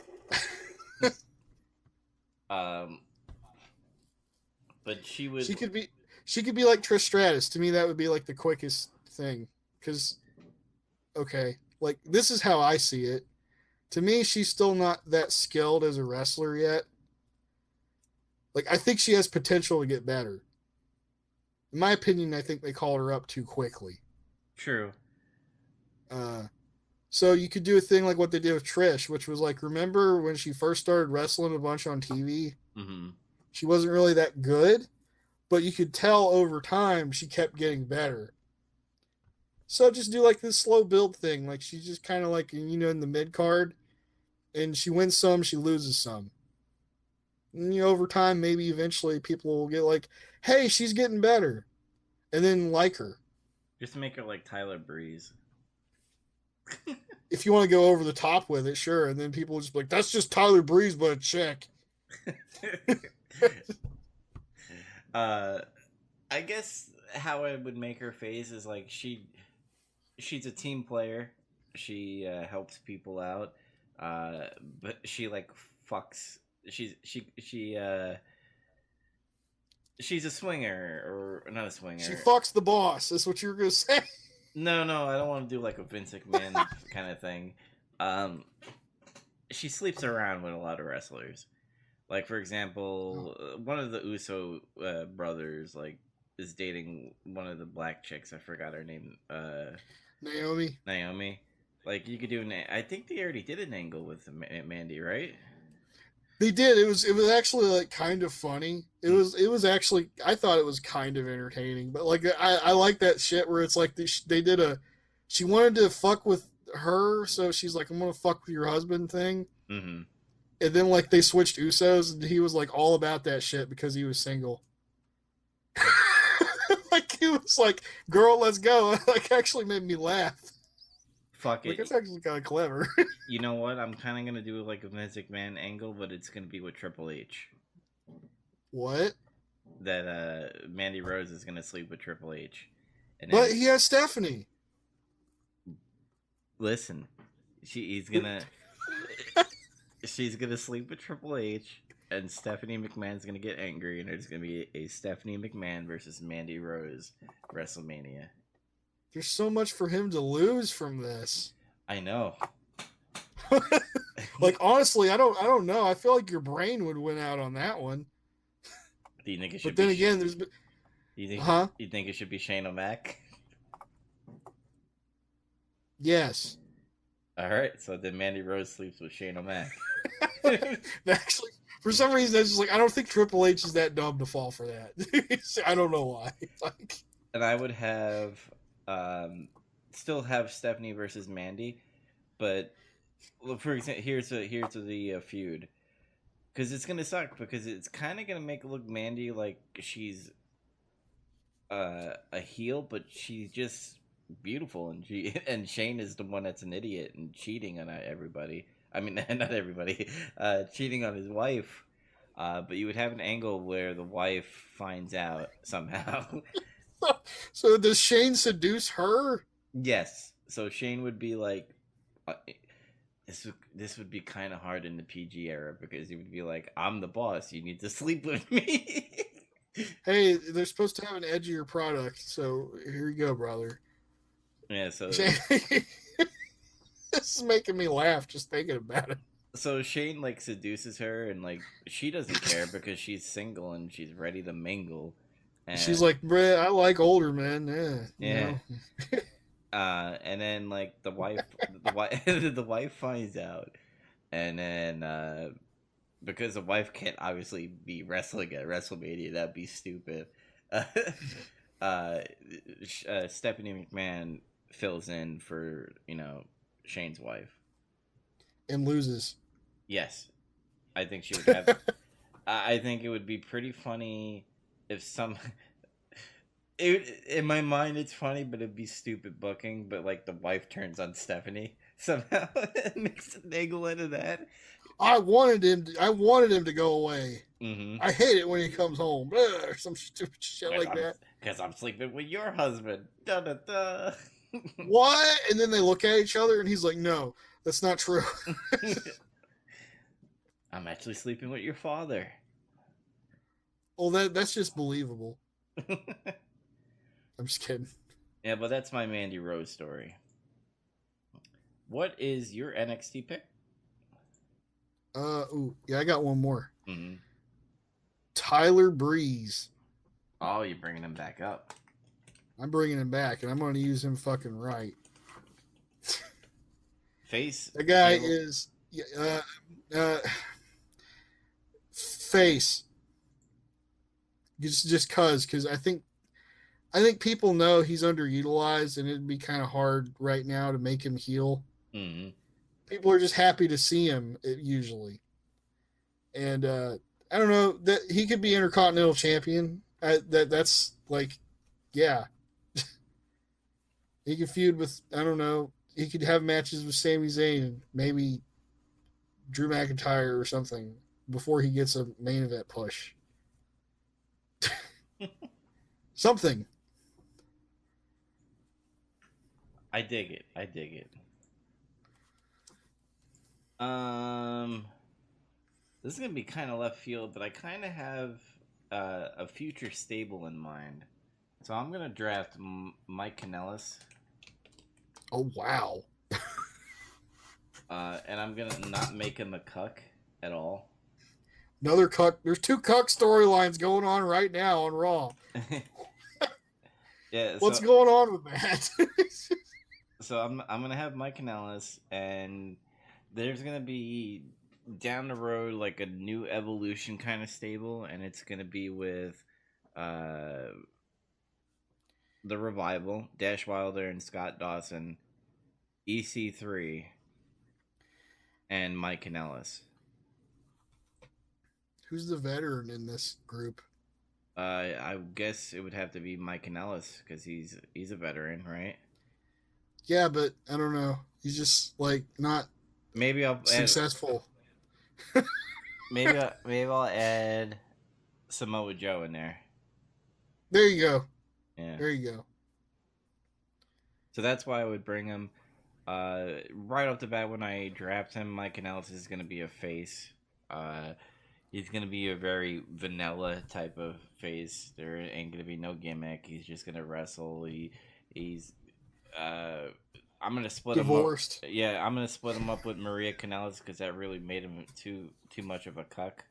But she would. She could be like Trish Stratus. To me, that would be like the quickest thing. Because, okay, like this is how I see it. To me, she's still not that skilled as a wrestler yet. Like I think she has potential to get better. In my opinion, I think they called her up too quickly. True. Uh, so you could do a thing like what they did with Trish, which was like, remember when she first started wrestling a bunch on TV? Mm-hmm. She wasn't really that good, but you could tell over time she kept getting better. So just do like this slow build thing. Like she's just kind of like, in the mid card, and she wins some, she loses some. And over time, maybe eventually people will get like, hey, she's getting better, and then like her. Just make her like Tyler Breeze. If you want to go over the top with it, sure. And then people will just be like, that's just Tyler Breeze, but a chick. I guess how I would make her face is like she's a team player. She helps people out, but she like fucks. She's a swinger or not a swinger. She fucks the boss. That's what you were gonna say. No, I don't want to do like a Vince McMahon kind of thing. She sleeps around with a lot of wrestlers. Like for example, one of the Uso brothers like is dating one of the black chicks. I forgot her name. Naomi. Like you could do I think they already did an angle with Mandy, right? They did. It was actually like kind of funny. It was actually, I thought it was kind of entertaining. But like I like that shit where it's like they did she wanted to fuck with her, so she's like, I'm gonna fuck with your husband thing. Mm-hmm. And then like they switched Usos, and he was like all about that shit because he was single. Like he was like, girl, let's go. Like actually made me laugh. Fuck it. Like, it's actually kind of clever. You know what? I'm kind of gonna do like a Vince McMahon angle, but it's gonna be with Triple H. What? That Mandy Rose is gonna sleep with Triple H. But he has Stephanie. Listen, she's gonna sleep with Triple H, and Stephanie McMahon's gonna get angry, and there's gonna be a Stephanie McMahon versus Mandy Rose WrestleMania. There's so much for him to lose from this. I know. Like honestly, I don't know. I feel like your brain would win out on that one. Do you think it should? But then again, there's. You think it should be Shane O'Mac? Yes. All right, so then Mandy Rose sleeps with Shane O'Mac. Actually, for some reason, it's just like I don't think Triple H is that dumb to fall for that. I don't know why. Like, and I would have still have Stephanie versus Mandy, but for example, here's the feud, because it's gonna suck because it's kind of gonna make look Mandy like she's a heel, but she's just beautiful, and Shane is the one that's an idiot and cheating on everybody. I mean, not everybody, cheating on his wife. But you would have an angle where the wife finds out somehow. So does Shane seduce her? Yes. So Shane would be like, this would be kind of hard in the PG era because he would be like, I'm the boss. You need to sleep with me. Hey, they're supposed to have an edgier product, so here you go, brother. Yeah. So Shane, this is making me laugh just thinking about it. So Shane like seduces her, and like she doesn't care because she's single and she's ready to mingle. And she's like, "Bruh, I like older men." Yeah. And then like the wife finds out, and then because the wife can't obviously be wrestling at WrestleMania, that'd be stupid. Stephanie McMahon fills in for Shane's wife, and loses. Yes, I think she would have. I think it would be pretty funny if some. In my mind, it's funny, but it'd be stupid booking. But like the wife turns on Stephanie somehow, and makes an angle out of that. I wanted him to go away. Mm-hmm. I hate it when he comes home, or some stupid shit like that. Because I'm sleeping with your husband. Da da da. What? And then they look at each other, and he's like, "No, that's not true." I'm actually sleeping with your father. Well, that's just believable. I'm just kidding. Yeah, but that's my Mandy Rose story. What is your NXT pick? Yeah, I got one more. Mm-hmm. Tyler Breeze. Oh, you're bringing him back up. I'm bringing him back, and I'm going to use him fucking right. Face. The guy is face. Just because I think people know he's underutilized, and it'd be kind of hard right now to make him heel. Mm-hmm. People are just happy to see him usually, and I don't know that he could be Intercontinental Champion. That's like, yeah, he could feud with, I don't know. He could have matches with Sami Zayn and maybe Drew McIntyre or something before he gets a main event push. Something. I dig it. This is gonna be kind of left field, but I kind of have a future stable in mind. So I'm gonna draft Mike Kanellis. Oh wow. And I'm gonna not make him a cuck at all. Another cuck. There's 2 cuck storylines going on right now on Raw. Yeah. What's going on with that? So I'm gonna have Mike Kanellis, and there's gonna be down the road like a new evolution kind of stable, and it's gonna be with the Revival, Dash Wilder and Scott Dawson, EC3, and Mike Kanellis. Who's the veteran in this group? I guess it would have to be Mike Kanellis because he's a veteran, right? Yeah, but I don't know. He's just like not maybe I'll successful. maybe I'll add Samoa Joe in there. There you go. Yeah. There you go. So that's why I would bring him. Right off the bat, when I draft him, Mike Kanellis is going to be a face. He's going to be a very vanilla type of face. There ain't going to be no gimmick. He's just going to wrestle. He's I'm going to split divorced. him up. Yeah, I'm going to split him up with Maria Kanellis because that really made him too much of a cuck.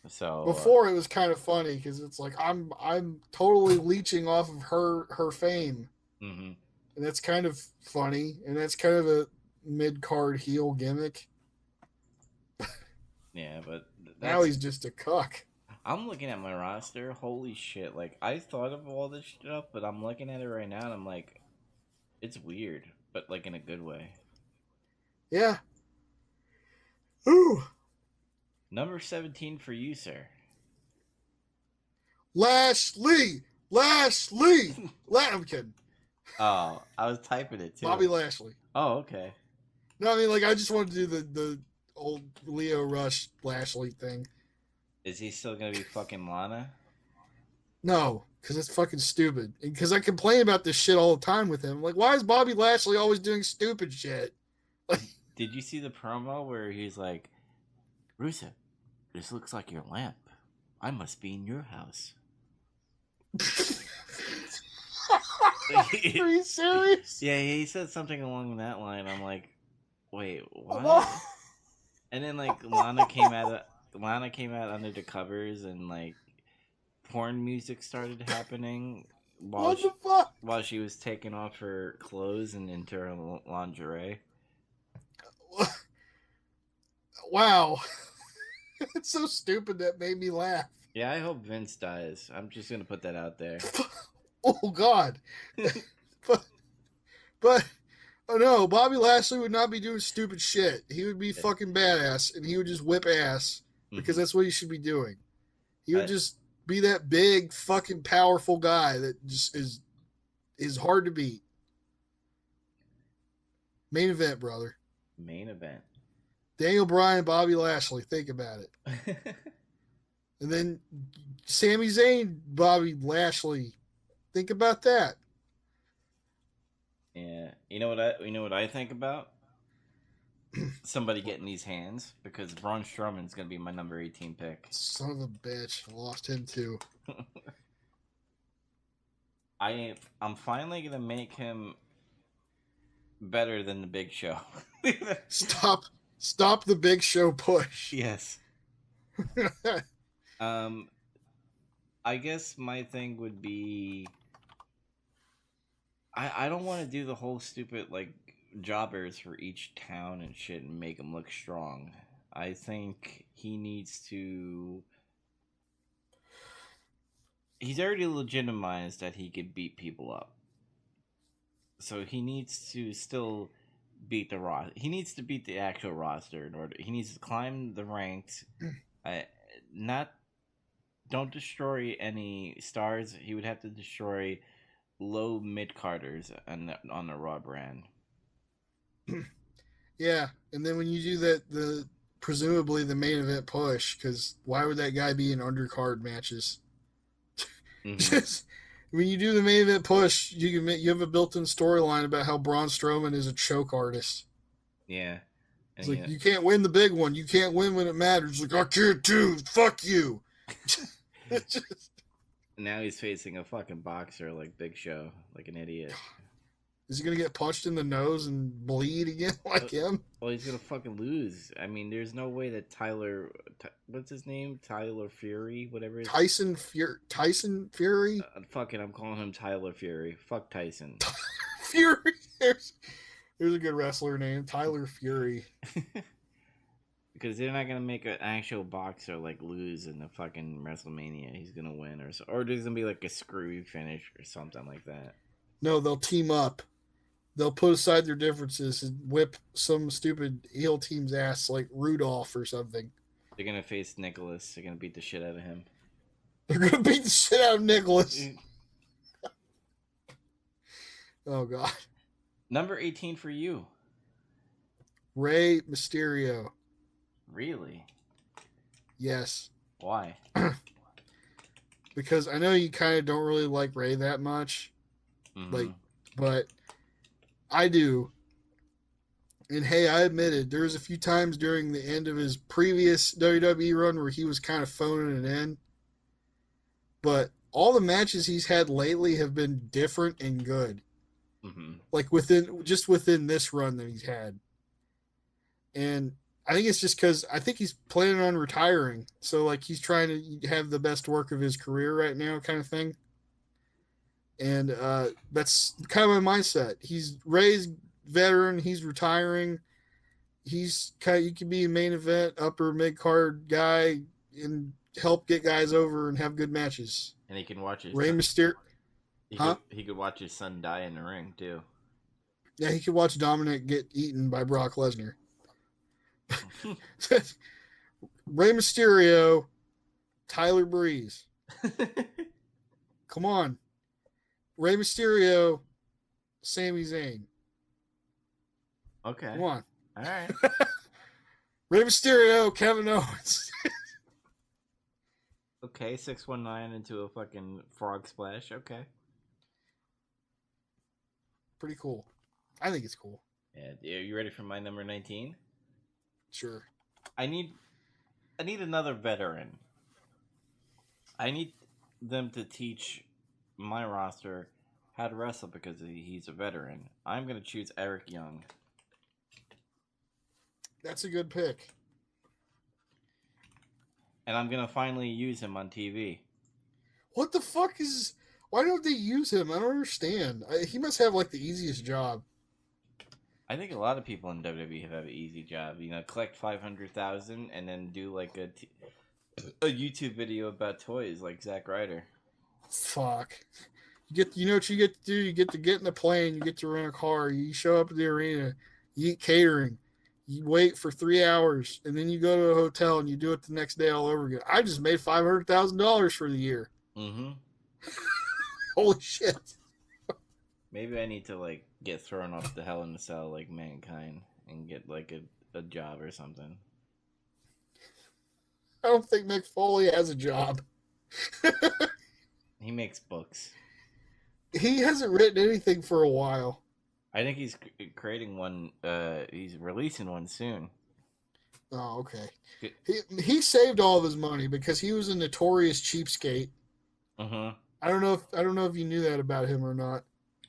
So before it was kind of funny because it's like I'm totally leeching off of her fame, mm-hmm. and that's kind of funny, and that's kind of a mid-card heel gimmick. Yeah, but now he's just a cuck. I'm looking at my roster. Holy shit! Like I thought of all this stuff, but I'm looking at it right now, and I'm like, it's weird, but like in a good way. Yeah. Ooh. Number 17 for you, sir. Lashley. I'm kidding. Oh, I was typing it too. Bobby Lashley. Oh, okay. No, I mean, like, I just wanted to do the old Leo Rush Lashley thing. Is he still gonna be fucking Lana? No, because it's fucking stupid. Because I complain about this shit all the time with him. Like, why is Bobby Lashley always doing stupid shit? Like, did you see the promo where he's like, Rusev, this looks like your lamp. I must be in your house. Are you serious? Yeah, he said something along that line. I'm like, wait, what? And then like Lana came out under the covers, and like porn music started happening while she was taking off her clothes and into her lingerie. Wow. It's so stupid that made me laugh. Yeah, I hope Vince dies. I'm just gonna put that out there. Oh God. but oh no, Bobby Lashley would not be doing stupid shit. He would be fucking badass, and he would just whip ass because that's what he should be doing. He would just be that big fucking powerful guy that just is hard to beat. Main event, brother. Main event. Daniel Bryan, Bobby Lashley. Think about it. And then Sami Zayn, Bobby Lashley. Think about that. Yeah. You know what I think about? somebody getting these hands because Braun Strowman's going to be my number 18 pick. Son of a bitch. Lost him too. I'm finally going to make him better than the Big Show. Stop the Big Show push. Yes. I guess my thing would be I don't want to do the whole stupid like jobbers for each town and shit and make him look strong. I think he needs to. He's already legitimized that he could beat people up, so he needs to still beat the roster. He needs to beat the actual roster in order. He needs to climb the ranks. Not don't destroy any stars. He would have to destroy low mid carders on the Raw brand. Yeah, and then when you do that, the presumably the main event push, because why would that guy be in undercard matches? Mm-hmm. Just when you do the main event push, you have a built-in storyline about how Braun Strowman is a choke artist. Yeah, it's like you can't win the big one. You can't win when it matters. Like I can't too. Fuck you. Now he's facing a fucking boxer like Big Show, like an idiot. Is he gonna get punched in the nose and bleed again like him? Well, he's gonna fucking lose. I mean, there's no way that what's his name? Tyler Fury, whatever. Tyson Fury. Fucking, I'm calling him Tyler Fury. Fuck Tyson. Fury. There's a good wrestler name, Tyler Fury. Because they're not gonna make an actual boxer like lose in the fucking WrestleMania. He's gonna win, or there's gonna be like a screwy finish or something like that. No, they'll team up. They'll put aside their differences and whip some stupid heel team's ass like Rudolph or something. They're gonna face Nicholas. They're gonna beat the shit out of him. They're gonna beat the shit out of Nicholas. Oh God. Number 18 for you. Rey Mysterio. Really? Yes. Why? Because I know you kind of don't really like Rey that much. Mm-hmm. But I do. And hey, I admitted there was a few times during the end of his previous WWE run where he was kind of phoning it in. But all the matches he's had lately have been different and good. Mm-hmm. Like within this run that he's had. And I think it's just because I think he's planning on retiring. So like he's trying to have the best work of his career right now kind of thing. And that's kind of my mindset. He's Rey's veteran. He's retiring. He's you can be a main event, upper mid card guy, and help get guys over and have good matches. And he can watch his Rey Mysterio. He could watch his son die in the ring too. Yeah, he could watch Dominic get eaten by Brock Lesnar. Rey Mysterio, Tyler Breeze. Come on. Rey Mysterio, Sami Zayn. Okay. Come on. All right. Rey Mysterio, Kevin Owens. Okay, 619 into a fucking frog splash. Okay. Pretty cool. I think it's cool. Yeah. Are you ready for my number 19? Sure. I need another veteran. I need them to teach my roster how to wrestle because he's a veteran. I'm going to choose Eric Young. That's a good pick. And I'm going to finally use him on TV. What the fuck is... Why don't they use him? I don't understand. He must have like the easiest job. I think a lot of people in WWE have an easy job. You know, collect 500,000 and then do like a YouTube video about toys like Zack Ryder. Fuck. You know what you get to do? You get to get in a plane, you get to rent a car, you show up at the arena, you eat catering, you wait for 3 hours, and then you go to a hotel and you do it the next day all over again. I just made $500,000 for the year. Mm-hmm. Holy shit. Maybe I need to like get thrown off the Hell in a Cell like Mankind and get like a job or something. I don't think Mick Foley has a job. He makes books. He hasn't written anything for a while. I think he's creating one. He's releasing one soon. Oh, okay. He saved all of his money because he was a notorious cheapskate. Uh-huh. I don't know if you knew that about him or not.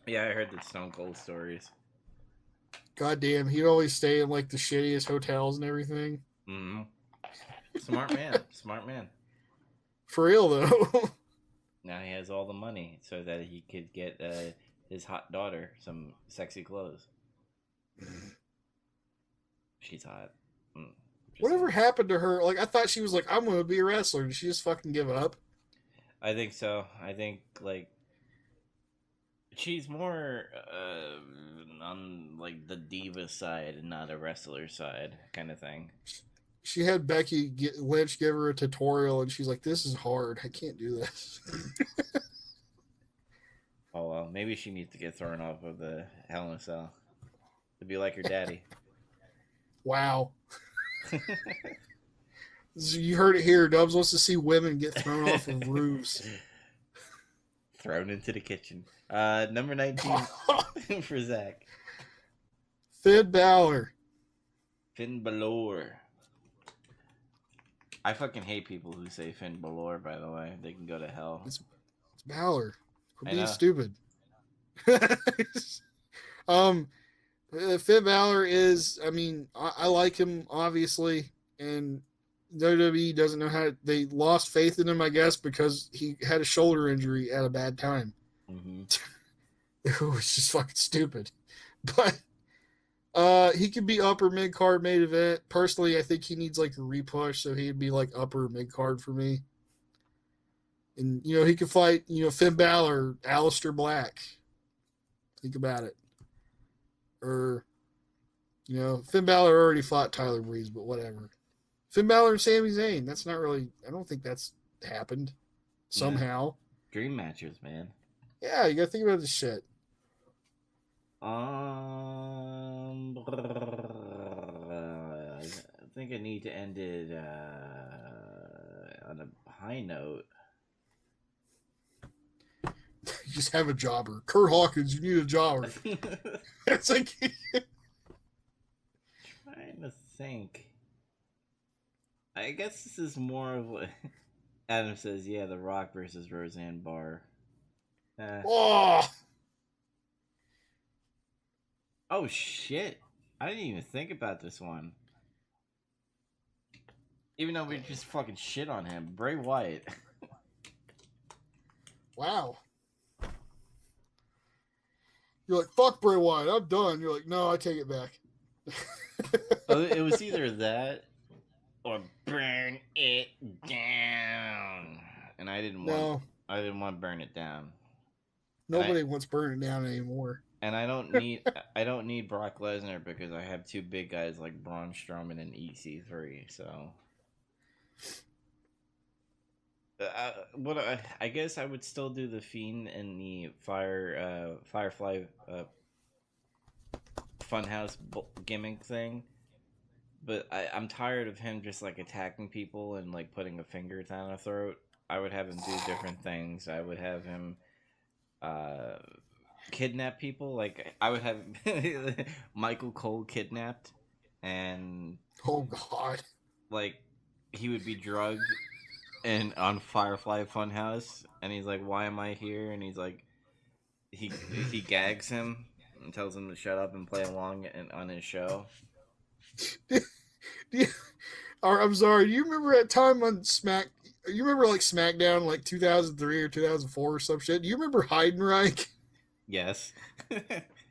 Yeah, I heard the Stone Cold stories. God damn, he'd always stay in like the shittiest hotels and everything. Mm-hmm. Smart man. Smart man. For real though. Now he has all the money so that he could get his hot daughter some sexy clothes. She's hot. Whatever happened to her? Like I thought she was like, I'm gonna be a wrestler. Did she just fucking give up? I think so. I think like she's more on like the diva side and not a wrestler side kind of thing. She had Becky Lynch give her a tutorial, and she's like, "This is hard. I can't do this." Oh well, maybe she needs to get thrown off of the Hell in a Cell to be like her daddy. Wow. You heard it here. Dubs wants to see women get thrown off of roofs. Thrown into the kitchen. Number 19 for Zac. Finn Balor. Finn Balor. I fucking hate people who say Finn Balor, by the way. They can go to hell. It's Balor. We're being stupid. Finn Balor is, I mean, I like him, obviously, and WWE doesn't know how they lost faith in him, I guess, because he had a shoulder injury at a bad time. Mm-hmm. It was just fucking stupid. But he could be upper mid card main event. Personally, I think he needs like a repush, so he'd be like upper mid card for me. And he could fight, Finn Balor, Aleister Black. Think about it. Or, Finn Balor already fought Tyler Breeze, but whatever. Finn Balor and Sami Zayn. That's not really. I don't think that's happened somehow. Yeah. Dream matches, man. Yeah, you gotta think about this shit. I think I need to end it on a high note. You just have a jobber. Kurt Hawkins, you need a jobber. It's like trying to think. I guess this is more of what Adam says. Yeah, The Rock versus Roseanne Barr. Oh shit! I didn't even think about this one. Even though we just fucking shit on him, Bray Wyatt. Wow. You're like, fuck Bray Wyatt, I'm done. You're like, no, I take it back. It was either that or burn it down, and I didn't want to burn it down. Nobody wants burn it down anymore. And I don't need Brock Lesnar because I have two big guys like Braun Strowman and EC3. So, I guess I would still do the Fiend and the Firefly Funhouse gimmick thing, but I'm tired of him just like attacking people and like putting a finger down a throat. I would have him do different things. I would have him kidnap people. Like I would have Michael Cole kidnapped, and oh god, like he would be drugged and on Firefly Funhouse, and he's like, "Why am I here?" And he's like, he gags him and tells him to shut up and play along on his show. I'm sorry. Do you remember that time on Smack? You remember like SmackDown, like 2003 or 2004 or some shit? Do you remember Heidenreich? Yes.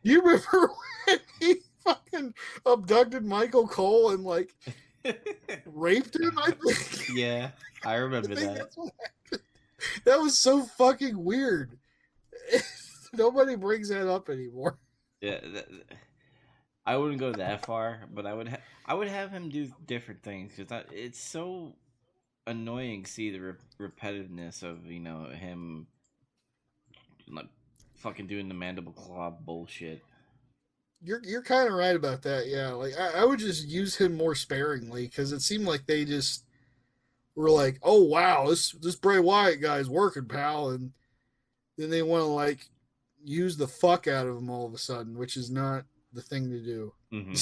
You remember when he fucking abducted Michael Cole and like raped him? I think. Yeah, I remember that. That was so fucking weird. Nobody brings that up anymore. Yeah, I wouldn't go that far, but I would have him do different things because it's so annoying to see the repetitiveness of him like fucking doing the mandible claw bullshit. You're kind of right about that, yeah. Like I would just use him more sparingly because it seemed like they just were like, "Oh wow, this Bray Wyatt guy's working, pal," and then they want to like use the fuck out of him all of a sudden, which is not the thing to do. Mm-hmm.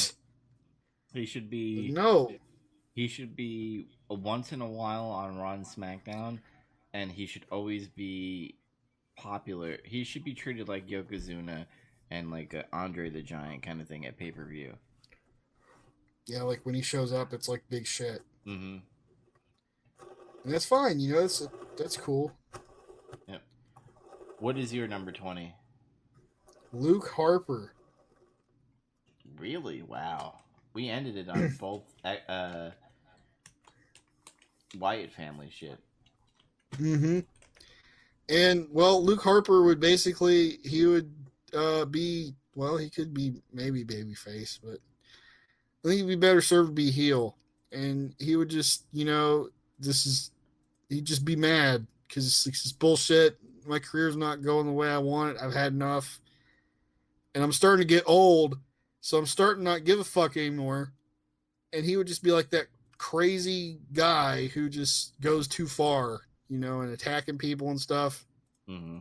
He should be no. He should be once in a while on Raw and SmackDown, and he should always be popular. He should be treated like Yokozuna and like Andre the Giant kind of thing at pay-per-view. Yeah, like when he shows up, it's like big shit. Mm-hmm. And that's fine, you know. That's cool. Yep. What is your number 20? Luke Harper. Really? Wow. We ended it on both Wyatt family shit. Mm-hmm. And well, Luke Harper would basically he could be maybe babyface, but I think he'd be better served to be heel. And he would just, he'd just be mad because it's this bullshit. My career's not going the way I want it. I've had enough. And I'm starting to get old, so I'm starting to not give a fuck anymore. And he would just be like that crazy guy who just goes too far, and attacking people and stuff. Mm-hmm.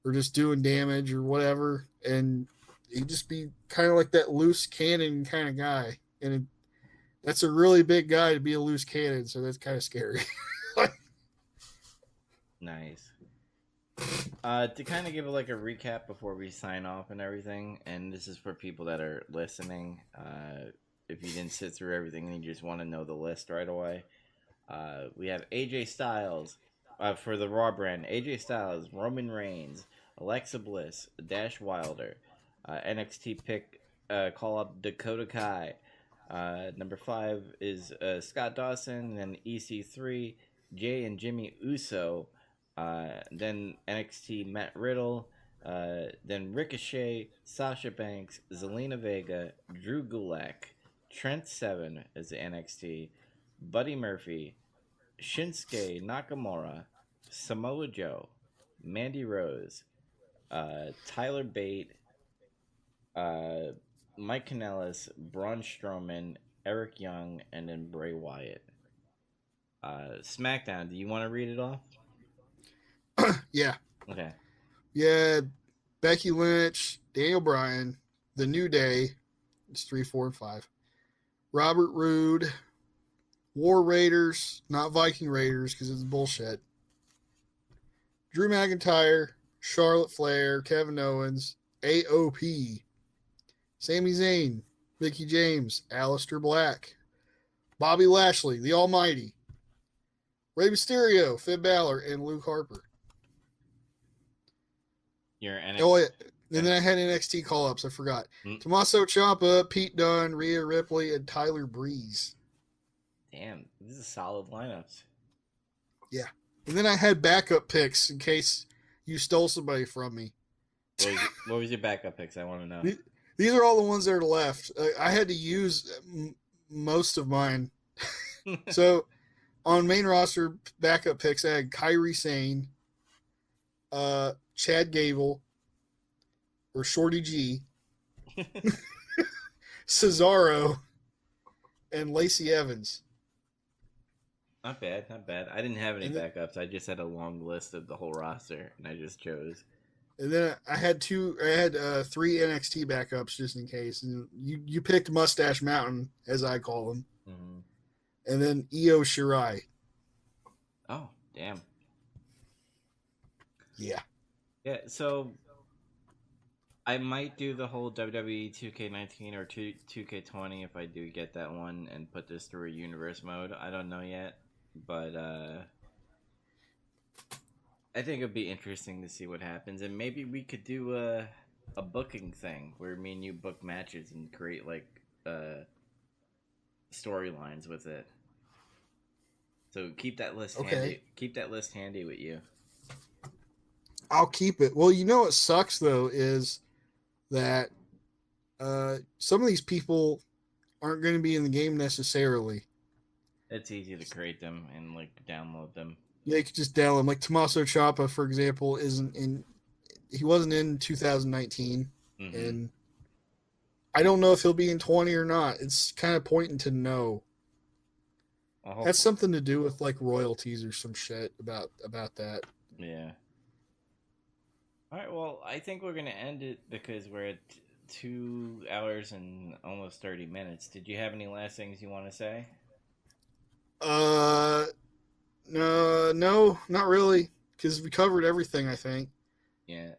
Or just doing damage or whatever. And he'd just be kind of like that loose cannon kind of guy. And that's a really big guy to be a loose cannon, so that's kind of scary. Nice. To kind of give like a recap before we sign off and everything, and this is for people that are listening. If you didn't sit through everything and you just want to know the list right away, we have AJ Styles for the Raw brand. AJ Styles, Roman Reigns, Alexa Bliss, Dash Wilder, NXT pick call up Dakota Kai. Number 5 is Scott Dawson, then EC3, Jay and Jimmy Uso, then NXT Matt Riddle, then Ricochet, Sasha Banks, Zelina Vega, Drew Gulak, Trent Seven as the NXT, Buddy Murphy, Shinsuke Nakamura, Samoa Joe, Mandy Rose, Tyler Bate, Mike Kanellis, Braun Strowman, Eric Young, and then Bray Wyatt. SmackDown, do you want to read it off? Yeah. Okay. Yeah, Becky Lynch, Daniel Bryan, The New Day, it's 3, 4, and 5. Robert Roode, War Raiders, not Viking Raiders because it's bullshit. Drew McIntyre, Charlotte Flair, Kevin Owens, AOP, Sami Zayn, Mickie James, Aleister Black, Bobby Lashley, the Almighty, Rey Mysterio, Finn Balor, and Luke Harper. Your NXT. Oh, yeah. And then I had NXT call-ups. I forgot. Tommaso Ciampa, Pete Dunne, Rhea Ripley, and Tyler Breeze. Damn, these are solid lineups. Yeah. And then I had backup picks in case you stole somebody from me. What was your backup picks? I want to know. These are all the ones that are left. I had to use most of mine. So on main roster backup picks, I had Kairi Sane, Chad Gable, or Shorty G, Cesaro, and Lacey Evans. Not bad, not bad. I didn't have any backups. I just had a long list of the whole roster, and I just chose. And then I had 3 NXT backups just in case. And you picked Mustache Mountain, as I call him. Mm-hmm. And then Io Shirai. Oh, damn. Yeah. Yeah, so I might do the whole WWE 2K19 or 2K20 if I do get that one and put this through a universe mode. I don't know yet, but I think it'd be interesting to see what happens, and maybe we could do a booking thing where me and you book matches and create like storylines with it. So keep that list handy. Keep that list handy with you. I'll keep it. Well, you know what sucks though is that some of these people aren't going to be in the game necessarily. It's easy to create them and like download them. Yeah, you could just download them. Like Tommaso Ciampa, for example, he wasn't in 2019, Mm-hmm. and I don't know if he'll be in 20 or not. It's kind of pointing to no. That's something to do with like royalties or some shit about that. Yeah. All right, well, I think we're gonna end it because we're at 2 hours and almost 30 minutes. Did you have any last things you want to say? Uh, no, not really, because we covered everything. I think. Yeah.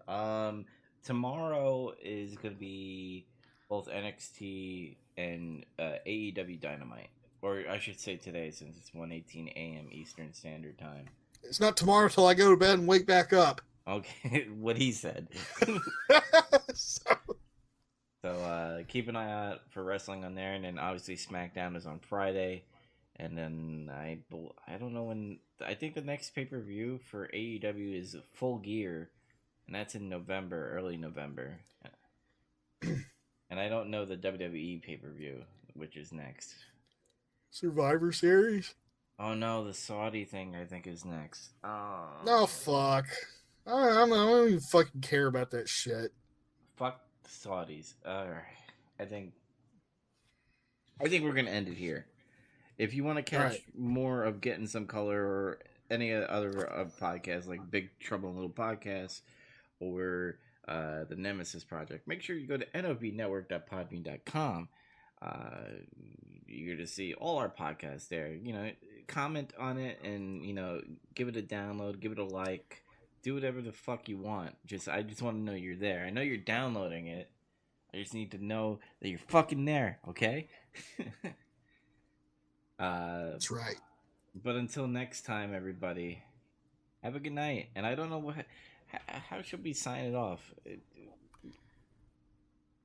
Tomorrow is gonna be both NXT and AEW Dynamite, or I should say today, since it's 1:18 a.m. Eastern Standard Time. It's not tomorrow till I go to bed and wake back up. Okay, what he said. So, So keep an eye out for wrestling on there, and then obviously SmackDown is on Friday, and then I don't know when. I think the next pay per view for AEW is Full Gear, and that's in November, early November. And I don't know the WWE pay per view, which is next. Survivor Series. Oh no, the Saudi thing I think is next. Oh No, fuck. I don't even fucking care about that shit. fuck the Saudis. All right, I think we're gonna end it here. If you want to catch more of Getting Some Color or any other podcasts like Big Trouble in Little Podcasts or the Nemesis Project, make sure you go to nobnetwork.podbean.com. You're to see all our podcasts there. Comment on it and give it a download, give it a like, do whatever the fuck you want. I just want to know you're there. I know you're downloading it. I just need to know that you're fucking there. Okay. That's right. But until next time, everybody, have a good night. And I don't know how should we sign it off?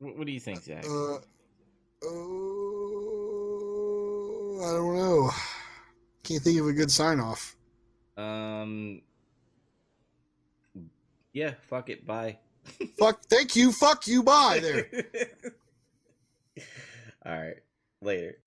What do you think, Zach? I don't know. Can't think of a good sign off. Yeah, fuck it. Bye. Thank you. Fuck you. Bye there. All right. Later.